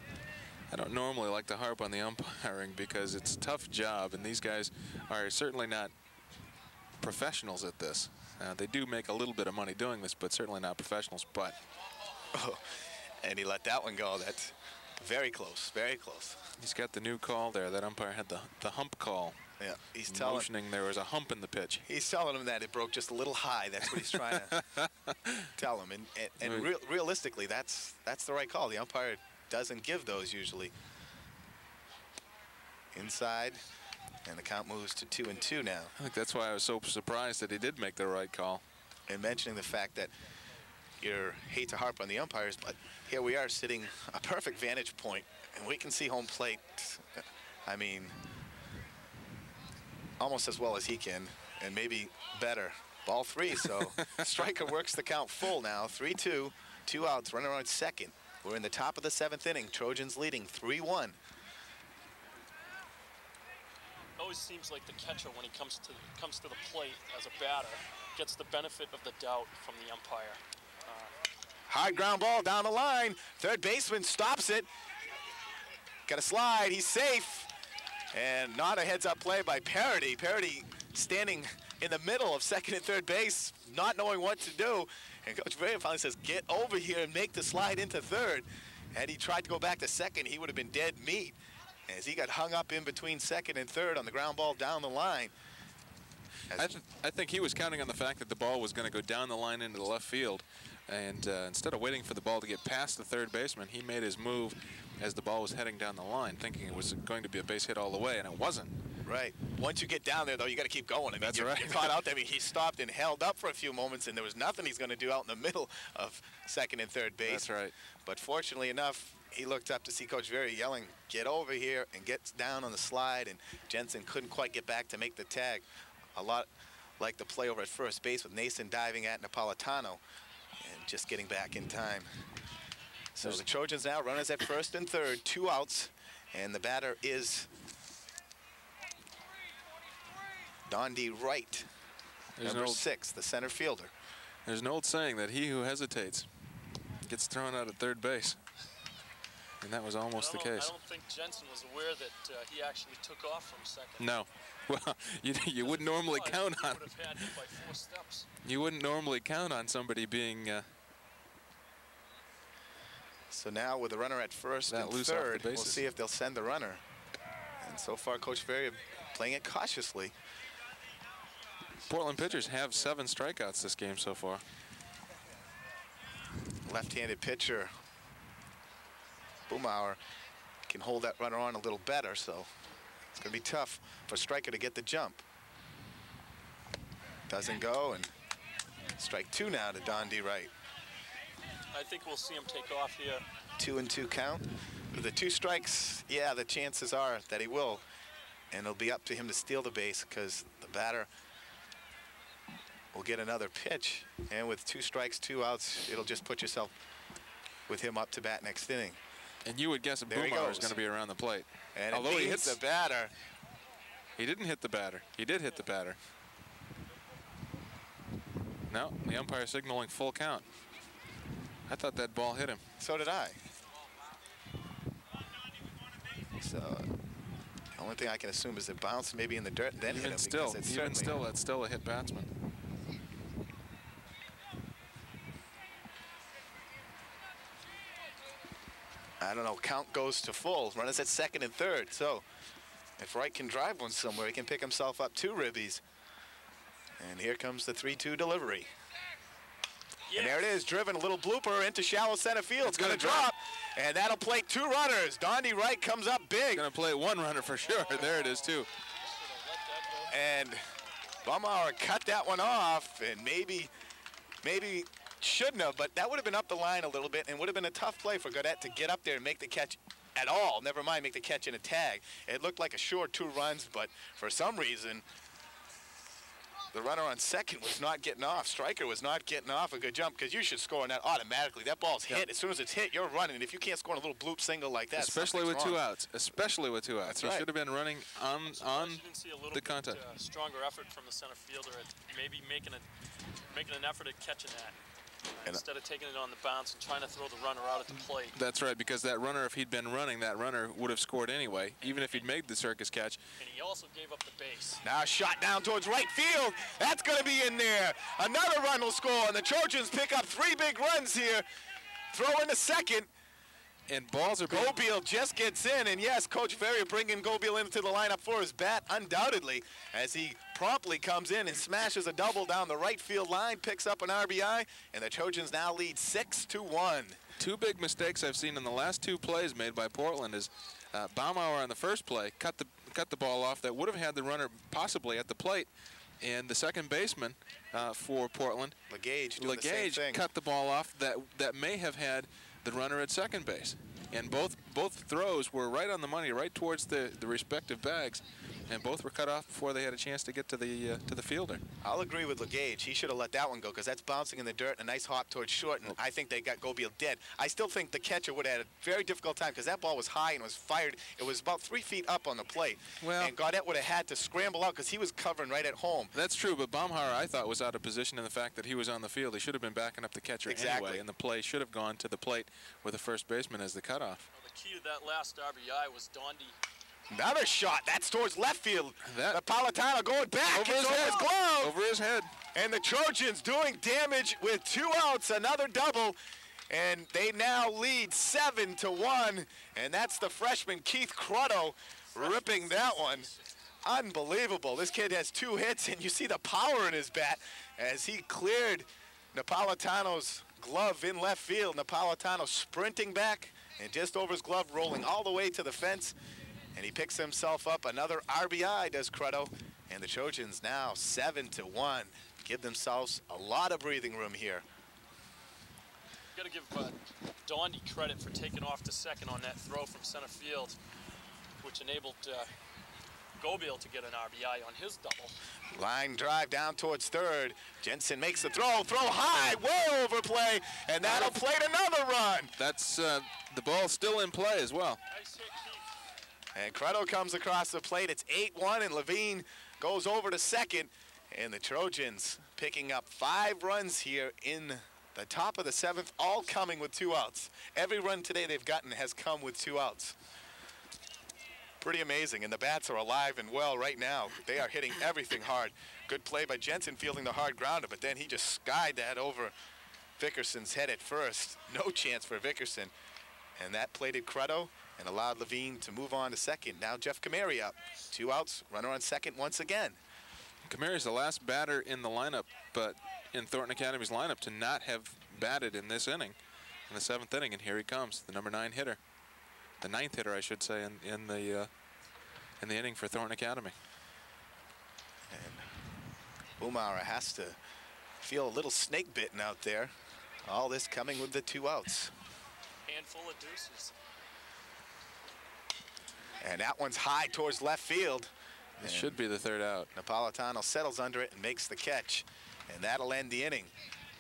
Speaker 2: I don't normally like to harp on the umpiring because it's a tough job, and these guys are certainly not professionals at this. They do make a little bit of money doing this, but certainly not professionals. But
Speaker 1: and he let that one go. That's very close, very close.
Speaker 2: He's got the new call there. That umpire had the hump call.
Speaker 1: Yeah, he's
Speaker 2: motioning there was a hump in the pitch.
Speaker 1: He's telling him that it broke just a little high. That's what he's trying to tell him. And realistically, that's the right call. The umpire doesn't give those usually. Inside, and the count moves to 2-2 now.
Speaker 2: I think that's why I was so surprised that he did make the right call.
Speaker 1: And mentioning the fact that you hate to harp on the umpires, but here we are sitting a perfect vantage point, and we can see home plate. I mean, almost as well as he can, and maybe better. Ball 3, so Stryker works the count full now. 3-2, 2 outs, runner on second. We're in the top of the 7th inning. Trojans leading 3-1.
Speaker 3: Always seems like the catcher, when he comes to the plate as a batter, gets the benefit of the doubt from the umpire.
Speaker 1: High ground ball down the line. Third baseman stops it. Got a slide. He's safe. And not a heads-up play by Parody. Parody standing in the middle of second and third base, not knowing what to do. And Coach Varian finally says, get over here and make the slide into third. Had he tried to go back to second, he would have been dead meat, as he got hung up in between second and third on the ground ball down the line.
Speaker 2: I think he was counting on the fact that the ball was going to go down the line into the left field. And instead of waiting for the ball to get past the third baseman, he made his move as the ball was heading down the line, thinking it was going to be a base hit all the way, and it wasn't.
Speaker 1: Right. Once you get down there, though, you got to keep going. I mean,
Speaker 2: That's
Speaker 1: you're
Speaker 2: right.
Speaker 1: caught out there. I mean, he stopped and held up for a few moments, and there was nothing he's going to do out in the middle of second and third base.
Speaker 2: That's right.
Speaker 1: But fortunately enough, he looked up to see Coach Very yelling, "Get over here," and gets down on the slide, and Jensen couldn't quite get back to make the tag. A lot like the play over at first base with Nason diving at Napolitano and just getting back in time. So the Trojans now runners at first and third, 2 outs, and the batter is Dondi Wright, number 6, the center fielder.
Speaker 2: There's an old saying that he who hesitates gets thrown out at third base. And that was almost the case.
Speaker 3: I don't think Jensen was aware that he actually took off from second.
Speaker 2: No. Well, you wouldn't normally count on.
Speaker 3: Would have had him by 4 steps.
Speaker 2: You wouldn't normally count on somebody being
Speaker 1: So now with the runner at first
Speaker 2: that
Speaker 1: and
Speaker 2: loose off the
Speaker 1: third, we'll
Speaker 2: bases.
Speaker 1: see if they'll send the runner. And so far, Coach Ferry playing it cautiously.
Speaker 2: Portland pitchers have 7 strikeouts this game so far.
Speaker 1: Left-handed pitcher Boomauer can hold that runner on a little better, so it's going to be tough for Stryker to get the jump. Doesn't go, and strike 2 now to Dondi Wright.
Speaker 3: I think we'll see him take off here.
Speaker 1: 2-2 count. With the 2 strikes, yeah, the chances are that he will, and it'll be up to him to steal the base because the batter will get another pitch, and with 2 strikes, 2 outs, it'll just put yourself with him up to bat next inning.
Speaker 2: And you would guess that
Speaker 1: There he
Speaker 2: Boomauer is
Speaker 1: goes.
Speaker 2: going to be around the plate.
Speaker 1: And
Speaker 2: although he hits
Speaker 1: the batter.
Speaker 2: He didn't hit the batter. He did hit the batter. No, the umpire signaling full count. I thought that ball hit him.
Speaker 1: So did I. So the only thing I can assume is it bounced maybe in the dirt and then hit him.
Speaker 2: Still,
Speaker 1: because it's
Speaker 2: even
Speaker 1: certainly-
Speaker 2: still, that's still a hit batsman.
Speaker 1: I don't know, count goes to full. Runners at second and third. So if Wright can drive one somewhere, he can pick himself up 2 ribbies. And here comes the 3-2 delivery. And there it is, driven a little blooper into shallow center field. It's going to drop, and that'll play 2 runners. Dondi Wright comes up big.
Speaker 2: Going to play 1 runner for sure. There it is, too.
Speaker 1: And Baumauer cut that one off, and maybe shouldn't have, but that would have been up the line a little bit and would have been a tough play for Gaudette to get up there and make the catch at all. Never mind make the catch in a tag. It looked like a short 2 runs, but for some reason, the runner on second was not getting off. Stryker was not getting off a good jump because you should score on that automatically. That ball's hit. As soon as it's hit, you're running. And if you can't score on a little bloop single like that,
Speaker 2: especially with
Speaker 1: something's
Speaker 2: 2
Speaker 1: wrong.
Speaker 2: outs. Especially with 2 outs.
Speaker 1: That's
Speaker 2: He
Speaker 1: right.
Speaker 2: should have been running on
Speaker 3: You didn't see a little
Speaker 2: the
Speaker 3: bit,
Speaker 2: contact.
Speaker 3: Stronger effort from the center fielder at maybe making an effort at catching that. Instead of taking it on the bounce and trying to throw the runner out at the plate.
Speaker 2: That's right, because that runner, if he'd been running, that runner would have scored anyway, even if he'd made the circus catch.
Speaker 3: And he also gave up the base.
Speaker 1: Now a shot down towards right field. That's going to be in there. Another run will score, and the Trojans pick up 3 big runs here. Throw in the second.
Speaker 2: And balls are being...
Speaker 1: Gobiel just gets in, and yes, Coach Ferry bringing Gobiel into the lineup for his bat, undoubtedly, as he promptly comes in and smashes a double down the right field line, picks up an RBI, and the Trojans now lead 6-1.
Speaker 2: 2 big mistakes I've seen in the last 2 plays made by Portland is Baumauer on the first play cut the ball off that would have had the runner possibly at the plate, and the second baseman for Portland,
Speaker 1: LeGage doing the same thing.
Speaker 2: cut the ball off that may have had the runner at second base. And both throws were right on the money, right towards the respective bags, and both were cut off before they had a chance to get to the fielder.
Speaker 1: I'll agree with LeGage. He should have let that one go because that's bouncing in the dirt, a nice hop towards short, and I think they got Gobiel dead. I still think the catcher would have had a very difficult time because that ball was high and was fired. It was about 3 feet up on the plate.
Speaker 2: Well,
Speaker 1: and Gaudette would have had to scramble out because he was covering right at home.
Speaker 2: That's true, but Baumauer, I thought, was out of position in the fact that he was on the field. He should have been backing up the catcher anyway, and the play should have gone to the plate with the first baseman as the cutoff.
Speaker 3: Well, the key to that last RBI was Dondi.
Speaker 1: Another shot. That's towards left field.
Speaker 2: That
Speaker 1: Napolitano going back.
Speaker 2: over
Speaker 1: It's
Speaker 2: his head.
Speaker 1: his glove.
Speaker 2: Over his head.
Speaker 1: And the Trojans doing damage with 2 outs. Another double. And they now lead 7-1. And that's the freshman Keith Crotto ripping that one. Unbelievable. This kid has 2 hits, and you see the power in his bat as he cleared Napolitano's glove in left field. Napolitano sprinting back and just over his glove, rolling all the way to the fence. and he picks himself up another RBI, does Crutto. And the Trojans now 7-1. Give themselves a lot of breathing room here.
Speaker 3: Got to give Dondi credit for taking off to second on that throw from center field, which enabled Gobiel to get an RBI on his double.
Speaker 1: Line drive down towards third. Jensen makes the throw high, way over play, and that'll plate another run.
Speaker 2: That's the ball still in play as well.
Speaker 3: Nice hit, Keith.
Speaker 1: And Crutto comes across the plate. It's 8-1, and Levine goes over to second. And the Trojans picking up 5 runs here in the top of the 7th, all coming with 2 outs. Every run today they've gotten has come with 2 outs. Pretty amazing, and the bats are alive and well right now. They are hitting everything hard. Good play by Jensen fielding the hard grounder, but then he just skied that over Vickerson's head at first. No chance for Vickerson. And that plated Crutto and allowed Levine to move on to second. Now Jeff Kamari up. 2 outs, runner on second once again.
Speaker 2: Kamari's the last batter in the lineup, but in Thornton Academy's lineup to not have batted in this inning, in the 7th inning, and here he comes, the number 9 hitter. The 9th hitter, I should say, in the inning for Thornton Academy.
Speaker 1: And Umara has to feel a little snake bitten out there. All this coming with the 2 outs.
Speaker 3: Handful of deuces.
Speaker 1: And that one's high towards left field.
Speaker 2: This should be the 3rd out.
Speaker 1: Napolitano settles under it and makes the catch, and that'll end the inning.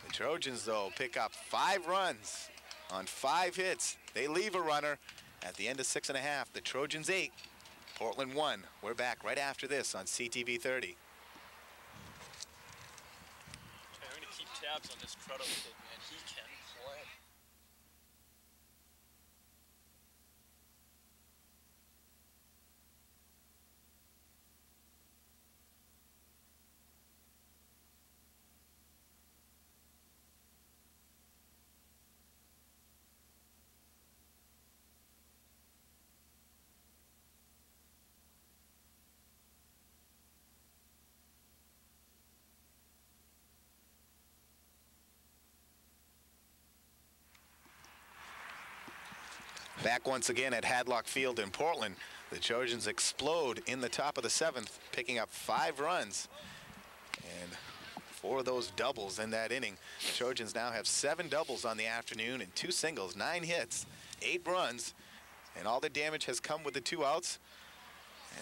Speaker 1: The Trojans, though, pick up 5 runs on 5 hits. They leave a runner at the end of 6 1/2. The Trojans 8, Portland 1. We're back right after this on CTV 30.
Speaker 3: Okay, I'm going to keep tabs on this Crutto kid, man. He can play.
Speaker 1: Back once again at Hadlock Field in Portland. The Trojans explode in the top of the 7th, picking up 5 runs. And 4 of those doubles in that inning. The Trojans now have 7 doubles on the afternoon and 2 singles, 9 hits, 8 runs. And all the damage has come with the 2 outs.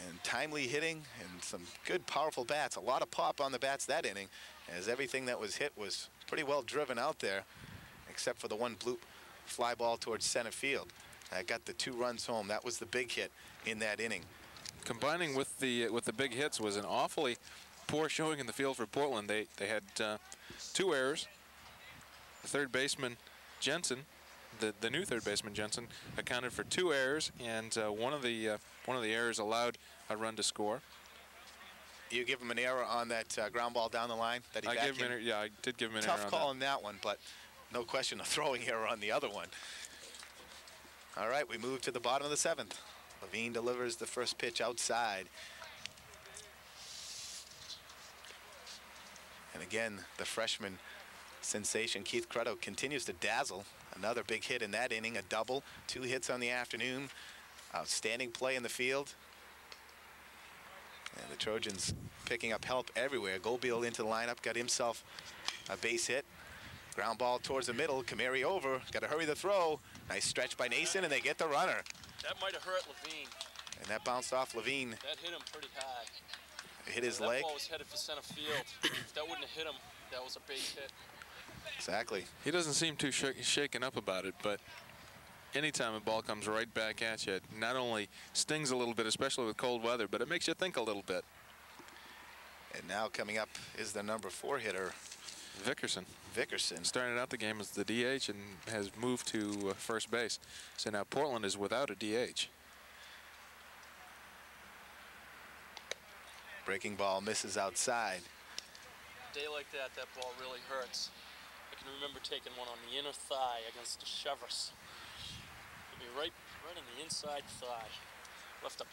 Speaker 1: And timely hitting and some good powerful bats. A lot of pop on the bats that inning, as everything that was hit was pretty well driven out there, except for the one bloop fly ball towards center field. That got the 2 runs home. That was the big hit in that inning.
Speaker 2: Combining with the big hits was an awfully poor showing in the field for Portland. They had 2 errors. The third baseman Jensen, the new third baseman Jensen, accounted for 2 errors, and one of the errors allowed a run to score.
Speaker 1: You give him an error on that ground ball down the line that he
Speaker 2: I gave him an error. Yeah, I did give him an error on that.
Speaker 1: Tough call on that one, but no question a throwing error on the other one. All right, we move to the bottom of the 7th. Levine delivers the first pitch outside. And again, the freshman sensation Keith Crutto continues to dazzle. Another big hit in that inning, a double, 2 hits on the afternoon. Outstanding play in the field. And the Trojans picking up help everywhere. Gobiel into the lineup, got himself a base hit. Ground ball towards the middle, Kamari over, got to hurry the throw. Nice stretch by Nason, and they get the runner.
Speaker 3: That might have hurt Levine.
Speaker 1: And that bounced off Levine.
Speaker 3: That hit him pretty hard.
Speaker 1: It hit his
Speaker 3: that
Speaker 1: leg.
Speaker 3: That ball was headed for center field. If that wouldn't have hit him, that was a base hit.
Speaker 1: Exactly.
Speaker 2: He doesn't seem too shaken up about it, but anytime a ball comes right back at you, it not only stings a little bit, especially with cold weather, but it makes you think a little bit.
Speaker 1: And now coming up is the number 4 hitter,
Speaker 2: Vickerson. Started out the game as the DH and has moved to first base. So now Portland is without a DH.
Speaker 1: Breaking ball misses outside.
Speaker 3: A day like that, that ball really hurts. I can remember taking one on the inner thigh against the Chevrolet. Hit me right on the inside thigh. Left a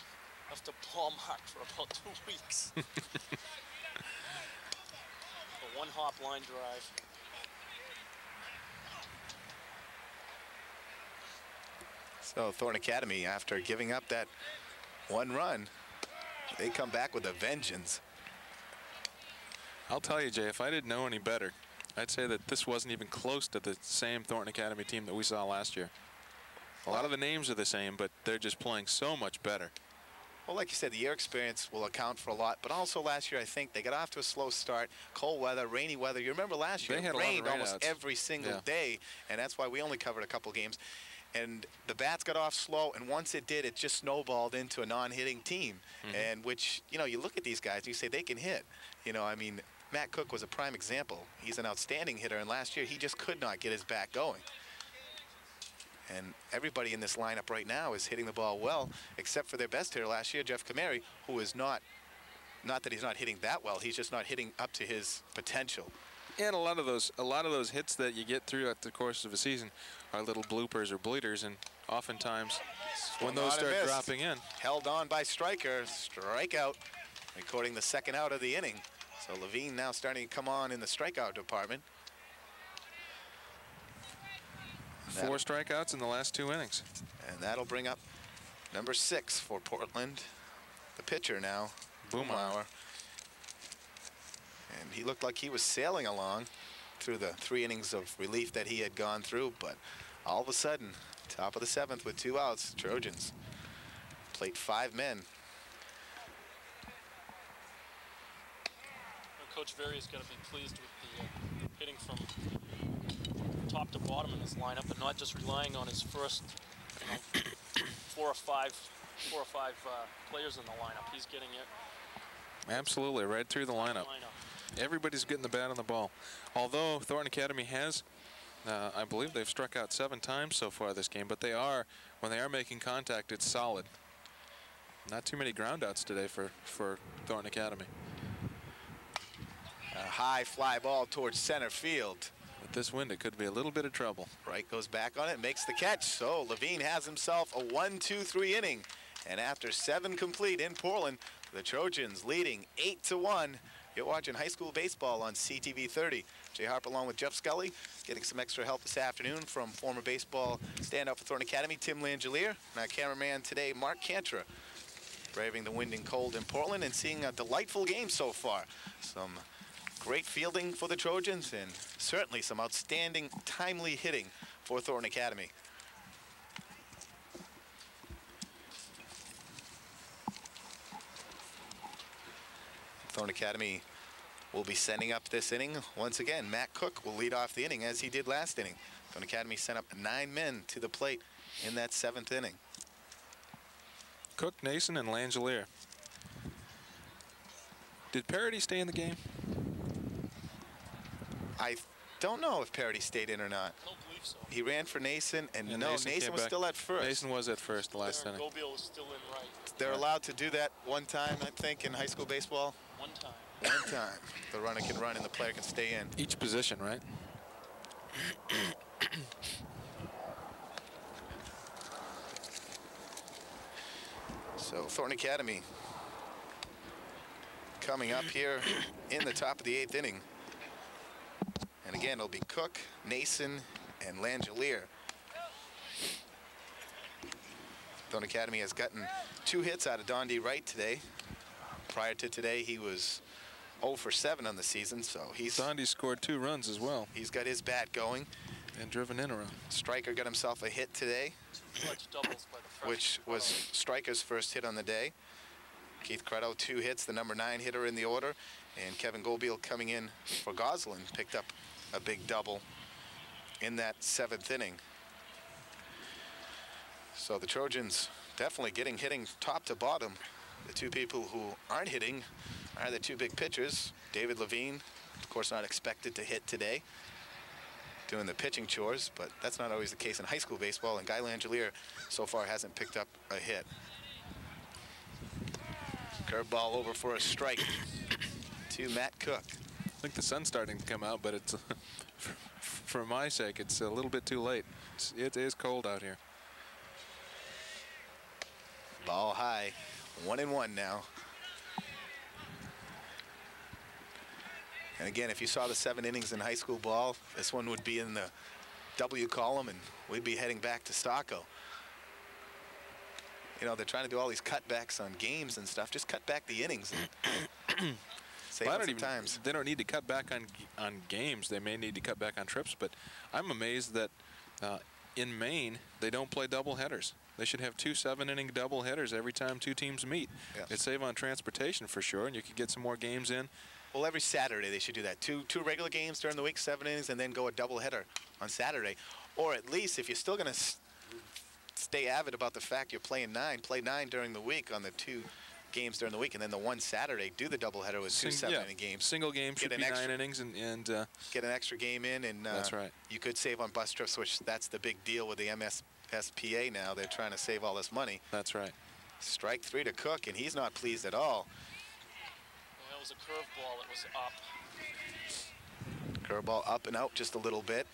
Speaker 3: ball mark for about 2 weeks. A 1-hop line drive.
Speaker 1: So Thornton Academy, after giving up that 1 run. They come back with a vengeance.
Speaker 2: I'll tell you, Jay, if I didn't know any better, I'd say that this wasn't even close to the same Thornton Academy team that we saw last year. A lot of the names are the same, but they're just playing so much better.
Speaker 1: Well, like you said, the year experience will account for a lot, but also last year I think they got off to a slow start. Cold weather, rainy weather. You remember last year
Speaker 2: They had
Speaker 1: it
Speaker 2: a lot of
Speaker 1: rained almost
Speaker 2: rainouts.
Speaker 1: every single
Speaker 2: Yeah.
Speaker 1: day, and that's why we only covered a couple games. And the bats got off slow, and once it did, it just snowballed into a non-hitting team. And which, you know, you look at these guys, you say they can hit. You know, I mean, Matt Cook was a prime example. He's an outstanding hitter, and last year he just could not get his bat going. And everybody in this lineup right now is hitting the ball well, except for their best hitter last year, Jeff Kamari, who is not that he's not hitting that well, he's just not hitting up to his potential.
Speaker 2: And a lot of those hits that you get throughout the course of a season are little bloopers or bleeders, and oftentimes when those
Speaker 1: Swung on and
Speaker 2: start
Speaker 1: missed.
Speaker 2: dropping in,
Speaker 1: Held on by Stryker, strikeout, recording the second out of the inning. So Levine now starting to come on in the strikeout department.
Speaker 2: 4 strikeouts in the last 2 innings.
Speaker 1: And that'll bring up number 6 for Portland. The pitcher now, Boomhauer. And he looked like he was sailing along through the 3 innings of relief that he had gone through, but all of a sudden, top of the 7th with 2 outs, Trojans played 5 men.
Speaker 3: Coach Verria's got to be pleased with the hitting from top to bottom in this lineup, and not just relying on his first, you know, four or five players in the lineup. He's getting it.
Speaker 2: Absolutely, right through the lineup. Everybody's getting the bat on the ball. Although Thornton Academy has, I believe they've struck out 7 times so far this game, but when they are making contact, it's solid. Not too many ground outs today for Thornton Academy.
Speaker 1: A high fly ball towards center field.
Speaker 2: With this wind, it could be a little bit of trouble.
Speaker 1: Wright goes back on it, makes the catch. So Levine has himself a 1-2-3 inning. And after 7 complete in Portland, the Trojans leading 8-1. You're watching high school baseball on CTV 30. Jay Harper along with Jeff Scully, getting some extra help this afternoon from former baseball standout for Thornton Academy, Tim Langelier, and our cameraman today, Mark Cantra, braving the wind and cold in Portland and seeing a delightful game so far. Some great fielding for the Trojans and certainly some outstanding timely hitting for Thornton Academy. Thornton Academy will be sending up this inning. Once again, Matt Cook will lead off the inning as he did last inning. Thornton Academy sent up 9 men to the plate in that 7th inning.
Speaker 2: Cook, Nason, and Langelier. Did Parody stay in the game?
Speaker 1: I don't know if Parody stayed in or not.
Speaker 3: I don't believe so.
Speaker 1: He ran for Nason, and no,
Speaker 2: Nason
Speaker 1: Nason
Speaker 2: came
Speaker 1: was
Speaker 2: back.
Speaker 1: still at first.
Speaker 2: Nason was at first the last inning.
Speaker 3: Gobiel was still in right.
Speaker 1: They're allowed to do that one time, I think, in high school baseball.
Speaker 3: One time.
Speaker 1: One time. The runner can run and the player can stay in.
Speaker 2: Each position, right?
Speaker 1: So Thornton Academy coming up here in the top of the 8th inning. And again, it'll be Cook, Nason, and Langelier. Thornton Academy has gotten 2 hits out of Dondi Wright today. Prior to today, he was 0 for 7 on the season, so
Speaker 2: Dondi scored 2 runs as well.
Speaker 1: He's got his bat going.
Speaker 2: And driven in a run.
Speaker 1: Stryker got himself a hit today,
Speaker 3: 2 clutch doubles by the freshman.
Speaker 1: which was Stryker's first hit on the day. Keith Credo 2 hits, the number 9 hitter in the order, and Kevin Gobiel coming in for Goslin picked up a big double in that 7th inning. So the Trojans definitely hitting top to bottom. The 2 people who aren't hitting are the 2 big pitchers. David Levine, of course, not expected to hit today, doing the pitching chores, but that's not always the case in high school baseball, and Guy Langelier so far hasn't picked up a hit. Curveball over for a strike to Matt Cook.
Speaker 2: I think the sun's starting to come out, but it's for my sake, it's a little bit too late. It is cold out here.
Speaker 1: Ball high, 1-1 now. And again, if you saw the 7 innings in high school ball, this one would be in the W column, and we'd be heading back to Stocko. You know, they're trying to do all these cutbacks on games and stuff. Just cut back the innings. And save
Speaker 2: Well,
Speaker 1: some times.
Speaker 2: they don't need to cut back on games. They may need to cut back on trips, but I'm amazed that in Maine they don't play double headers. They should have 2 7-inning double headers every time 2 teams meet.
Speaker 1: Yes.
Speaker 2: It'd save on transportation for sure, and you could get some more games in.
Speaker 1: Well, every Saturday they should do that. Two regular games during the week, 7 innings, and then go a doubleheader on Saturday. Or at least, if you're still going to stay avid about the fact you're playing 9, play 9 during the week on the 2 games during the week, and then the one Saturday, do the doubleheader with 2 7-inning games.
Speaker 2: Single game should be 9 innings, and
Speaker 1: get an extra game in, and
Speaker 2: that's right.
Speaker 1: You could save on bus trips, which that's the big deal with the MSSPA now. They're trying to save all this money.
Speaker 2: That's right.
Speaker 1: Strike 3 to Cook, and he's not pleased at all.
Speaker 3: That was a curveball that was up.
Speaker 1: Curveball up and out just a little bit.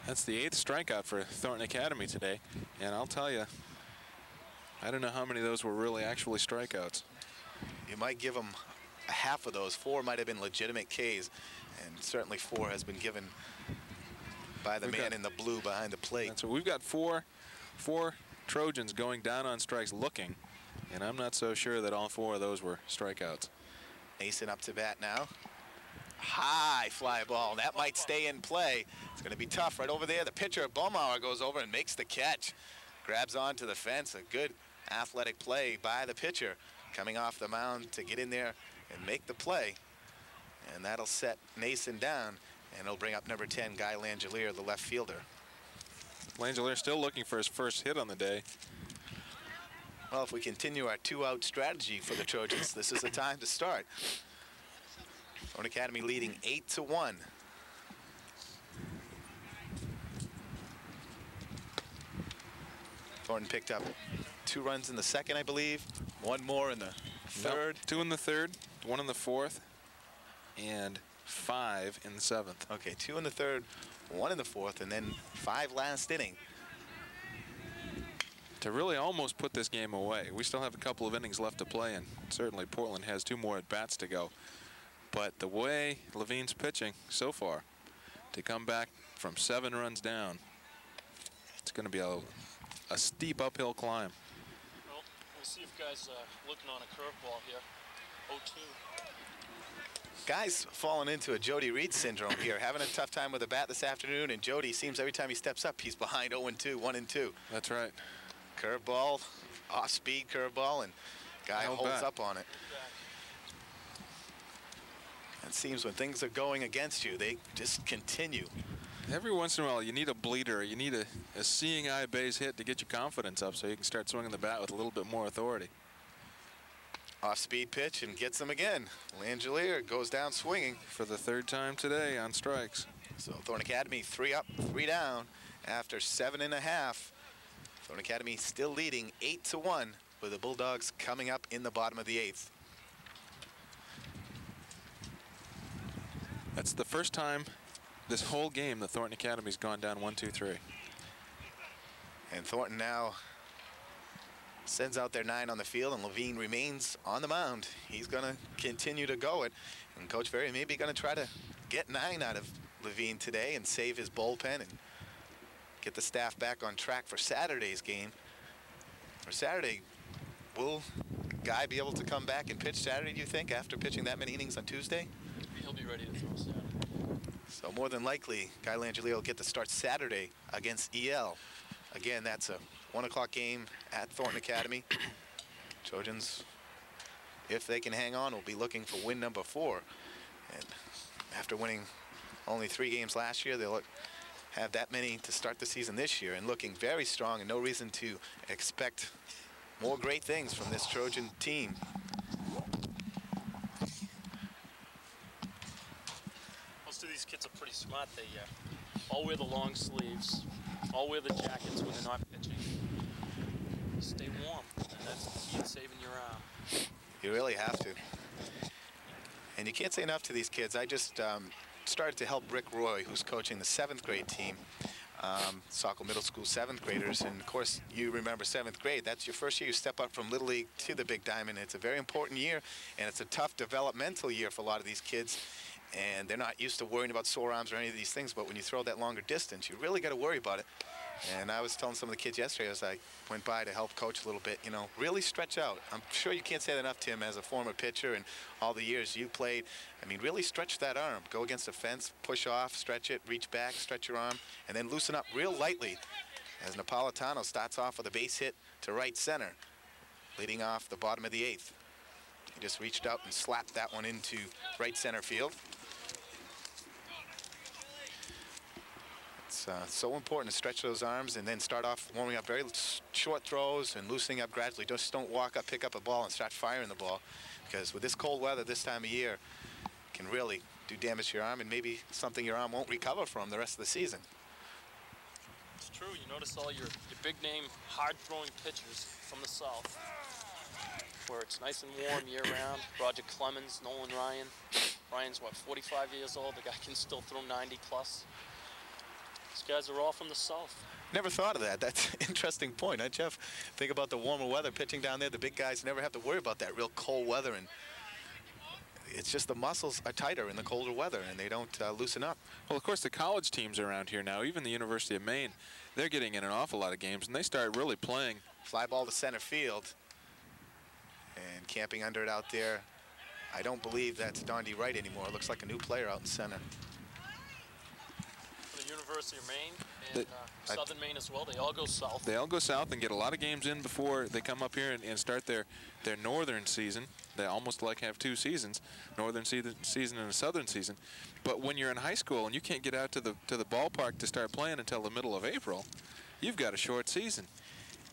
Speaker 2: That's the 8th strikeout for Thornton Academy today, and I'll tell you, I don't know how many of those were really actually strikeouts.
Speaker 1: You might give them a half of those. 4 might have been legitimate Ks, and certainly 4 has been given by the man in the blue behind the plate.
Speaker 2: That's right. We've got four Trojans going down on strikes looking, and I'm not so sure that all 4 of those were strikeouts.
Speaker 1: Nason up to bat now. High fly ball. That might stay in play. It's going to be tough right over there. The pitcher, Baumauer, goes over and makes the catch. Grabs onto the fence. A good athletic play by the pitcher coming off the mound to get in there and make the play. And that'll set Nason down, and it'll bring up number 10, Guy Langelier, the left fielder.
Speaker 2: Langelier still looking for his first hit on the day.
Speaker 1: Well, if we continue our 2-out strategy for the Trojans, this is the time to start. Thornton Academy leading 8-1. Thornton picked up 2 runs in the second, I believe. 1 more in the third.
Speaker 2: Nope. 2 in the third, 1 in the fourth, and 5 in the 7th.
Speaker 1: Okay, 2 in the third, 1 in the fourth, and then 5 last inning.
Speaker 2: To really almost put this game away. We still have a couple of innings left to play, and certainly Portland has 2 more at-bats to go. But the way Levine's pitching so far, to come back from 7 runs down, it's going to be a steep uphill climb.
Speaker 3: Well, we'll see if Guy's looking on a curveball here. 0-2.
Speaker 1: Guy's fallen into a Jody Reed syndrome here, having a tough time with the bat this afternoon, and Jody seems every time he steps up, he's behind 0-2, 1-2.
Speaker 2: That's right.
Speaker 1: Curveball, off-speed curveball, and Guy holds up on it. It seems when things are going against you, they just continue.
Speaker 2: Every once in a while, you need a bleeder. You need a seeing eye base hit to get your confidence up so you can start swinging the bat with a little bit more authority.
Speaker 1: Off-speed pitch and gets him again. Langelier goes down swinging.
Speaker 2: For the 3rd time today on strikes.
Speaker 1: So Thornton Academy 3 up, 3 down after 7 1/2. Thornton Academy still leading 8-1 with the Bulldogs coming up in the bottom of the 8th.
Speaker 2: That's the first time this whole game that Thornton Academy's gone down 1-2-3.
Speaker 1: And Thornton now sends out their 9 on the field, and Levine remains on the mound. He's going to continue to go it. And Coach Ferry may be going to try to get 9 out of Levine today and save his bullpen and get the staff back on track for Saturday's game. For Saturday, will Guy be able to come back and pitch Saturday, do you think, after pitching that many innings on Tuesday?
Speaker 3: He'll be ready to throw Saturday.
Speaker 1: So more than likely, Guy Langelier will get the start Saturday against EL. Again, that's a 1 o'clock game at Thornton Academy. Trojans, if they can hang on, will be looking for win number 4. And after winning only 3 games last year, they'll have that many to start the season this year, and looking very strong, and no reason to expect more great things from this Trojan team.
Speaker 3: Most of these kids are pretty smart. They all wear the long sleeves, all wear the jackets when they're not pitching. Stay warm, and that's the key to saving your arm.
Speaker 1: You really have to. And you can't say enough to these kids. I just started to help Rick Roy, who's coaching the 7th grade team, Saukville Middle School 7th graders. And of course, you remember 7th grade. That's your first year you step up from Little League to the Big Diamond. It's a very important year, and it's a tough developmental year for a lot of these kids. And they're not used to worrying about sore arms or any of these things, but when you throw that longer distance, you really got to worry about it. And I was telling some of the kids yesterday as I went by to help coach a little bit, you know, really stretch out. I'm sure you can't say that enough, Tim, as a former pitcher and all the years you played. I mean, really stretch that arm. Go against a fence, push off, stretch it, reach back, stretch your arm, and then loosen up real lightly as Napolitano starts off with a base hit to right center, leading off the bottom of the 8th. He just reached out and slapped that one into right center field. It's so important to stretch those arms and then start off warming up very short throws and loosening up gradually. Just don't walk up, pick up a ball, and start firing the ball, because with this cold weather this time of year, it can really do damage to your arm and maybe something your arm won't recover from the rest of the season.
Speaker 3: It's true. You notice all your big-name, hard-throwing pitchers from the South, where it's nice and warm year-round. Roger Clemens, Nolan Ryan. Ryan's, what, 45 years old? The guy can still throw 90-plus. These guys are all from the South.
Speaker 1: Never thought of that. That's an interesting point, huh, Jeff? Think about the warmer weather pitching down there. The big guys never have to worry about that real cold weather, and it's just the muscles are tighter in the colder weather, and they don't loosen up.
Speaker 2: Well, of course, the college teams around here now, even the University of Maine, they're getting in an awful lot of games, and they start really playing.
Speaker 1: Fly ball to center field, and camping under it out there. I don't believe that's Dondi Wright anymore. It looks like a new player out in center.
Speaker 3: For the University of Maine and Southern Maine as well, they all go south.
Speaker 2: They all go south and get a lot of games in before they come up here and start their northern season. They almost like have two seasons, northern season and a southern season. But when you're in high school and you can't get out to the ballpark to start playing until the middle of April, you've got a short season.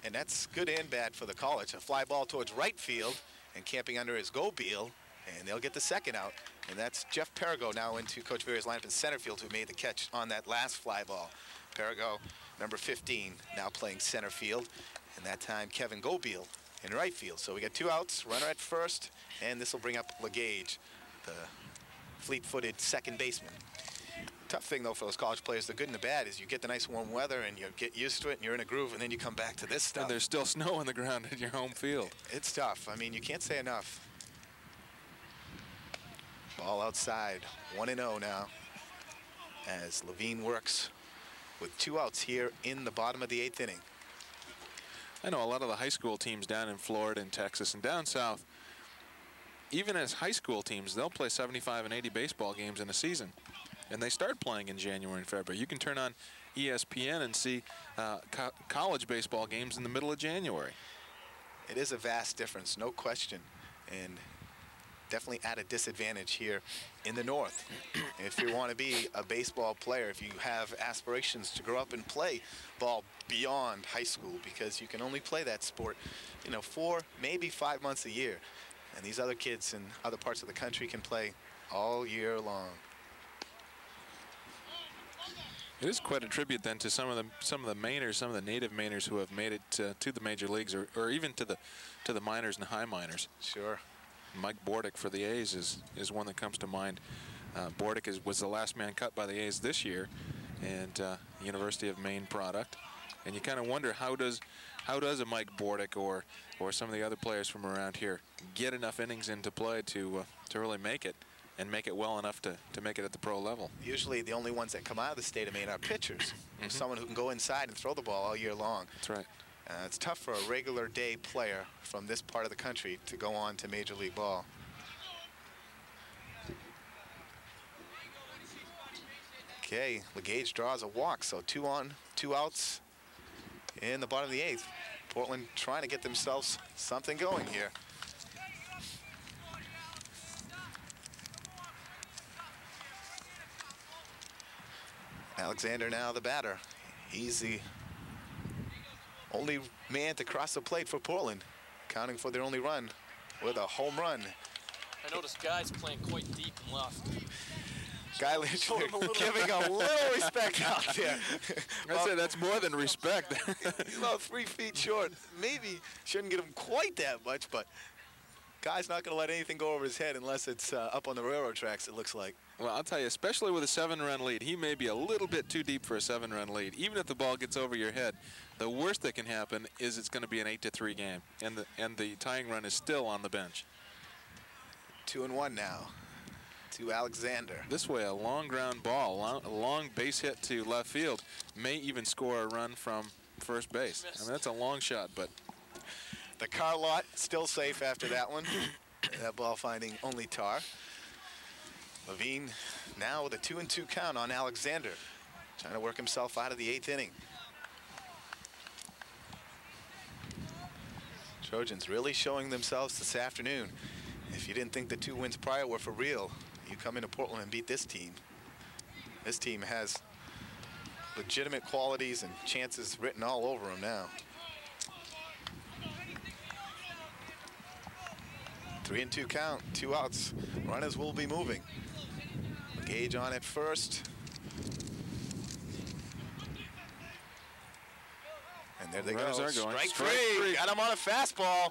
Speaker 1: And that's good and bad for the college. A fly ball towards right field, and camping under is Gobeil, and they'll get the second out. And that's Jeff Perigo now into Coach Varia's lineup in center field, who made the catch on that last fly ball. Perigo, number 15, now playing center field, and that time Kevin Gobeil in right field. So we got 2 outs, runner at first, and this will bring up LeGage, the fleet-footed second baseman. Tough thing, though, for those college players, the good and the bad, is you get the nice warm weather and you get used to it and you're in a groove, and then you come back to this stuff.
Speaker 2: And there's still snow on the ground at your home field.
Speaker 1: It's tough. I mean, you can't say enough. Ball outside, 1-0 now, as Levine works with 2 outs here in the bottom of the 8th inning.
Speaker 2: I know a lot of the high school teams down in Florida and Texas and down south, even as high school teams, they'll play 75 and 80 baseball games in a season. And they start playing in January and February. You can turn on ESPN and see college baseball games in the middle of January.
Speaker 1: It is a vast difference, no question, and definitely at a disadvantage here in the North. If you want to be a baseball player, if you have aspirations to grow up and play ball beyond high school, because you can only play that sport, 4, maybe 5 months a year, and these other kids in other parts of the country can play all year long.
Speaker 2: It is quite a tribute then to some of the Mainers, some of the native Mainers who have made it to the major leagues, or even to the minors and high minors.
Speaker 1: Sure.
Speaker 2: Mike Bordick for the A's is one that comes to mind. Bordick was the last man cut by the A's this year, and University of Maine product. And you kind of wonder how does a Mike Bordick or some of the other players from around here get enough innings into play to really make it, and make it well enough to make it at the pro level.
Speaker 1: Usually the only ones that come out of the state of Maine are pitchers. Someone who can go inside and throw the ball all year long.
Speaker 2: That's right.
Speaker 1: It's tough for a regular day player from this part of the country to go on to Major League Ball. Okay, LeGage draws a walk, so 2 on, 2 outs in the bottom of the 8th. Portland trying to get themselves something going here. Alexander now the batter. He's the only man to cross the plate for Portland, counting for their only run with a home run.
Speaker 3: I noticed guys playing quite deep and left.
Speaker 1: Guy Lynch giving a little respect out there.
Speaker 2: I'd say that's more than respect.
Speaker 1: He's about 3 feet short. Maybe shouldn't get him quite that much, but guy's not going to let anything go over his head unless it's up on the railroad tracks, it looks like.
Speaker 2: Well, I'll tell you, especially with a 7-run lead, he may be a little bit too deep for a 7-run lead. Even if the ball gets over your head, the worst that can happen is it's going to be an 8-3 game, and the tying run is still on the bench.
Speaker 1: 2-1 now. to Alexander.
Speaker 2: This way, a long ground ball, a long base hit to left field may even score a run from first base. I mean, that's a long shot, but
Speaker 1: The car lot still safe after that one. That ball finding only tar. Levine now with a 2-2 count on Alexander, trying to work himself out of the 8th inning. Trojans really showing themselves this afternoon. If you didn't think the 2 wins prior were for real, you come into Portland and beat this team. This team has legitimate qualities and chances written all over them now. 3-2 count, 2 outs. Runners will be moving. Gage on at first. And there they
Speaker 2: Runners
Speaker 1: go.
Speaker 2: are going.
Speaker 1: Strike
Speaker 2: Strike
Speaker 1: three.
Speaker 2: three.
Speaker 1: Got him on a fastball.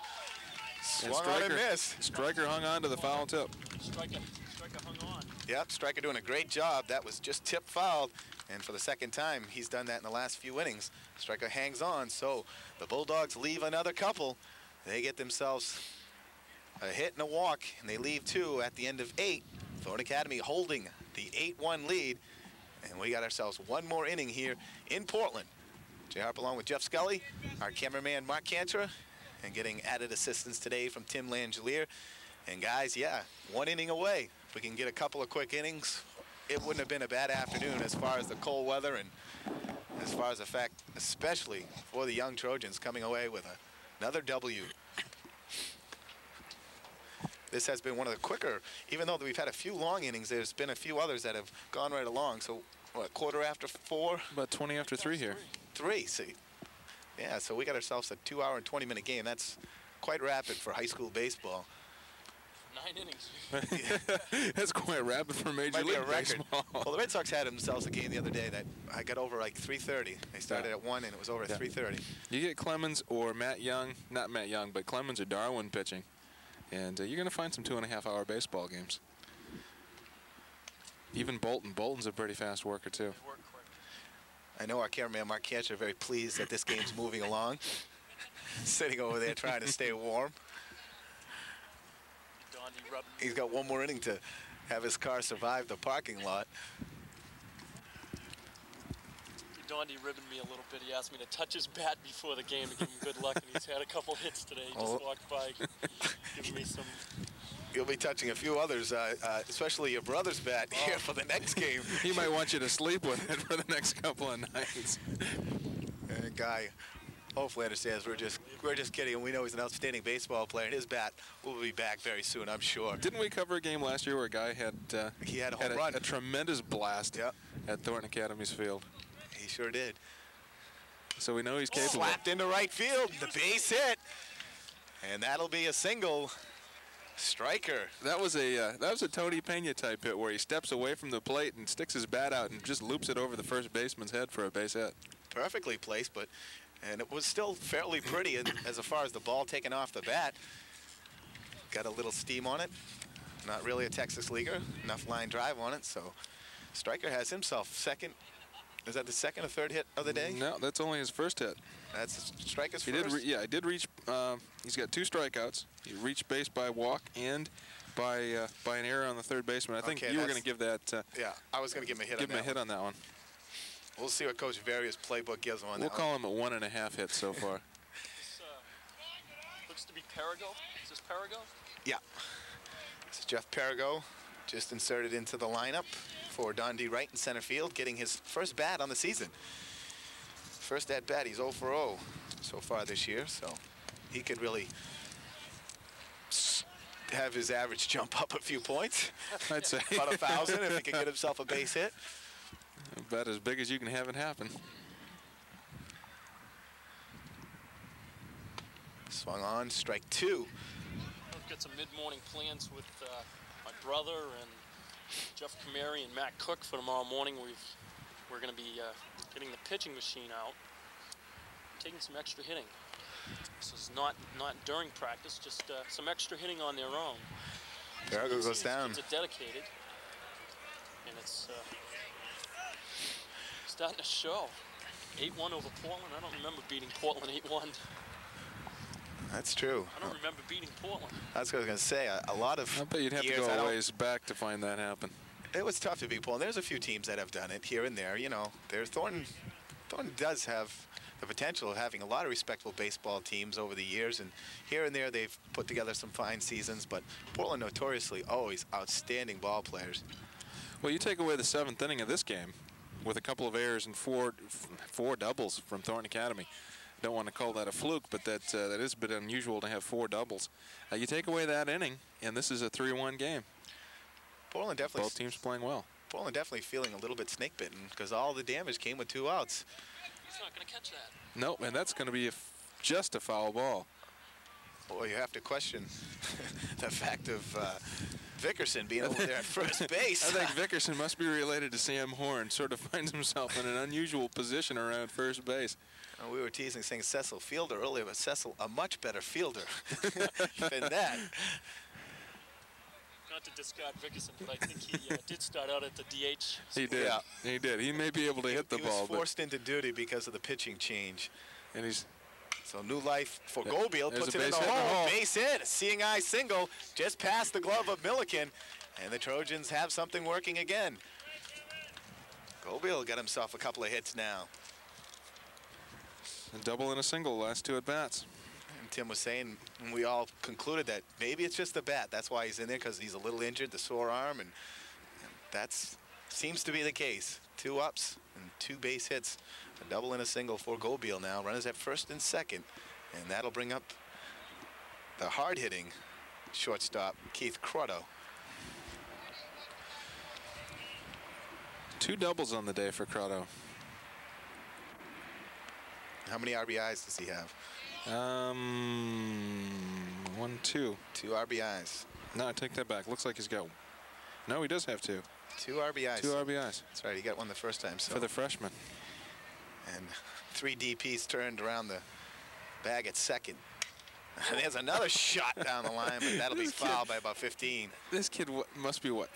Speaker 1: Swung on and missed.
Speaker 2: Striker hung on to the foul tip.
Speaker 3: Striker hung on.
Speaker 1: Yep, Striker doing a great job. That was just tip fouled. And for the second time, he's done that in the last few innings. Striker hangs on, so the Bulldogs leave another couple. They get themselves a hit and a walk, and they leave 2 at the end of 8. Thorne Academy holding the 8-1 lead. And we got ourselves one more inning here in Portland. Jay Harp along with Jeff Scully, our cameraman Mark Cantra, and getting added assistance today from Tim Langelier. And guys, yeah, 1 inning away. If we can get a couple of quick innings, it wouldn't have been a bad afternoon as far as the cold weather and as far as the fact, especially for the young Trojans coming away with another W. This has been one of the quicker, even though we've had a few long innings, there's been a few others that have gone right along. So, what, 4:15?
Speaker 2: About 20 after 3 here.
Speaker 1: 3, see. Yeah, so we got ourselves a 2-hour and 20-minute game. That's quite rapid for high school baseball.
Speaker 3: 9 innings.
Speaker 2: That's quite rapid for Major
Speaker 1: Might be
Speaker 2: League
Speaker 1: a record.
Speaker 2: Baseball.
Speaker 1: Well, the Red Sox had themselves a game the other day that I got over like 3:30. They started at 1 and it was over at 3:30.
Speaker 2: You get Clemens or Matt Young, not Matt Young, but Clemens or Darwin pitching, and you're going to find some 2.5-hour baseball games. Even Bolton. Bolton's a pretty fast worker, too.
Speaker 3: They work quick.
Speaker 1: I know our cameraman Mark Cantor very pleased that this game's moving along. Sitting over there trying to stay warm.
Speaker 3: Dondi rubbing.
Speaker 1: He's got one more inning to have his car survive the parking lot.
Speaker 3: Dondi ribboned me a little bit. He asked me to touch his bat before the game to give him good luck, and he's had a couple hits today. He just walked by, giving me some.
Speaker 1: You'll be touching a few others, especially your brother's bat here for the next game.
Speaker 2: He might want you to sleep with it for the next couple of nights.
Speaker 1: And Guy hopefully understands we're just kidding, and we know he's an outstanding baseball player, and his bat will be back very soon, I'm sure.
Speaker 2: Didn't we cover a game last year where a guy had
Speaker 1: He had a home run.
Speaker 2: a tremendous blast
Speaker 1: Yep.
Speaker 2: at Thornton Academy's field?
Speaker 1: He sure did.
Speaker 2: So we know he's capable.
Speaker 1: Slapped into right field, the base hit, and that'll be a single. Striker.
Speaker 2: That was a Tony Pena type hit where he steps away from the plate and sticks his bat out and just loops it over the first baseman's head for a base hit.
Speaker 1: Perfectly placed, and it was still fairly pretty as far as the ball taken off the bat. Got a little steam on it. Not really a Texas leaguer. Enough line drive on it, so Striker has himself second. Is that the second or third hit of the day?
Speaker 2: No, that's only his first hit.
Speaker 1: That's Striker's
Speaker 2: He
Speaker 1: first?
Speaker 2: he did reach. He's got 2 strikeouts. He reached base by walk and by an error on the third baseman. I think
Speaker 1: Okay,
Speaker 2: you were going to give that.
Speaker 1: Yeah, I was going to give him a hit
Speaker 2: Give
Speaker 1: on
Speaker 2: him a
Speaker 1: that
Speaker 2: hit on that one.
Speaker 1: We'll see what Coach Varia's playbook gives him on
Speaker 2: We'll
Speaker 1: that
Speaker 2: call him a 1.5 hits so far.
Speaker 3: This looks to be Perigo. Is this Perigo?
Speaker 1: Yeah. This is Jeff Perigo, just inserted into the lineup for Dondi Wright in center field, getting his first bat on the season. First at bat, he's 0 for 0 so far this year, so he could really have his average jump up a few points.
Speaker 2: I'd say.
Speaker 1: About 1,000 if he could get himself a base hit.
Speaker 2: About as big as you can have it happen.
Speaker 1: Swung on, strike 2.
Speaker 3: I've got some mid-morning plans with my brother and Jeff Kamari and Matt Cook for tomorrow morning. We're going to be getting the pitching machine out, taking some extra hitting. This is not during practice, just some extra hitting on their own.
Speaker 1: Perigo goes down.
Speaker 3: It's dedicated, and it's starting to show. 8-1 over Portland. I don't remember beating Portland 8-1.
Speaker 1: That's true.
Speaker 3: I don't remember beating Portland.
Speaker 1: That's what I was going to say. A lot of
Speaker 2: I bet you'd have
Speaker 1: years,
Speaker 2: to go a ways back to find that happen.
Speaker 1: It was tough to beat Portland. There's a few teams that have done it here and there. You know, Thornton does have the potential of having a lot of respectable baseball teams over the years, and here and there they've put together some fine seasons, but Portland notoriously always outstanding ball players.
Speaker 2: Well, you take away the 7th inning of this game with a couple of errors and four doubles from Thornton Academy. Don't want to call that a fluke, but that is a bit unusual to have 4 doubles. You take away that inning, and this is a 3-1 game.
Speaker 1: Portland definitely.
Speaker 2: Both teams playing well.
Speaker 1: Portland definitely feeling a little bit snake bitten because all the damage came with 2 outs.
Speaker 3: He's not going to catch that.
Speaker 2: No, and that's going to be just a foul ball.
Speaker 1: Boy, you have to question the fact of Vickerson being over there at first base.
Speaker 2: I think Vickerson must be related to Sam Horn. Sort of finds himself in an unusual position around first base.
Speaker 1: We were teasing saying Cecil fielder earlier, but Cecil a much better fielder than that.
Speaker 3: Not to discard Vickerson, but I think he did start out at the DH.
Speaker 2: He did.
Speaker 1: Yeah.
Speaker 2: He did. He may be able to hit the
Speaker 1: he
Speaker 2: ball,
Speaker 1: was forced into duty because of the pitching change.
Speaker 2: and he's
Speaker 1: So new life for Gobiel,
Speaker 2: There's
Speaker 1: puts
Speaker 2: a
Speaker 1: it in the
Speaker 2: base hit in the
Speaker 1: hole.
Speaker 2: hole.
Speaker 1: Base hit, a seeing eye single, just past the glove of Milliken. And the Trojans have something working again. Gobiel got himself a couple of hits now.
Speaker 2: a double and a single last 2 at bats.
Speaker 1: And Tim was saying, and we all concluded that maybe it's just the bat. That's why he's in there, because he's a little injured, the sore arm, and that's seems to be the case. 2 ups and 2 base hits. A double and a single for Gobiel now. Runners at first and second, and that'll bring up the hard-hitting shortstop, Keith Crotto.
Speaker 2: 2 doubles on the day for Crotto.
Speaker 1: How many RBIs does he have?
Speaker 2: 1, 2.
Speaker 1: 2 RBIs.
Speaker 2: No, I take that back. Looks like he's got. No, he does have 2.
Speaker 1: 2 RBIs.
Speaker 2: 2 RBIs.
Speaker 1: That's right. He got one the first time. So.
Speaker 2: For the freshman.
Speaker 1: And 3 DPs turned around the bag at second. And there's another shot down the line, but that'll be fouled by about 15.
Speaker 2: This kid must be what?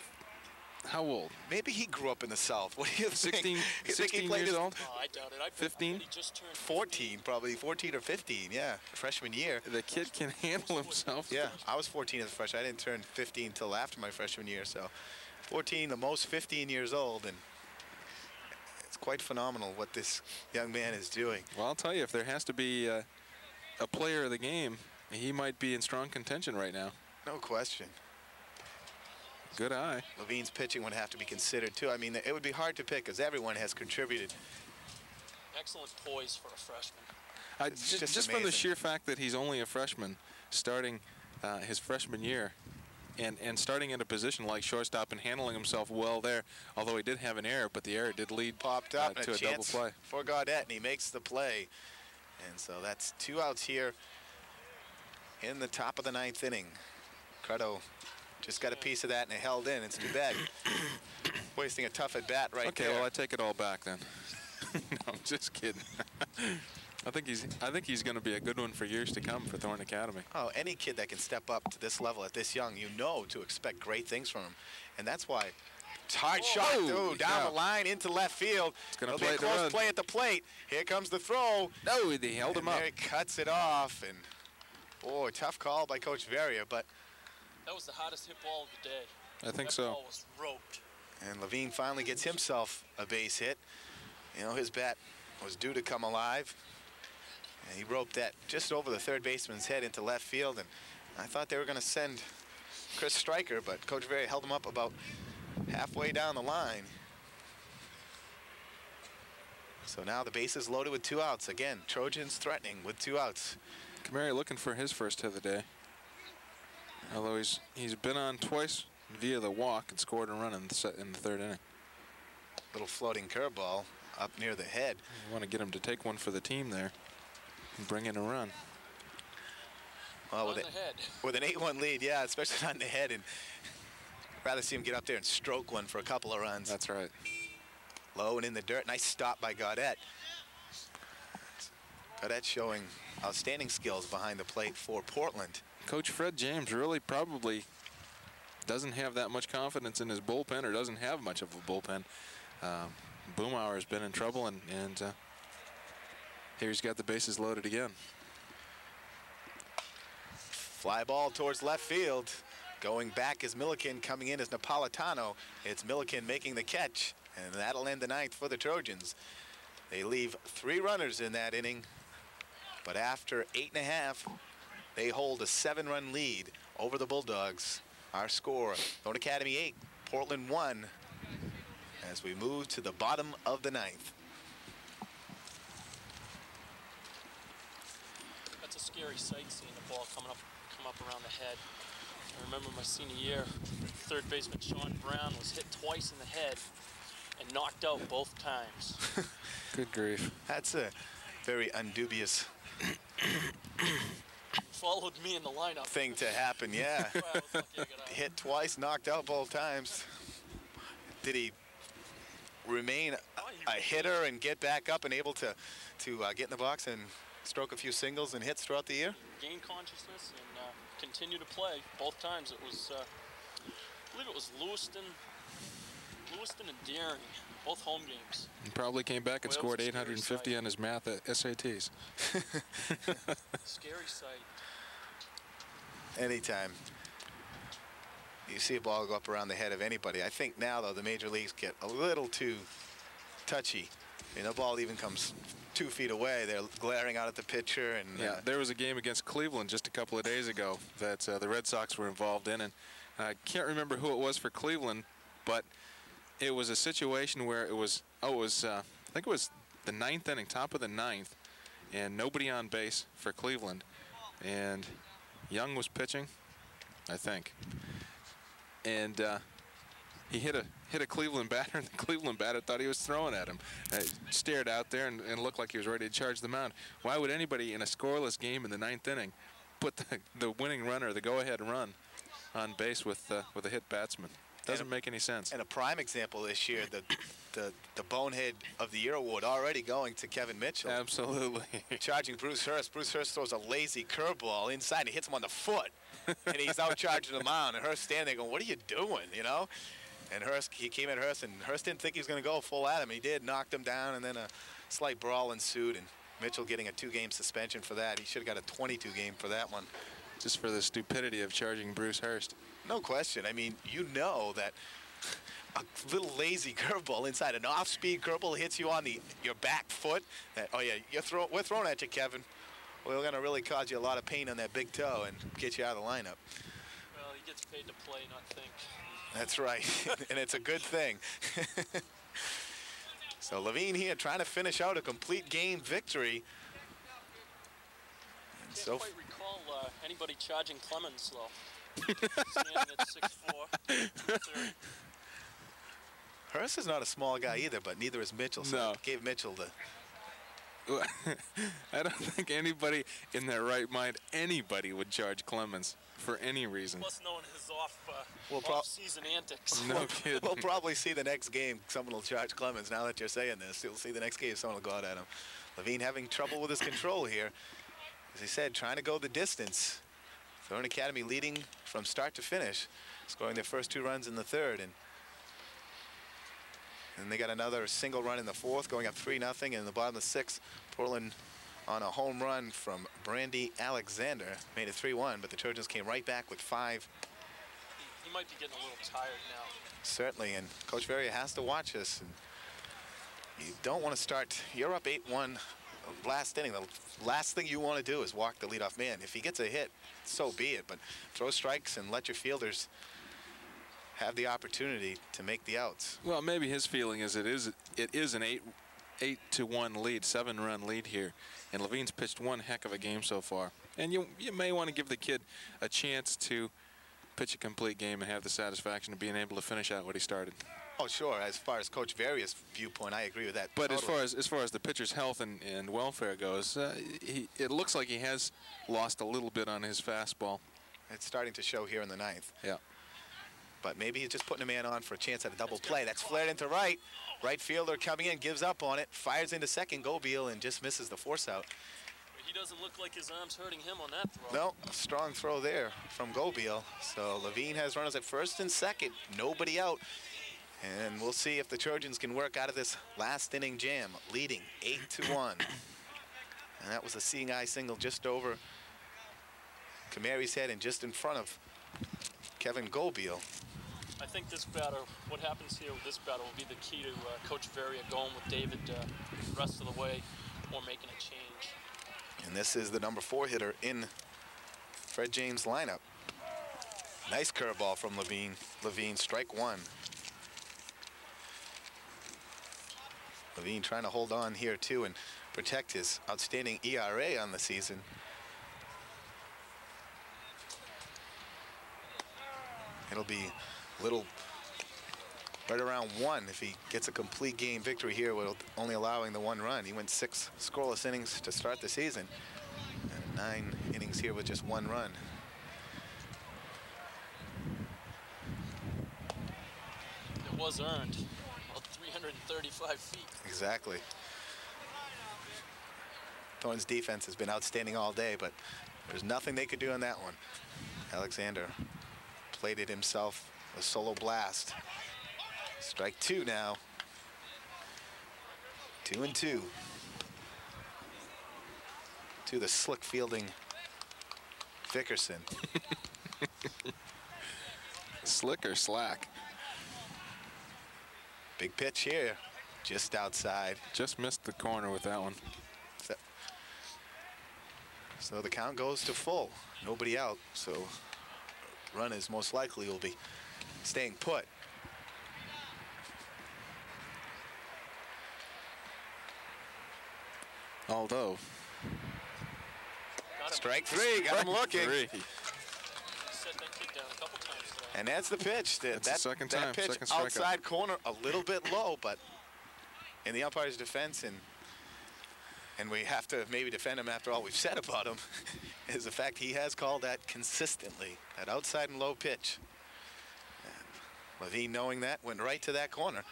Speaker 2: How old?
Speaker 1: Maybe he grew up in the South. What do you think?
Speaker 2: 16,
Speaker 1: You think he
Speaker 2: 16
Speaker 1: played
Speaker 2: years
Speaker 1: his-
Speaker 2: old?
Speaker 3: Oh, I doubt it. I bet
Speaker 2: 15?
Speaker 3: he just turned
Speaker 1: 14, probably 14 or 15. Yeah, freshman year.
Speaker 2: The kid can handle himself.
Speaker 1: Yeah, I was 14 as a freshman. I didn't turn 15 until after my freshman year, so 14, the most 15 years old, and it's quite phenomenal what this young man is doing.
Speaker 2: Well, I'll tell you, if there has to be a player of the game, he might be in strong contention right now.
Speaker 1: No question.
Speaker 2: Good eye.
Speaker 1: Levine's pitching would have to be considered, too. I mean, it would be hard to pick because everyone has contributed.
Speaker 3: excellent poise for a freshman.
Speaker 1: It's just
Speaker 2: Just from the
Speaker 1: amazing.
Speaker 2: sheer fact that he's only a freshman, starting his freshman year, and starting in a position like shortstop and handling himself well there, although he did have an error, but the error did lead
Speaker 1: Popped up and
Speaker 2: to a double
Speaker 1: chance
Speaker 2: play.
Speaker 1: for Gaudette, and he makes the play. And so that's 2 outs here in the top of the 9th inning. Crotto just got a piece of that and it held in. It's too bad. Wasting a tough at bat right
Speaker 2: Okay,
Speaker 1: there.
Speaker 2: well, I take it all back then. No, I'm just kidding. I think he's going to be a good one for years to come for Thornton Academy.
Speaker 1: Oh, any kid that can step up to this level at this young, you know to expect great things from him. And that's why it's hard shot,
Speaker 2: Oh,
Speaker 1: down
Speaker 2: yeah.
Speaker 1: the line into left field.
Speaker 2: It's gonna
Speaker 1: It'll be
Speaker 2: play
Speaker 1: a
Speaker 2: it to
Speaker 1: close
Speaker 2: run.
Speaker 1: play at the plate. Here comes the throw.
Speaker 2: No, they held him
Speaker 1: And
Speaker 2: up.
Speaker 1: there he cuts it off. And, boy, tough call by Coach Varia, but
Speaker 3: That was the hottest hit ball of the day.
Speaker 2: I think
Speaker 3: That
Speaker 2: so.
Speaker 3: ball was roped.
Speaker 1: And Levine finally gets himself a base hit. You know, his bat was due to come alive. And he roped that just over the third baseman's head into left field. And I thought they were going to send Chris Stryker, but Coach Varia held him up about halfway down the line. So now the base is loaded with 2 outs. Again, Trojans threatening with 2 outs.
Speaker 2: Kamari looking for his first hit of the day. Although he's been on twice via the walk and scored a run in the 3rd inning.
Speaker 1: Little floating curveball up near the head.
Speaker 2: You want to get him to take one for the team there and bring in a run.
Speaker 1: Well,
Speaker 3: On the head.
Speaker 1: with an 8-1 lead, yeah, especially on the head, and rather see him get up there and stroke one for a couple of runs.
Speaker 2: That's right.
Speaker 1: Low and in the dirt. Nice stop by Gaudette. Gaudette showing outstanding skills behind the plate for Portland.
Speaker 2: Coach Fred James really probably doesn't have that much confidence in his bullpen, or doesn't have much of a bullpen. Boomhauer has been in trouble, and here he's got the bases loaded again.
Speaker 1: Fly ball towards left field. Going back is Milliken, coming in as Napolitano. It's Milliken making the catch, and that'll end the ninth for the Trojans. They leave 3 runners in that inning, but after 8.5, they hold a 7-run lead over the Bulldogs. Our score, Stone Academy 8, Portland 1, as we move to the bottom of the ninth.
Speaker 3: That's a scary sight, seeing the ball come up around the head. I remember my senior year, third baseman Sean Brown was hit twice in the head and knocked out both times.
Speaker 2: Good grief.
Speaker 1: That's a very undubious
Speaker 3: Followed me in the lineup.
Speaker 1: thing to happen, yeah.
Speaker 3: Well, I was lucky I got out.
Speaker 1: Hit twice, knocked out both times. Did he remain a hitter and get back up and able to get in the box and stroke a few singles and hits throughout the year?
Speaker 3: Gain consciousness and continue to play. Both times it was, I believe it was Lewiston and Deering, both home games.
Speaker 2: He probably came back and
Speaker 3: Boy, that
Speaker 2: scored
Speaker 3: was a scary
Speaker 2: 850
Speaker 3: sight.
Speaker 2: on his math at SATs.
Speaker 3: Scary sight.
Speaker 1: Anytime you see a ball go up around the head of anybody. I think now, though, the major leagues get a little too touchy. And the ball even comes 2 feet away. They're glaring out at the pitcher. And
Speaker 2: Yeah, there was a game against Cleveland just a couple of days ago that the Red Sox were involved in, and I can't remember who it was for Cleveland, but it was a situation where it was, I think it was the 9th inning, top of the 9th, and nobody on base for Cleveland, and Young was pitching, I think, and he hit a Cleveland batter, and the Cleveland batter thought he was throwing at him. Stared out there and looked like he was ready to charge the mound. Why would anybody in a scoreless game in the 9th inning put the winning runner, the go-ahead run, on base with a hit batsman? Doesn't make any sense.
Speaker 1: And a prime example this year, the Bonehead of the Year award already going to Kevin Mitchell.
Speaker 2: Absolutely.
Speaker 1: Charging Bruce Hurst. Bruce Hurst throws a lazy curveball inside and he hits him on the foot. And he's out charging the mound. And Hurst standing there going, what are you doing, you know? And Hurst, he came at Hurst, and Hurst didn't think he was going to go full at him. He did, knocked him down, and then a slight brawl ensued. And Mitchell getting a 2-game suspension for that. He should have got a 22-game for that one.
Speaker 2: Just for the stupidity of charging Bruce Hurst.
Speaker 1: No question. I mean, you know that a little lazy curveball inside an off-speed curveball hits you on your back foot. That, oh yeah, we're throwing at you, Kevin. We're going to really cause you a lot of pain on that big toe and get you out of the lineup.
Speaker 3: Well, he gets paid to play, not think.
Speaker 1: That's right, and it's a good thing. So Levine here trying to finish out a complete game victory. And
Speaker 3: Can't quite recall anybody charging Clemens, though. Standing at 6'4", 230.
Speaker 1: Hurst is not a small guy either, but neither is Mitchell. So
Speaker 2: No.
Speaker 1: gave Mitchell the.
Speaker 2: I don't think anybody in their right mind, anybody would charge Clemens for any reason.
Speaker 3: Plus knowing his
Speaker 1: Well,
Speaker 3: off-season antics.
Speaker 2: No kidding.
Speaker 1: We'll probably see the next game. Someone will charge Clemens. Now that you're saying this, you'll see the next game. Someone will go out at him. Levine having trouble with his control here. As he said, trying to go the distance. Thorn Academy leading from start to finish, scoring their first 2 runs in the 3rd, and they got another single run in the 4th, going up 3-0. And in the bottom of the 6th, Portland on a home run from Brandy Alexander made it 3-1, but the Trojans came right back with 5.
Speaker 3: He might be getting a little tired now.
Speaker 1: Certainly, and Coach Veria has to watch this. And you don't want to start. You're up 8-1 last inning. The last thing you want to do is walk the leadoff man. If he gets a hit, so be it. But throw strikes and let your fielders have the opportunity to make the outs.
Speaker 2: Well, maybe his feeling is it is an 8-1 lead, 7-run lead here, and Levine's pitched one heck of a game so far. And you may want to give the kid a chance to pitch a complete game and have the satisfaction of being able to finish out what he started.
Speaker 1: Oh, sure. As far as Coach Veria's viewpoint, I agree with that.
Speaker 2: But
Speaker 1: totally.
Speaker 2: as far as the pitcher's health and welfare goes, it looks like he has lost a little bit on his fastball.
Speaker 1: It's starting to show here in the 9th.
Speaker 2: Yeah.
Speaker 1: But maybe he's just putting a man on for a chance at a double play. That's flared into right. Right fielder coming in, gives up on it, fires into second, Gobiel, and just misses the force out.
Speaker 3: He doesn't look like his arm's hurting him on that throw.
Speaker 1: No, a strong throw there from Gobiel. So Levine has runners at first and second, nobody out. And we'll see if the Trojans can work out of this last inning jam, leading 8-1. And that was a seeing eye single just over Kamari's head and just in front of Kevin Gobiel.
Speaker 3: I think this batter, what happens here with this batter will be the key to Coach Varia going with David the rest of the way or making a change.
Speaker 1: And this is the number 4 hitter in Fred James' lineup. Nice curveball from Levine. Levine, strike 1. Levine trying to hold on here too and protect his outstanding ERA on the season. It'll be little right around 1 if he gets a complete game victory here, with only allowing the 1 run. He went 6 scoreless innings to start the season, and 9 innings here with just 1 run.
Speaker 3: It was earned, about 335 feet.
Speaker 1: Exactly. Thorns' defense has been outstanding all day, but there's nothing they could do on that one. Alexander played it himself, a solo blast. Strike 2 now. 2-2. To the slick fielding Vickerson.
Speaker 2: Slick or slack?
Speaker 1: Big pitch here, just outside.
Speaker 2: Just missed the corner with that one.
Speaker 1: So the count goes to full. Nobody out, so run is most likely will be staying put.
Speaker 2: Although.
Speaker 1: Strike 3, got him looking.
Speaker 3: Set that kid down a couple times today.
Speaker 1: And that's the pitch.
Speaker 2: That's the second time,
Speaker 1: That pitch
Speaker 2: second strikeout.
Speaker 1: outside corner, a little bit low, but in the umpire's defense, and we have to maybe defend him after all we've said about him, is the fact he has called that consistently, that outside and low pitch. And Levine, knowing that, went right to that corner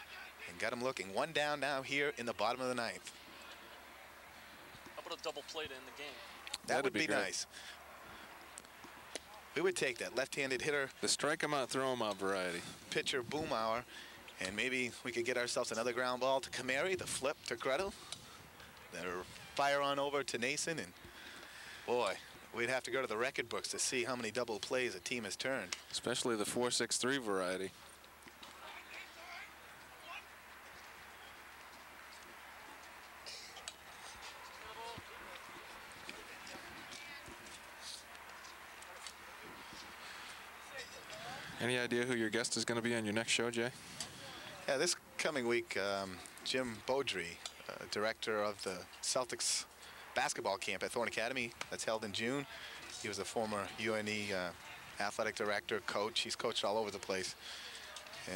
Speaker 1: and got him looking. 1 down now here in the bottom of the 9th.
Speaker 3: How about a double play to end the game?
Speaker 1: That would
Speaker 2: That'd
Speaker 1: be
Speaker 2: be great.
Speaker 1: nice. We would take that left-handed hitter,
Speaker 2: The strike him out, throw him out variety.
Speaker 1: pitcher Boomauer, and maybe we could get ourselves another ground ball to Kamari, the flip to Gretel, then fire on over to Nason, and boy, we'd have to go to the record books to see how many double plays a team has turned.
Speaker 2: Especially the 4-6-3 variety. Any idea who your guest is going to be on your next show, Jay?
Speaker 1: Yeah, this coming week, Jim Beaudry, director of the Celtics basketball camp at Thorne Academy that's held in June. He was a former UNE athletic director, coach. He's coached all over the place.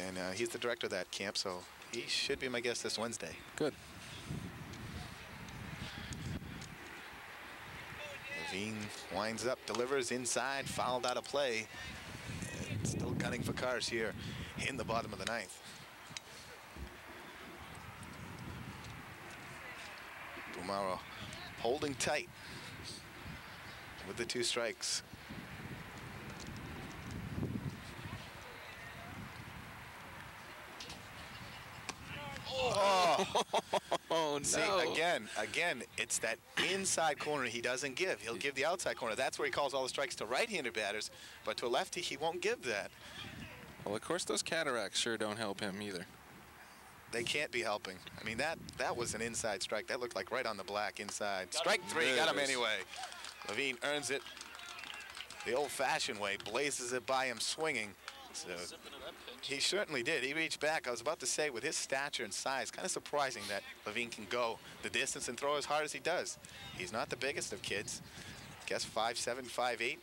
Speaker 1: And he's the director of that camp, so he should be my guest this Wednesday.
Speaker 2: Good.
Speaker 1: Levine winds up, delivers inside, fouled out of play. And still gunning for cars here in the bottom of the 9th. Boomauer holding tight with the 2 strikes.
Speaker 2: Oh, no.
Speaker 1: See, again, it's that inside corner he doesn't give. He'll give the outside corner. That's where he calls all the strikes to right-handed batters, but to a lefty, he won't give that.
Speaker 2: Well, of course, those cataracts sure don't help him either.
Speaker 1: They can't be helping. I mean, that was an inside strike. That looked like right on the black inside. Strike 3, got him anyway. Levine earns it the old-fashioned way, blazes it by him swinging. So
Speaker 3: Zip into that pitch.
Speaker 1: he certainly did. He reached back. I was about to say, with his stature and size, kind of surprising that Levine can go the distance and throw as hard as he does. He's not the biggest of kids. Guess 5'7", 5'8",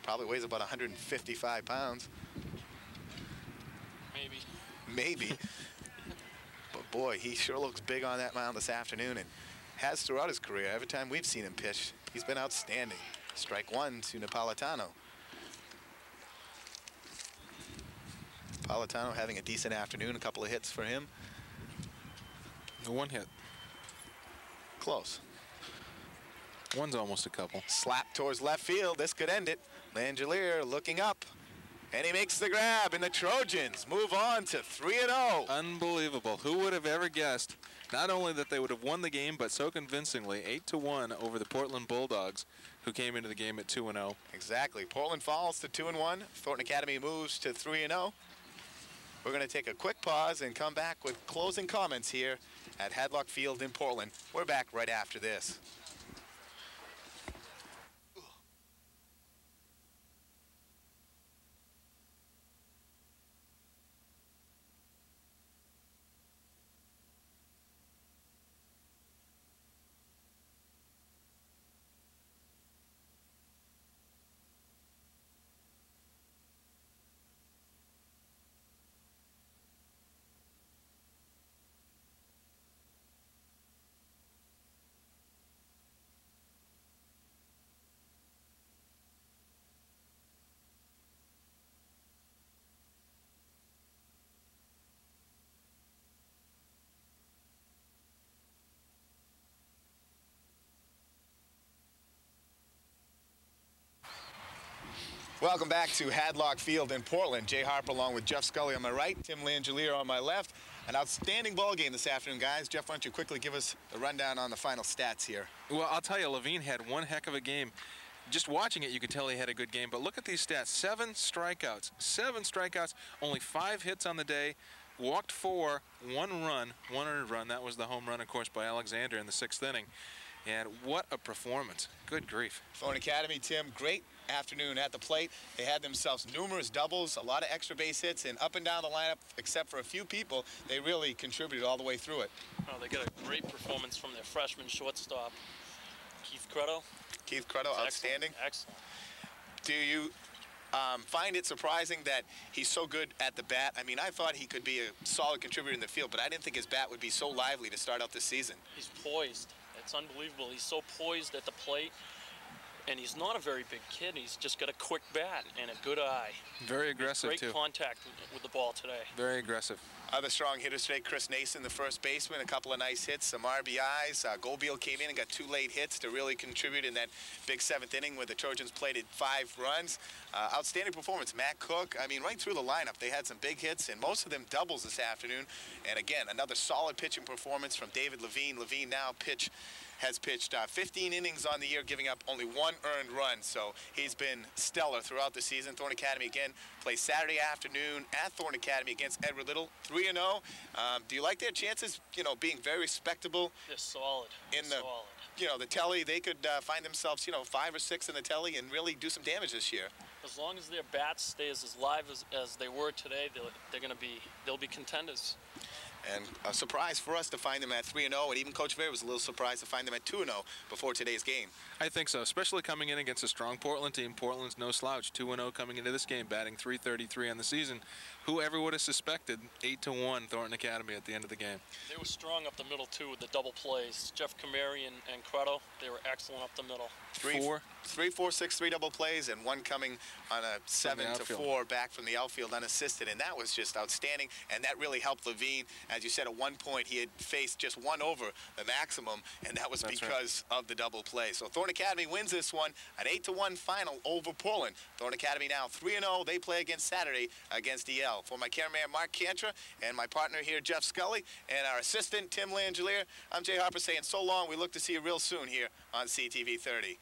Speaker 1: probably weighs about 155 pounds. Maybe. But boy, he sure looks big on that mound this afternoon and has throughout his career. Every time we've seen him pitch, he's been outstanding. Strike 1 to Napolitano. Napolitano having a decent afternoon, a couple of hits for him.
Speaker 2: 1 hit.
Speaker 1: Close.
Speaker 2: One's almost a couple.
Speaker 1: Slap towards left field. This could end it. Langelier looking up. And he makes the grab, and the Trojans move on to 3-0.
Speaker 2: Unbelievable. Who would have ever guessed not only that they would have won the game, but so convincingly 8-1 over the Portland Bulldogs. who came into the game at 2-0.
Speaker 1: Exactly. Portland falls to 2-1. Thornton Academy moves to 3-0. We're going to take a quick pause and come back with closing comments here at Hadlock Field in Portland. We're back right after this. Welcome back to Hadlock Field in Portland. Jay Harper along with Jeff Scully on my right, Tim Langelier on my left. An outstanding ball game this afternoon, guys. Jeff, why don't you quickly give us the rundown on the final stats here?
Speaker 2: Well, I'll tell you, Levine had one heck of a game. Just watching it, you could tell he had a good game. But look at these stats. 7 strikeouts. 7 strikeouts, only 5 hits on the day. Walked 4, 1 run, 1 earned run. That was the home run, of course, by Alexander in the 6th inning. And what a performance. Good grief.
Speaker 1: Thornton Academy, Tim, great afternoon at the plate. They had themselves numerous doubles, a lot of extra base hits, and up and down the lineup, except for a few people, they really contributed all the way through it.
Speaker 3: Oh, they got a great performance from their freshman shortstop, Keith Crutto.
Speaker 1: Keith Crutto, outstanding.
Speaker 3: Excellent.
Speaker 1: Do you find it surprising that he's so good at the bat? I mean, I thought he could be a solid contributor in the field, but I didn't think his bat would be so lively to start out this season.
Speaker 3: He's poised. It's unbelievable. He's so poised at the plate, and he's not a very big kid. He's just got a quick bat and a good eye.
Speaker 2: Very aggressive,
Speaker 3: Great
Speaker 2: too.
Speaker 3: contact with the ball today.
Speaker 2: Very aggressive.
Speaker 1: Other strong hitters today, Chris Nason, the first baseman, a couple of nice hits, some RBIs. Goldbeal came in and got 2 late hits to really contribute in that big 7th inning where the Trojans plated 5 runs. Outstanding performance. Matt Cook, I mean, right through the lineup, they had some big hits, and most of them doubles this afternoon. And again, another solid pitching performance from David Levine. Levine now has pitched 15 innings on the year, giving up only 1 earned run. So he's been stellar throughout the season. Thornton Academy again plays Saturday afternoon at Thornton Academy against Edward Little, 3-0. Do you like their chances, you know, being very respectable?
Speaker 3: They're solid. Solid.
Speaker 1: You know, the telly, they could find themselves, you know, 5 or 6 in the telly and really do some damage this year.
Speaker 3: As long as their bats stay as live as they were today, they'll be contenders.
Speaker 1: And a surprise for us to find them at 3-0, and even Coach Vera was a little surprised to find them at 2-0 before today's game.
Speaker 2: I think so, especially coming in against a strong Portland team. Portland's no slouch, 2-0 coming into this game, batting .333 on the season. Whoever would have suspected 8-1 Thornton Academy at the end of the game.
Speaker 3: They were strong up the middle, too, with the double plays. Jeff Kamari and Crutto, they were excellent up the middle.
Speaker 1: 3-4-6-3 double plays, and one coming on a 7-4 back from the outfield unassisted, and that was just outstanding, and that really helped Levine. As you said, at one point he had faced just 1 over the maximum, and that was because of the double play. So Thornton Academy wins this one, an 8-1 final over Portland. Thornton Academy now 3-0. They play again Saturday against EL. For my cameraman Mark Cantra and my partner here Jeff Scully and our assistant Tim Langelier, I'm Jay Harper saying so long. We look to see you real soon here on CTV 30.